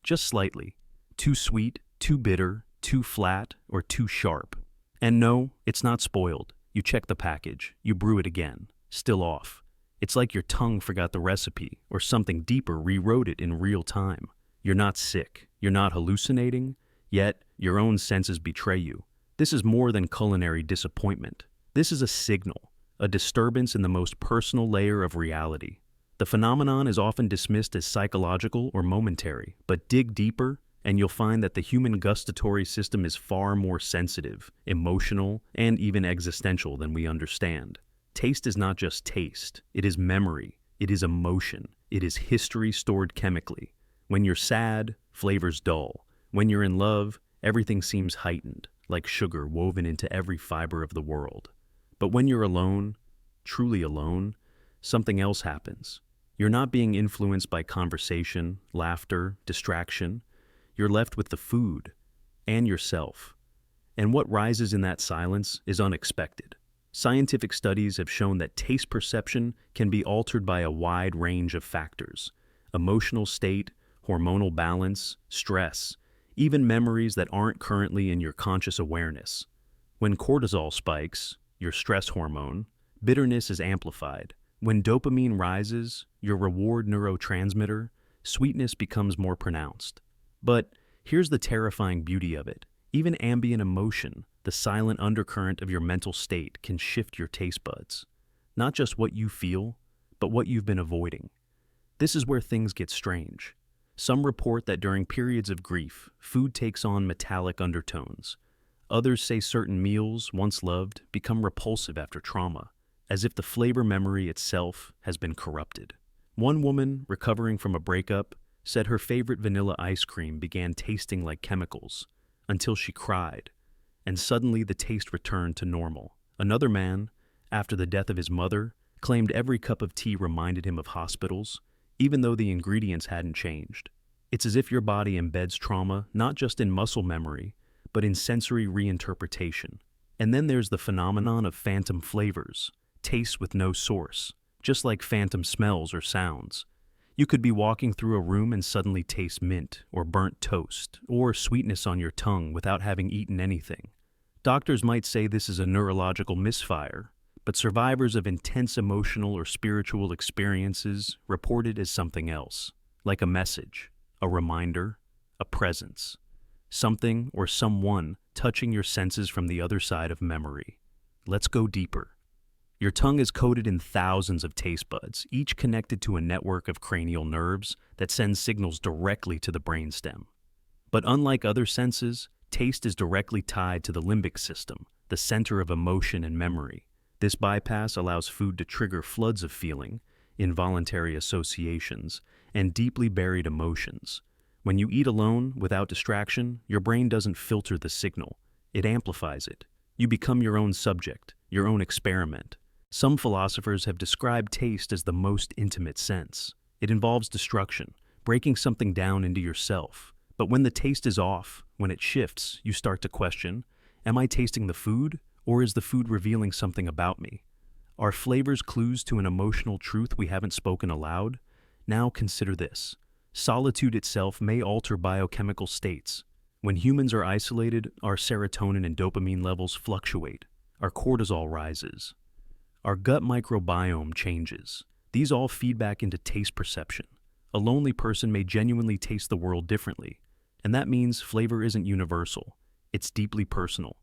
Just slightly. Too sweet, too bitter, too flat, or too sharp. And no, it's not spoiled. You check the package, you brew it again. Still off. It's like your tongue forgot the recipe, or something deeper rewrote it in real time. You're not sick, you're not hallucinating, yet your own senses betray you. This is more than culinary disappointment. This is a signal, a disturbance in the most personal layer of reality. The phenomenon is often dismissed as psychological or momentary, but dig deeper, and you'll find that the human gustatory system is far more sensitive, emotional, and even existential than we understand. Taste is not just taste, it is memory, it is emotion, it is history stored chemically. When you're sad, flavors dull. When you're in love, everything seems heightened, like sugar woven into every fiber of the world. But when you're alone, truly alone, something else happens. You're not being influenced by conversation, laughter, distraction. You're left with the food and yourself. And what rises in that silence is unexpected. Scientific studies have shown that taste perception can be altered by a wide range of factors: emotional state, hormonal balance, stress, even memories that aren't currently in your conscious awareness. When cortisol spikes, your stress hormone, bitterness is amplified. When dopamine rises, your reward neurotransmitter, sweetness becomes more pronounced. But here's the terrifying beauty of it. Even ambient emotion, the silent undercurrent of your mental state, can shift your taste buds. Not just what you feel, but what you've been avoiding. This is where things get strange. Some report that during periods of grief, food takes on metallic undertones. Others say certain meals, once loved, become repulsive after trauma, as if the flavor memory itself has been corrupted. One woman, recovering from a breakup, said her favorite vanilla ice cream began tasting like chemicals, until she cried, and suddenly the taste returned to normal. Another man, after the death of his mother, claimed every cup of tea reminded him of hospitals, even though the ingredients hadn't changed. It's as if your body embeds trauma not just in muscle memory, but in sensory reinterpretation. And then there's the phenomenon of phantom flavors, tastes with no source, just like phantom smells or sounds. You could be walking through a room and suddenly taste mint or burnt toast or sweetness on your tongue without having eaten anything. Doctors might say this is a neurological misfire, but survivors of intense emotional or spiritual experiences report it as something else, like a message, a reminder, a presence, something or someone touching your senses from the other side of memory. Let's go deeper. Your tongue is coated in thousands of taste buds, each connected to a network of cranial nerves that sends signals directly to the brainstem. But unlike other senses, taste is directly tied to the limbic system, the center of emotion and memory. This bypass allows food to trigger floods of feeling, involuntary associations, and deeply buried emotions. When you eat alone, without distraction, your brain doesn't filter the signal. It amplifies it. You become your own subject, your own experiment. Some philosophers have described taste as the most intimate sense. It involves destruction, breaking something down into yourself. But when the taste is off, when it shifts, you start to question, am I tasting the food, or is the food revealing something about me? Are flavors clues to an emotional truth we haven't spoken aloud? Now consider this. Solitude itself may alter biochemical states. When humans are isolated, our serotonin and dopamine levels fluctuate. Our cortisol rises. Our gut microbiome changes. These all feed back into taste perception. A lonely person may genuinely taste the world differently, and that means flavor isn't universal. It's deeply personal.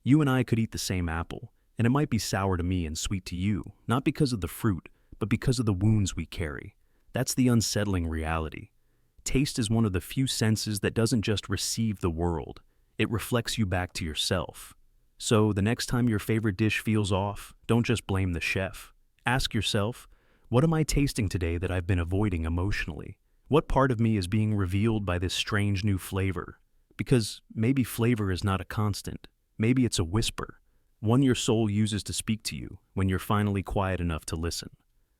You and I could eat the same apple, and it might be sour to me and sweet to you, not because of the fruit, but because of the wounds we carry. That's the unsettling reality. Taste is one of the few senses that doesn't just receive the world. It reflects you back to yourself. So the next time your favorite dish feels off, don't just blame the chef. Ask yourself, what am I tasting today that I've been avoiding emotionally? What part of me is being revealed by this strange new flavor? Because maybe flavor is not a constant. Maybe it's a whisper, one your soul uses to speak to you when you're finally quiet enough to listen.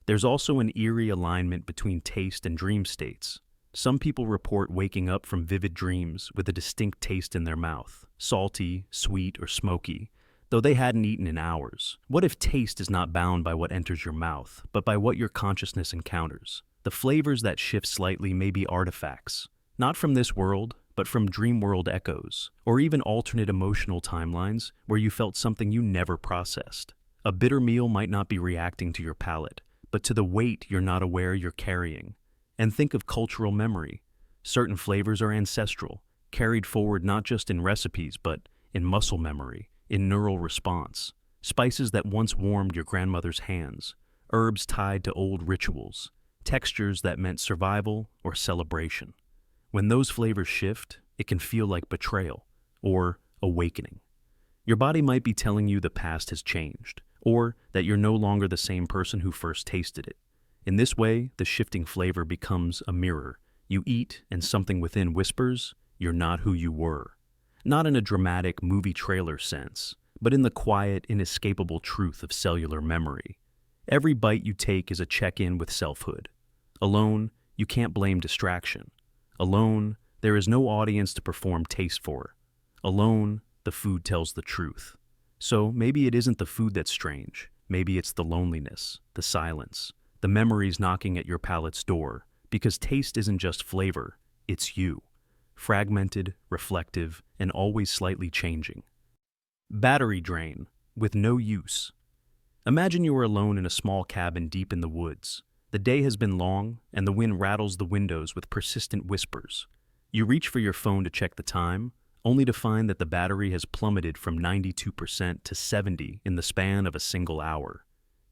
There's also an eerie alignment between taste and dream states. Some people report waking up from vivid dreams with a distinct taste in their mouth, salty, sweet, or smoky, though they hadn't eaten in hours. What if taste is not bound by what enters your mouth, but by what your consciousness encounters? The flavors that shift slightly may be artifacts, not from this world, but from dream world echoes, or even alternate emotional timelines where you felt something you never processed. A bitter meal might not be reacting to your palate, but to the weight you're not aware you're carrying. And think of cultural memory. Certain flavors are ancestral, carried forward not just in recipes, but in muscle memory, in neural response. Spices that once warmed your grandmother's hands, herbs tied to old rituals, textures that meant survival or celebration. When those flavors shift, it can feel like betrayal or awakening. Your body might be telling you the past has changed, or that you're no longer the same person who first tasted it. In this way, the shifting flavor becomes a mirror. You eat, and something within whispers, you're not who you were. Not in a dramatic movie trailer sense, but in the quiet, inescapable truth of cellular memory. Every bite you take is a check-in with selfhood. Alone, you can't blame distraction. Alone, there is no audience to perform taste for. Alone, the food tells the truth. So maybe it isn't the food that's strange. Maybe it's the loneliness, the silence, the memories knocking at your palate's door, because taste isn't just flavor, it's you. Fragmented, reflective, and always slightly changing. Battery drain, with no use. Imagine you are alone in a small cabin deep in the woods. The day has been long, and the wind rattles the windows with persistent whispers. You reach for your phone to check the time, only to find that the battery has plummeted from 92% to 70% in the span of a single hour.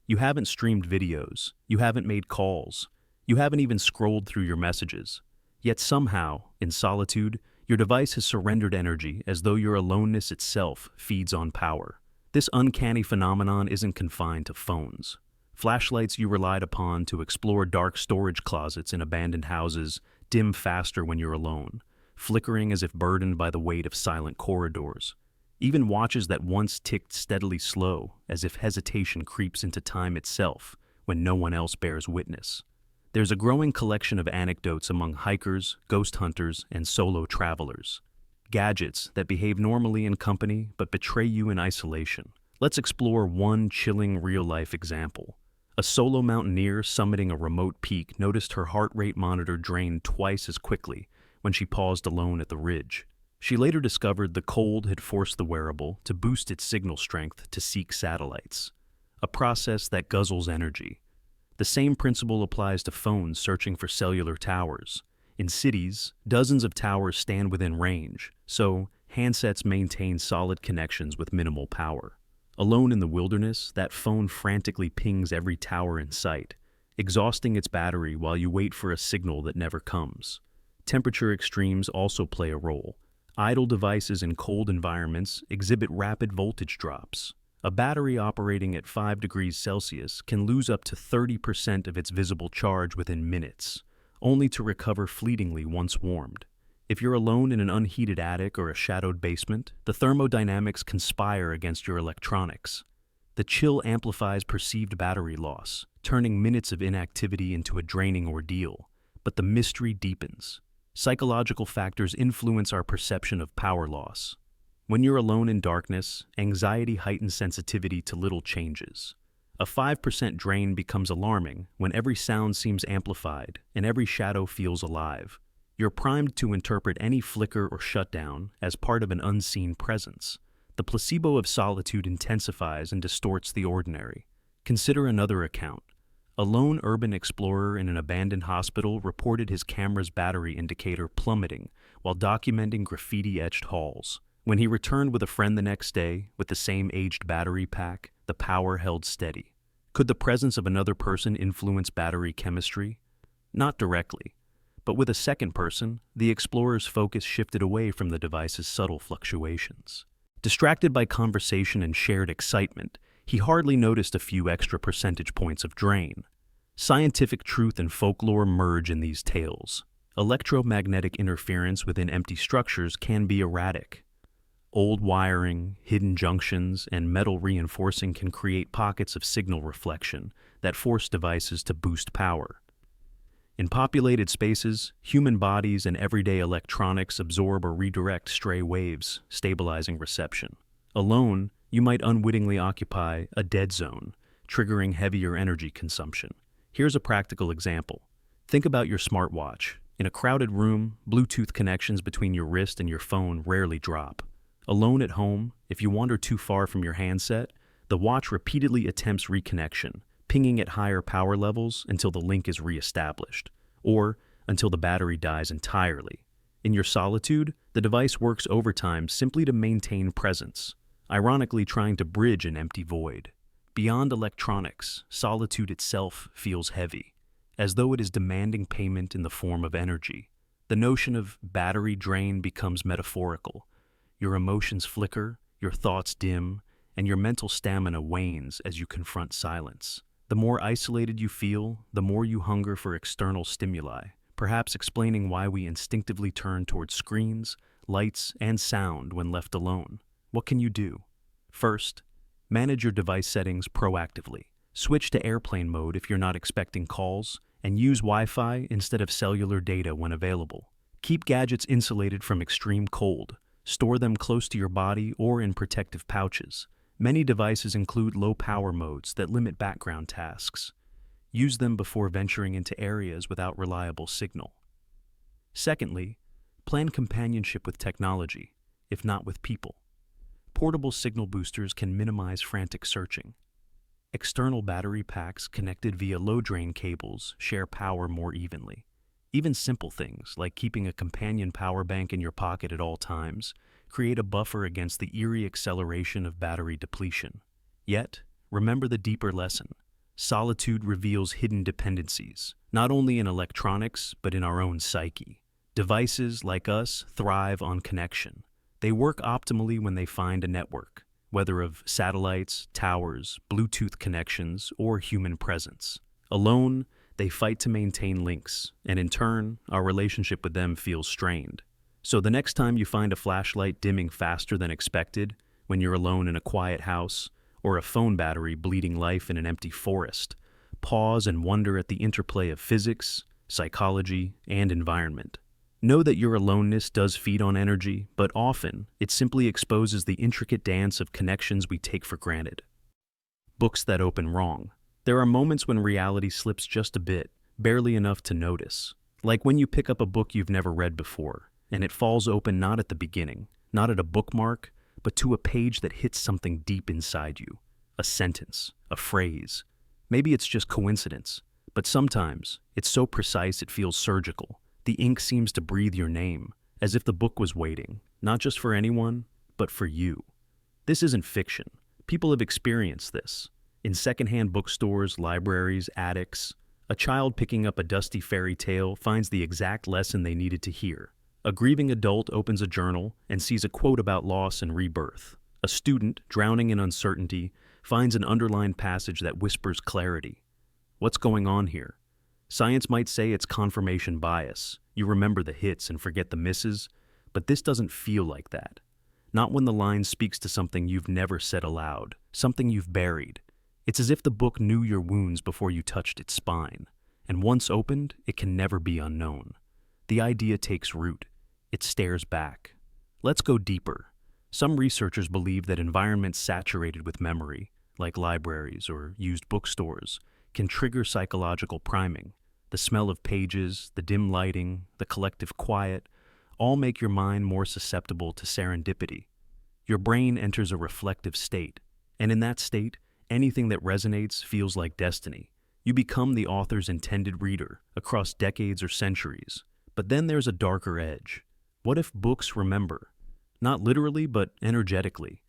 You haven't streamed videos, you haven't made calls, you haven't even scrolled through your messages. Yet somehow, in solitude, your device has surrendered energy as though your aloneness itself feeds on power. This uncanny phenomenon isn't confined to phones. Flashlights you relied upon to explore dark storage closets in abandoned houses dim faster when you're alone, flickering as if burdened by the weight of silent corridors. Even watches that once ticked steadily slow, as if hesitation creeps into time itself when no one else bears witness. There's a growing collection of anecdotes among hikers, ghost hunters, and solo travelers. Gadgets that behave normally in company but betray you in isolation. Let's explore one chilling real-life example. A solo mountaineer summiting a remote peak noticed her heart rate monitor drained twice as quickly when she paused alone at the ridge. She later discovered the cold had forced the wearable to boost its signal strength to seek satellites, a process that guzzles energy. The same principle applies to phones searching for cellular towers. In cities, dozens of towers stand within range, so handsets maintain solid connections with minimal power. Alone in the wilderness, that phone frantically pings every tower in sight, exhausting its battery while you wait for a signal that never comes. Temperature extremes also play a role. Idle devices in cold environments exhibit rapid voltage drops. A battery operating at 5 degrees Celsius can lose up to 30% of its visible charge within minutes, only to recover fleetingly once warmed. If you're alone in an unheated attic or a shadowed basement, the thermodynamics conspire against your electronics. The chill amplifies perceived battery loss, turning minutes of inactivity into a draining ordeal. But the mystery deepens. Psychological factors influence our perception of power loss. When you're alone in darkness, anxiety heightens sensitivity to little changes. A 5% drain becomes alarming when every sound seems amplified and every shadow feels alive. You're primed to interpret any flicker or shutdown as part of an unseen presence. The placebo of solitude intensifies and distorts the ordinary. Consider another account. A lone urban explorer in an abandoned hospital reported his camera's battery indicator plummeting while documenting graffiti-etched halls. When he returned with a friend the next day with the same aged battery pack, the power held steady. Could the presence of another person influence battery chemistry? Not directly. But with a second person, the explorer's focus shifted away from the device's subtle fluctuations. Distracted by conversation and shared excitement, he hardly noticed a few extra percentage points of drain. Scientific truth and folklore merge in these tales. Electromagnetic interference within empty structures can be erratic. Old wiring, hidden junctions, and metal reinforcing can create pockets of signal reflection that force devices to boost power. In populated spaces, human bodies and everyday electronics absorb or redirect stray waves, stabilizing reception. Alone, you might unwittingly occupy a dead zone, triggering heavier energy consumption. Here's a practical example. Think about your smartwatch. In a crowded room, Bluetooth connections between your wrist and your phone rarely drop. Alone at home, if you wander too far from your handset, the watch repeatedly attempts reconnection, pinging at higher power levels until the link is re-established, or until the battery dies entirely. In your solitude, the device works overtime simply to maintain presence, ironically trying to bridge an empty void. Beyond electronics, solitude itself feels heavy, as though it is demanding payment in the form of energy. The notion of battery drain becomes metaphorical. Your emotions flicker, your thoughts dim, and your mental stamina wanes as you confront silence. The more isolated you feel, the more you hunger for external stimuli, perhaps explaining why we instinctively turn towards screens, lights, and sound when left alone. What can you do? First, manage your device settings proactively. Switch to airplane mode if you're not expecting calls, and use Wi-Fi instead of cellular data when available. Keep gadgets insulated from extreme cold. Store them close to your body or in protective pouches. Many devices include low-power modes that limit background tasks. Use them before venturing into areas without reliable signal. Secondly, plan companionship with technology, if not with people. Portable signal boosters can minimize frantic searching. External battery packs connected via low-drain cables share power more evenly. Even simple things, like keeping a companion power bank in your pocket at all times, create a buffer against the eerie acceleration of battery depletion. Yet, remember the deeper lesson. Solitude reveals hidden dependencies, not only in electronics, but in our own psyche. Devices, like us, thrive on connection. They work optimally when they find a network, whether of satellites, towers, Bluetooth connections, or human presence. Alone, they fight to maintain links, and in turn, our relationship with them feels strained. So the next time you find a flashlight dimming faster than expected, when you're alone in a quiet house, or a phone battery bleeding life in an empty forest, pause and wonder at the interplay of physics, psychology, and environment. Know that your aloneness does feed on energy, but often it simply exposes the intricate dance of connections we take for granted. Books that open wrong. There are moments when reality slips just a bit, barely enough to notice. Like when you pick up a book you've never read before, and it falls open not at the beginning, not at a bookmark, but to a page that hits something deep inside you. A sentence, a phrase. Maybe it's just coincidence, but sometimes it's so precise it feels surgical. The ink seems to breathe your name, as if the book was waiting, not just for anyone, but for you. This isn't fiction. People have experienced this. In secondhand bookstores, libraries, attics, a child picking up a dusty fairy tale finds the exact lesson they needed to hear. A grieving adult opens a journal and sees a quote about loss and rebirth. A student, drowning in uncertainty, finds an underlined passage that whispers clarity. What's going on here? Science might say it's confirmation bias. You remember the hits and forget the misses, but this doesn't feel like that. Not when the line speaks to something you've never said aloud, something you've buried. It's as if the book knew your wounds before you touched its spine, and once opened, it can never be unknown. The idea takes root. It stares back. Let's go deeper. Some researchers believe that environments saturated with memory, like libraries or used bookstores, can trigger psychological priming. The smell of pages, the dim lighting, the collective quiet, all make your mind more susceptible to serendipity. Your brain enters a reflective state, and in that state, anything that resonates feels like destiny. You become the author's intended reader across decades or centuries. But then there's a darker edge. What if books remember? Not literally, but energetically.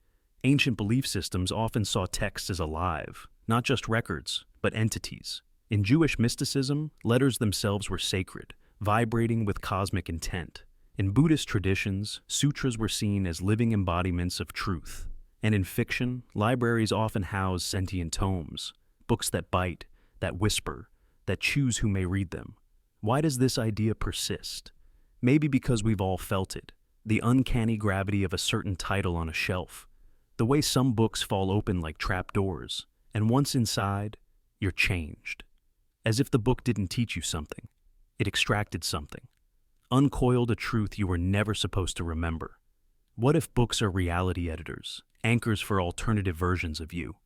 Ancient belief systems often saw texts as alive, not just records, but entities. In Jewish mysticism, letters themselves were sacred, vibrating with cosmic intent. In Buddhist traditions, sutras were seen as living embodiments of truth. And in fiction, libraries often house sentient tomes, books that bite, that whisper, that choose who may read them. Why does this idea persist? Maybe because we've all felt it. The uncanny gravity of a certain title on a shelf. The way some books fall open like trapdoors, and once inside, you're changed. As if the book didn't teach you something. It extracted something. Uncoiled a truth you were never supposed to remember. What if books are reality editors, anchors for alternative versions of you?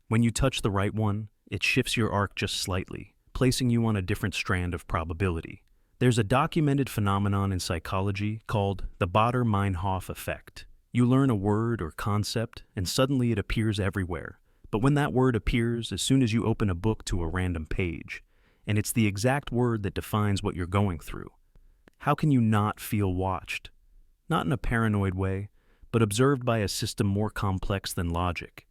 When you touch the right one, it shifts your arc just slightly, placing you on a different strand of probability. There's a documented phenomenon in psychology called the Baader-Meinhof effect. You learn a word or concept, and suddenly it appears everywhere. But when that word appears as soon as you open a book to a random page, and it's the exact word that defines what you're going through, how can you not feel watched? Not in a paranoid way, but observed by a system more complex than logic.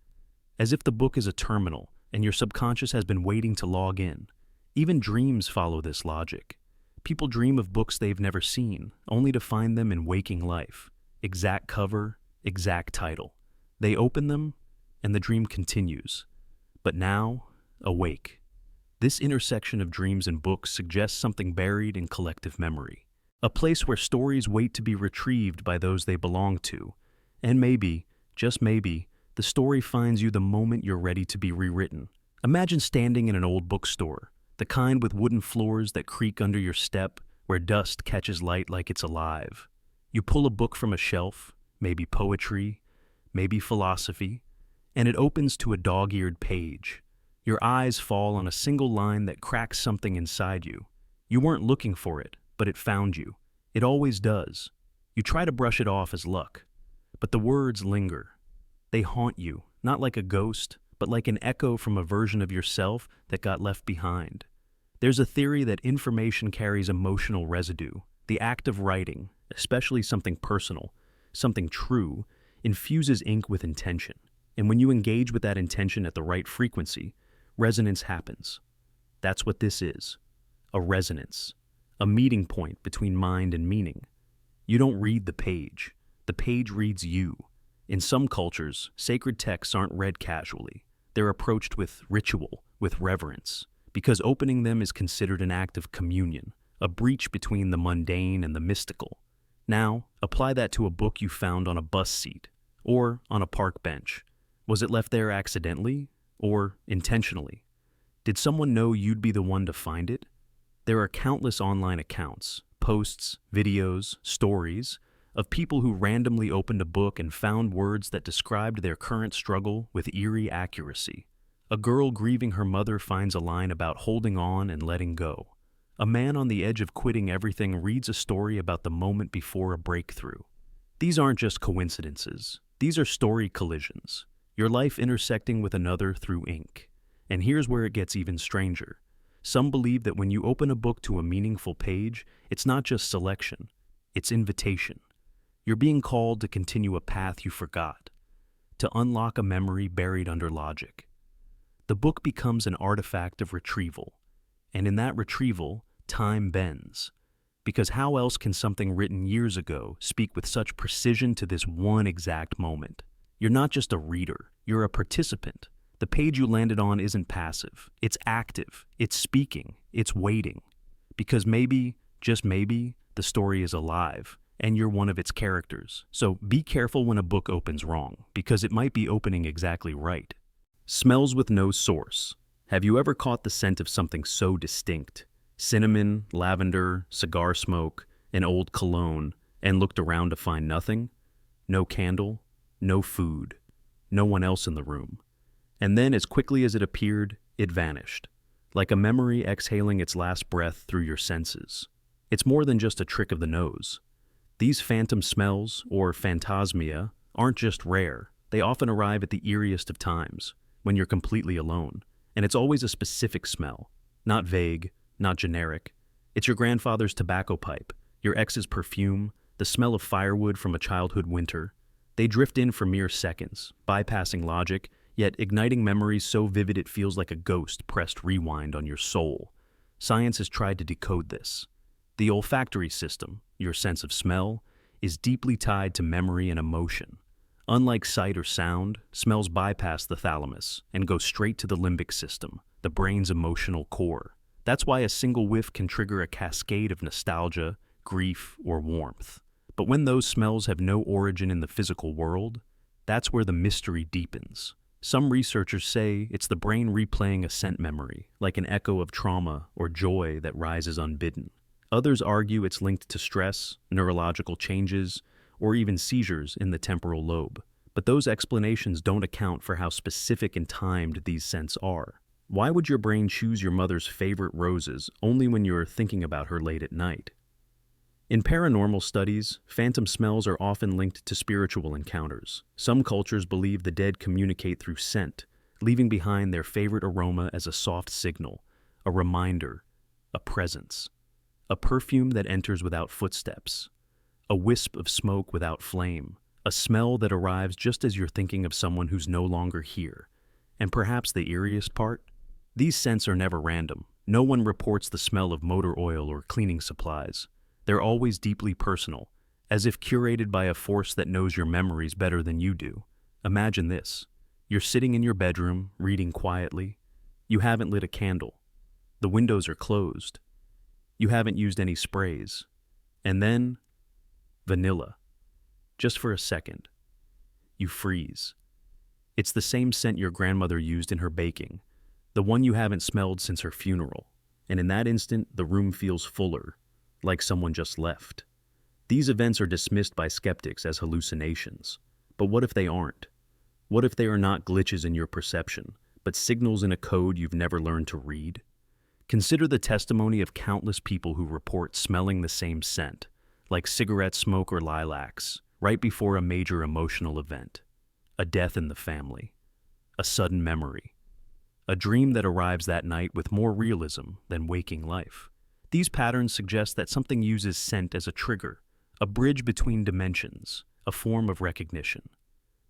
As if the book is a terminal, and your subconscious has been waiting to log in. Even dreams follow this logic. People dream of books they've never seen, only to find them in waking life. Exact cover, exact title. They open them, and the dream continues. But now, awake. This intersection of dreams and books suggests something buried in collective memory. A place where stories wait to be retrieved by those they belong to. And maybe, just maybe, the story finds you the moment you're ready to be rewritten. Imagine standing in an old bookstore, The kind with wooden floors that creak under your step, where dust catches light like it's alive. You pull a book from a shelf, maybe poetry, maybe philosophy, and it opens to a dog-eared page. Your eyes fall on a single line that cracks something inside you. You weren't looking for it, but it found you. It always does. You try to brush it off as luck, but the words linger. They haunt you, not like a ghost, but like an echo from a version of yourself that got left behind. There's a theory that information carries emotional residue. The act of writing, especially something personal, something true, infuses ink with intention. And when you engage with that intention at the right frequency, resonance happens. That's what this is. A resonance. A meeting point between mind and meaning. You don't read the page reads you. In some cultures, sacred texts aren't read casually. They're approached with ritual, with reverence, because opening them is considered an act of communion, a breach between the mundane and the mystical. Now, apply that to a book you found on a bus seat, or on a park bench. Was it left there accidentally, or intentionally? Did someone know you'd be the one to find it? There are countless online accounts, posts, videos, stories, of people who randomly opened a book and found words that described their current struggle with eerie accuracy. A girl grieving her mother finds a line about holding on and letting go. A man on the edge of quitting everything reads a story about the moment before a breakthrough. These aren't just coincidences. These are story collisions. Your life intersecting with another through ink. And here's where it gets even stranger. Some believe that when you open a book to a meaningful page, it's not just selection, it's invitation. You're being called to continue a path you forgot, to unlock a memory buried under logic. The book becomes an artifact of retrieval, and in that retrieval, time bends. Because how else can something written years ago speak with such precision to this one exact moment? You're not just a reader, you're a participant. The page you landed on isn't passive, it's active, it's speaking, it's waiting. Because maybe, just maybe, the story is alive, and you're one of its characters. So be careful when a book opens wrong, because it might be opening exactly right. Smells with no source. Have you ever caught the scent of something so distinct? Cinnamon, lavender, cigar smoke, an old cologne, and looked around to find nothing? No candle, no food, no one else in the room. And then, as quickly as it appeared, it vanished, like a memory exhaling its last breath through your senses. It's more than just a trick of the nose. These phantom smells, or phantasmia, aren't just rare. They often arrive at the eeriest of times, when you're completely alone. And it's always a specific smell, not vague, not generic. It's your grandfather's tobacco pipe, your ex's perfume, the smell of firewood from a childhood winter. They drift in for mere seconds, bypassing logic, yet igniting memories so vivid it feels like a ghost pressed rewind on your soul. Science has tried to decode this. The olfactory system, your sense of smell, is deeply tied to memory and emotion. Unlike sight or sound, smells bypass the thalamus and go straight to the limbic system, the brain's emotional core. That's why a single whiff can trigger a cascade of nostalgia, grief, or warmth. But when those smells have no origin in the physical world, that's where the mystery deepens. Some researchers say it's the brain replaying a scent memory, like an echo of trauma or joy that rises unbidden. Others argue it's linked to stress, neurological changes, or even seizures in the temporal lobe. But those explanations don't account for how specific and timed these scents are. Why would your brain choose your mother's favorite roses only when you're thinking about her late at night? In paranormal studies, phantom smells are often linked to spiritual encounters. Some cultures believe the dead communicate through scent, leaving behind their favorite aroma as a soft signal, a reminder, a presence. A perfume that enters without footsteps. A wisp of smoke without flame. A smell that arrives just as you're thinking of someone who's no longer here. And perhaps the eeriest part? These scents are never random. No one reports the smell of motor oil or cleaning supplies. They're always deeply personal, as if curated by a force that knows your memories better than you do. Imagine this. You're sitting in your bedroom, reading quietly. You haven't lit a candle. The windows are closed. You haven't used any sprays. And then, vanilla. Just for a second. You freeze. It's the same scent your grandmother used in her baking, the one you haven't smelled since her funeral. and in that instant, the room feels fuller, like someone just left. These events are dismissed by skeptics as hallucinations. But what if they aren't? What if they are not glitches in your perception, but signals in a code you've never learned to read? Consider the testimony of countless people who report smelling the same scent, like cigarette smoke or lilacs, right before a major emotional event. A death in the family. A sudden memory. A dream that arrives that night with more realism than waking life. These patterns suggest that something uses scent as a trigger, a bridge between dimensions, a form of recognition.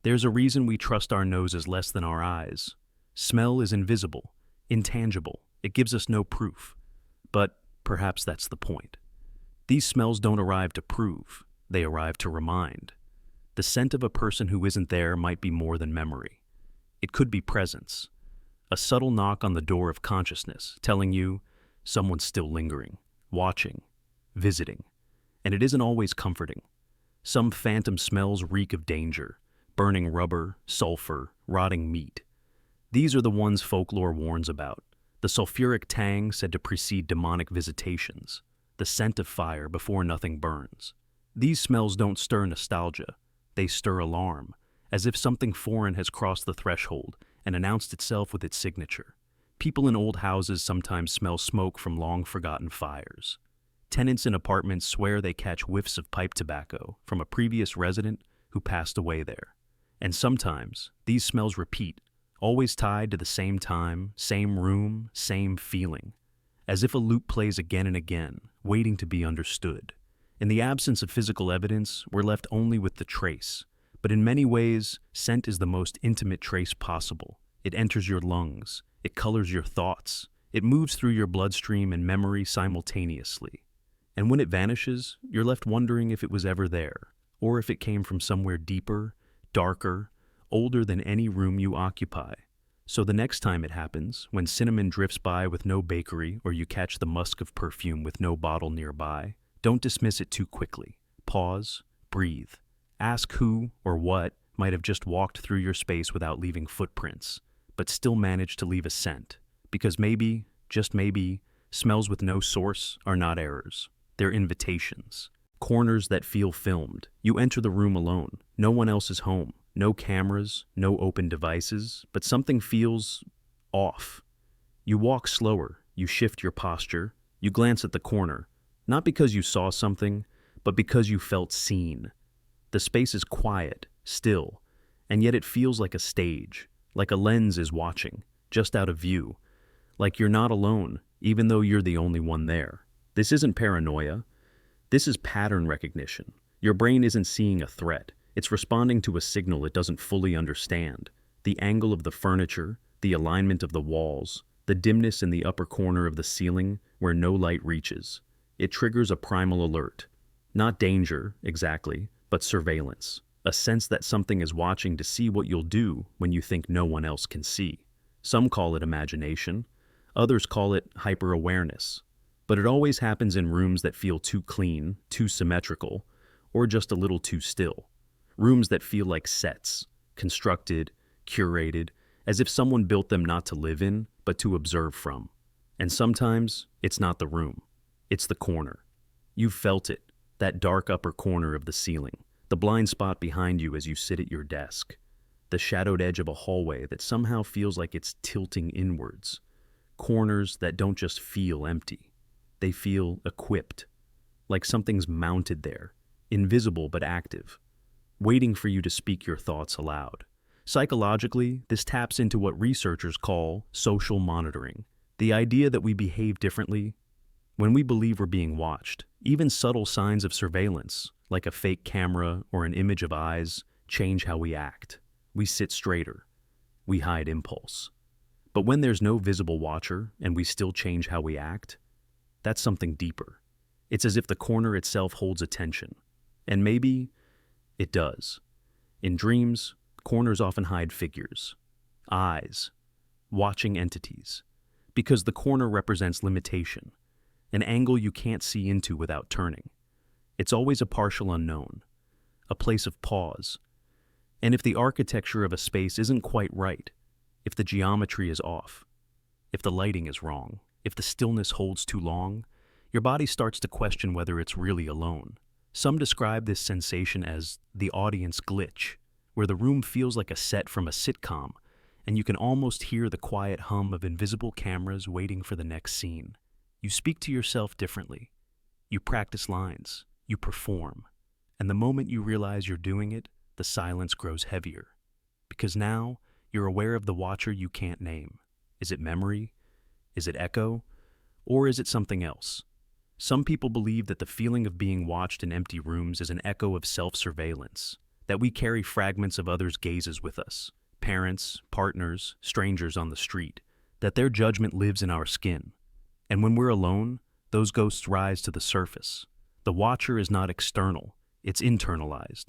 There's a reason we trust our noses less than our eyes. Smell is invisible, intangible. It gives us no proof. But perhaps that's the point. These smells don't arrive to prove, they arrive to remind. The scent of a person who isn't there might be more than memory. It could be presence. A subtle knock on the door of consciousness, telling you someone's still lingering, watching, visiting. And it isn't always comforting. Some phantom smells reek of danger, burning rubber, sulfur, rotting meat. These are the ones folklore warns about. The sulfuric tang said to precede demonic visitations, the scent of fire before nothing burns. These smells don't stir nostalgia, they stir alarm, as if something foreign has crossed the threshold and announced itself with its signature. People in old houses sometimes smell smoke from long-forgotten fires. Tenants in apartments swear they catch whiffs of pipe tobacco from a previous resident who passed away there. And sometimes these smells repeat, always tied to the same time, same room, same feeling, as if a loop plays again and again, waiting to be understood. In the absence of physical evidence, we're left only with the trace. But in many ways, scent is the most intimate trace possible. It enters your lungs, it colors your thoughts, it moves through your bloodstream and memory simultaneously. And when it vanishes, you're left wondering if it was ever there, or if it came from somewhere deeper, darker, older than any room you occupy. So the next time it happens, when cinnamon drifts by with no bakery or you catch the musk of perfume with no bottle nearby, don't dismiss it too quickly. Pause, breathe. Ask who or what might have just walked through your space without leaving footprints, but still managed to leave a scent. Because maybe, just maybe, smells with no source are not errors. They're invitations. Corners that feel filmed. You enter the room alone. No one else is home. No cameras, no open devices, but something feels off. You walk slower, you shift your posture, you glance at the corner, not because you saw something, but because you felt seen. The space is quiet, still, and yet it feels like a stage, like a lens is watching, just out of view, like you're not alone, even though you're the only one there. This isn't paranoia. This is pattern recognition. Your brain isn't seeing a threat. It's responding to a signal it doesn't fully understand. The angle of the furniture, the alignment of the walls, the dimness in the upper corner of the ceiling where no light reaches. It triggers a primal alert. Not danger, exactly, but surveillance. A sense that something is watching to see what you'll do when you think no one else can see. Some call it imagination. Others call it hyper-awareness. But it always happens in rooms that feel too clean, too symmetrical, or just a little too still. Rooms that feel like sets, constructed, curated, as if someone built them not to live in, but to observe from. And sometimes, it's not the room. It's the corner. You've felt it, that dark upper corner of the ceiling, the blind spot behind you as you sit at your desk, the shadowed edge of a hallway that somehow feels like it's tilting inwards. Corners that don't just feel empty. They feel equipped, like something's mounted there, invisible but active, waiting for you to speak your thoughts aloud. Psychologically, this taps into what researchers call social monitoring, the idea that we behave differently when we believe we're being watched. Even subtle signs of surveillance, like a fake camera or an image of eyes, change how we act. We sit straighter. We hide impulse. But when there's no visible watcher and we still change how we act, that's something deeper. It's as if the corner itself holds attention. And maybe it does. In dreams, corners often hide figures, eyes, watching entities, because the corner represents limitation, an angle you can't see into without turning. It's always a partial unknown, a place of pause. And if the architecture of a space isn't quite right, if the geometry is off, if the lighting is wrong, If the stillness holds too long, your body starts to question whether it's really alone. Some describe this sensation as the audience glitch, where the room feels like a set from a sitcom, and you can almost hear the quiet hum of invisible cameras waiting for the next scene. You speak to yourself differently. You practice lines. You perform. And the moment you realize you're doing it, the silence grows heavier. Because now, you're aware of the watcher you can't name. Is it memory? Is it echo? Or is it something else? Some people believe that the feeling of being watched in empty rooms is an echo of self-surveillance, that we carry fragments of others' gazes with us, parents, partners, strangers on the street, that their judgment lives in our skin. And when we're alone, those ghosts rise to the surface. The watcher is not external, it's internalized.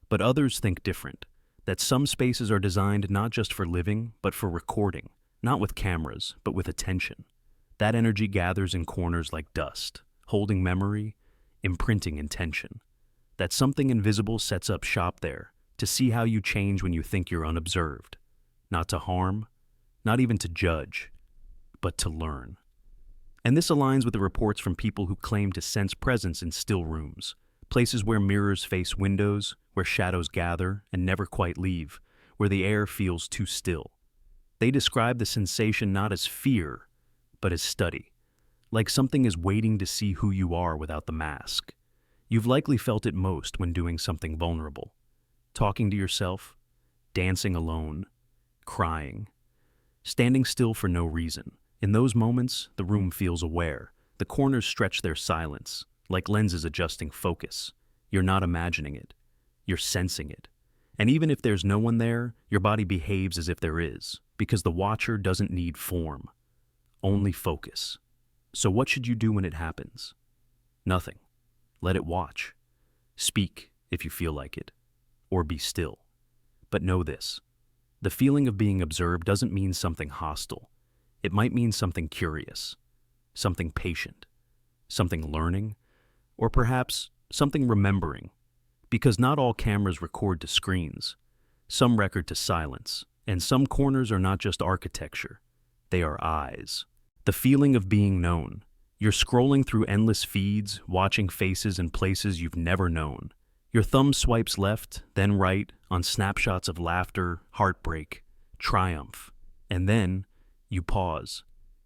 But others think different, that some spaces are designed not just for living, but for recording, not with cameras, but with attention. That energy gathers in corners like dust, holding memory, imprinting intention. That something invisible sets up shop there, to see how you change when you think you're unobserved. Not to harm, not even to judge, but to learn. And this aligns with the reports from people who claim to sense presence in still rooms, places where mirrors face windows, where shadows gather and never quite leave, where the air feels too still. They describe the sensation not as fear, but as study, like something is waiting to see who you are without the mask. You've likely felt it most when doing something vulnerable. Talking to yourself, dancing alone, crying, standing still for no reason. In those moments, the room feels aware. The corners stretch their silence, like lenses adjusting focus. You're not imagining it. You're sensing it. And even if there's no one there, your body behaves as if there is, because the watcher doesn't need form, only focus. So what should you do when it happens? Nothing. Let it watch. Speak if you feel like it, or be still. But know this, the feeling of being observed doesn't mean something hostile. It might mean something curious, something patient, something learning, or perhaps something remembering. Because not all cameras record to screens. Some record to silence, and some corners are not just architecture. They are eyes. The feeling of being known. You're scrolling through endless feeds, watching faces and places you've never known. Your thumb swipes left, then right, on snapshots of laughter, heartbreak, triumph. And then, you pause.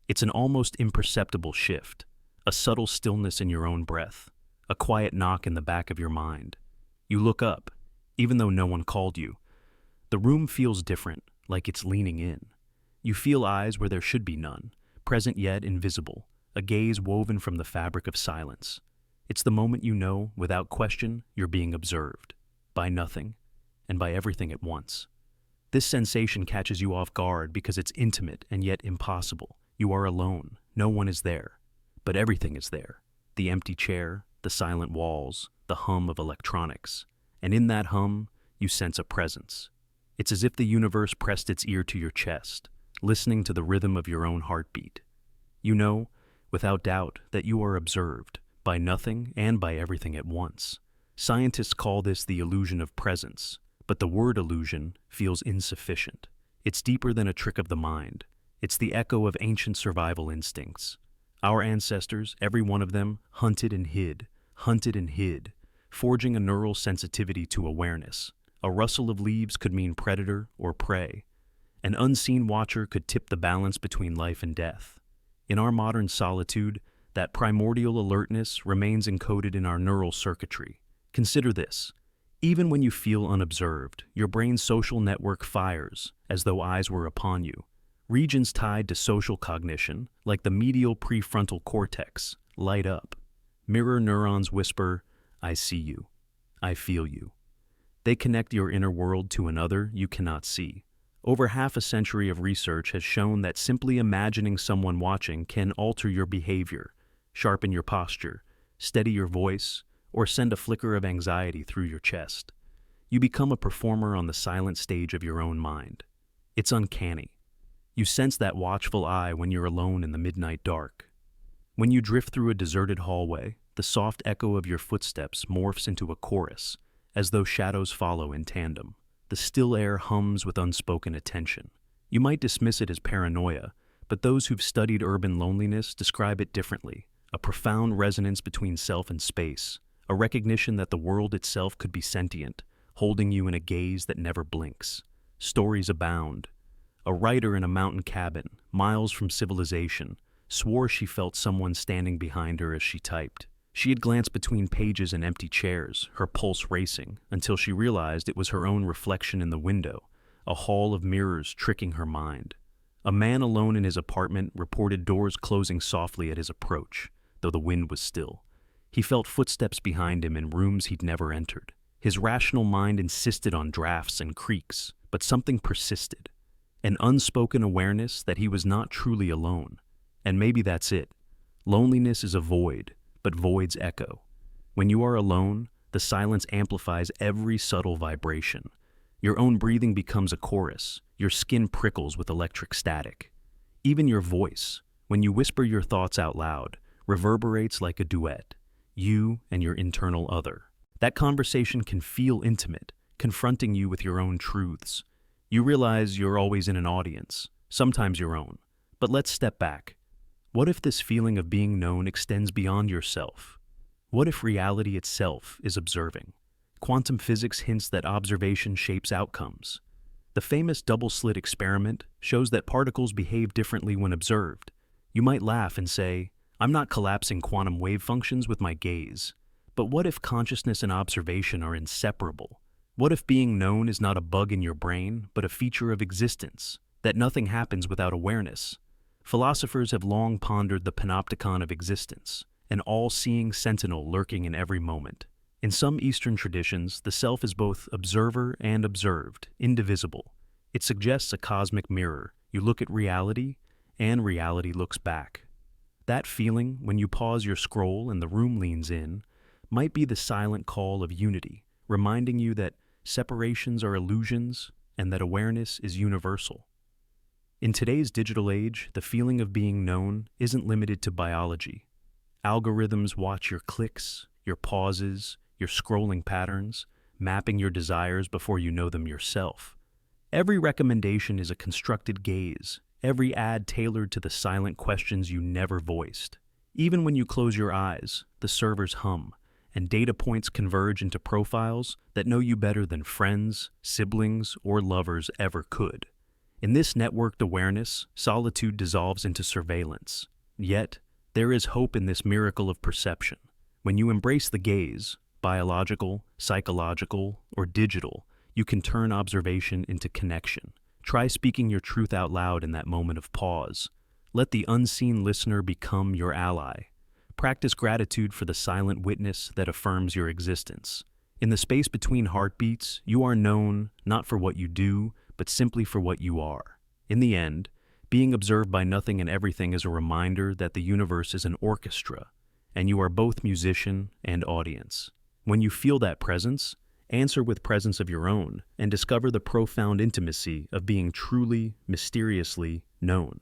It's an almost imperceptible shift, a subtle stillness in your own breath, a quiet knock in the back of your mind. You look up, even though no one called you. The room feels different, like it's leaning in. You feel eyes where there should be none, present yet invisible, a gaze woven from the fabric of silence. It's the moment you know, without question, you're being observed, by nothing, and by everything at once. This sensation catches you off guard because it's intimate and yet impossible. You are alone, no one is there, but everything is there. The empty chair, the silent walls, the hum of electronics. And in that hum, you sense a presence. It's as if the universe pressed its ear to your chest, listening to the rhythm of your own heartbeat. You know, without doubt, that you are observed, by nothing and by everything at once. Scientists call this the illusion of presence, but the word illusion feels insufficient. It's deeper than a trick of the mind. It's the echo of ancient survival instincts. Our ancestors, every one of them, hunted and hid, forging a neural sensitivity to awareness. A rustle of leaves could mean predator or prey. An unseen watcher could tip the balance between life and death. In our modern solitude, that primordial alertness remains encoded in our neural circuitry. Consider this. Even when you feel unobserved, your brain's social network fires as though eyes were upon you. Regions tied to social cognition, like the medial prefrontal cortex, light up. Mirror neurons whisper, "I see you. I feel you." They connect your inner world to another you cannot see. Over half a century of research has shown that simply imagining someone watching can alter your behavior, sharpen your posture, steady your voice, or send a flicker of anxiety through your chest. You become a performer on the silent stage of your own mind. It's uncanny. You sense that watchful eye when you're alone in the midnight dark. When you drift through a deserted hallway, the soft echo of your footsteps morphs into a chorus, as though shadows follow in tandem. The still air hums with unspoken attention. You might dismiss it as paranoia, but those who've studied urban loneliness describe it differently: a profound resonance between self and space, a recognition that the world itself could be sentient, holding you in a gaze that never blinks. Stories abound. A writer in a mountain cabin, miles from civilization, swore she felt someone standing behind her as she typed. She had glanced between pages and empty chairs, her pulse racing, until she realized it was her own reflection in the window, a hall of mirrors tricking her mind. A man alone in his apartment reported doors closing softly at his approach, though the wind was still. He felt footsteps behind him in rooms he'd never entered. His rational mind insisted on drafts and creaks, but something persisted. An unspoken awareness that he was not truly alone. And maybe that's it. Loneliness is a void, but voids echo. When you are alone, the silence amplifies every subtle vibration. Your own breathing becomes a chorus. Your skin prickles with electric static. Even your voice, when you whisper your thoughts out loud, reverberates like a duet, you and your internal other. That conversation can feel intimate, confronting you with your own truths. You realize you're always in an audience, sometimes your own. But let's step back. What if this feeling of being known extends beyond yourself? What if reality itself is observing? Quantum physics hints that observation shapes outcomes. The famous double-slit experiment shows that particles behave differently when observed. You might laugh and say, "I'm not collapsing quantum wave functions with my gaze." But what if consciousness and observation are inseparable? What if being known is not a bug in your brain, but a feature of existence, that nothing happens without awareness? Philosophers have long pondered the panopticon of existence, an all-seeing sentinel lurking in every moment. In some Eastern traditions, the self is both observer and observed, indivisible. It suggests a cosmic mirror. You look at reality, and reality looks back. That feeling, when you pause your scroll and the room leans in, might be the silent call of unity, reminding you that separations are illusions and that awareness is universal. In today's digital age, the feeling of being known isn't limited to biology. Algorithms watch your clicks, your pauses, your scrolling patterns, mapping your desires before you know them yourself. Every recommendation is a constructed gaze, every ad tailored to the silent questions you never voiced. Even when you close your eyes, the servers hum, and data points converge into profiles that know you better than friends, siblings, or lovers ever could. In this networked awareness, solitude dissolves into surveillance. Yet, there is hope in this miracle of perception. When you embrace the gaze, biological, psychological, or digital, you can turn observation into connection. Try speaking your truth out loud in that moment of pause. Let the unseen listener become your ally. Practice gratitude for the silent witness that affirms your existence. In the space between heartbeats, you are known not for what you do, but simply for what you are. In the end, being observed by nothing and everything is a reminder that the universe is an orchestra, and you are both musician and audience. When you feel that presence, answer with presence of your own, and discover the profound intimacy of being truly, mysteriously known.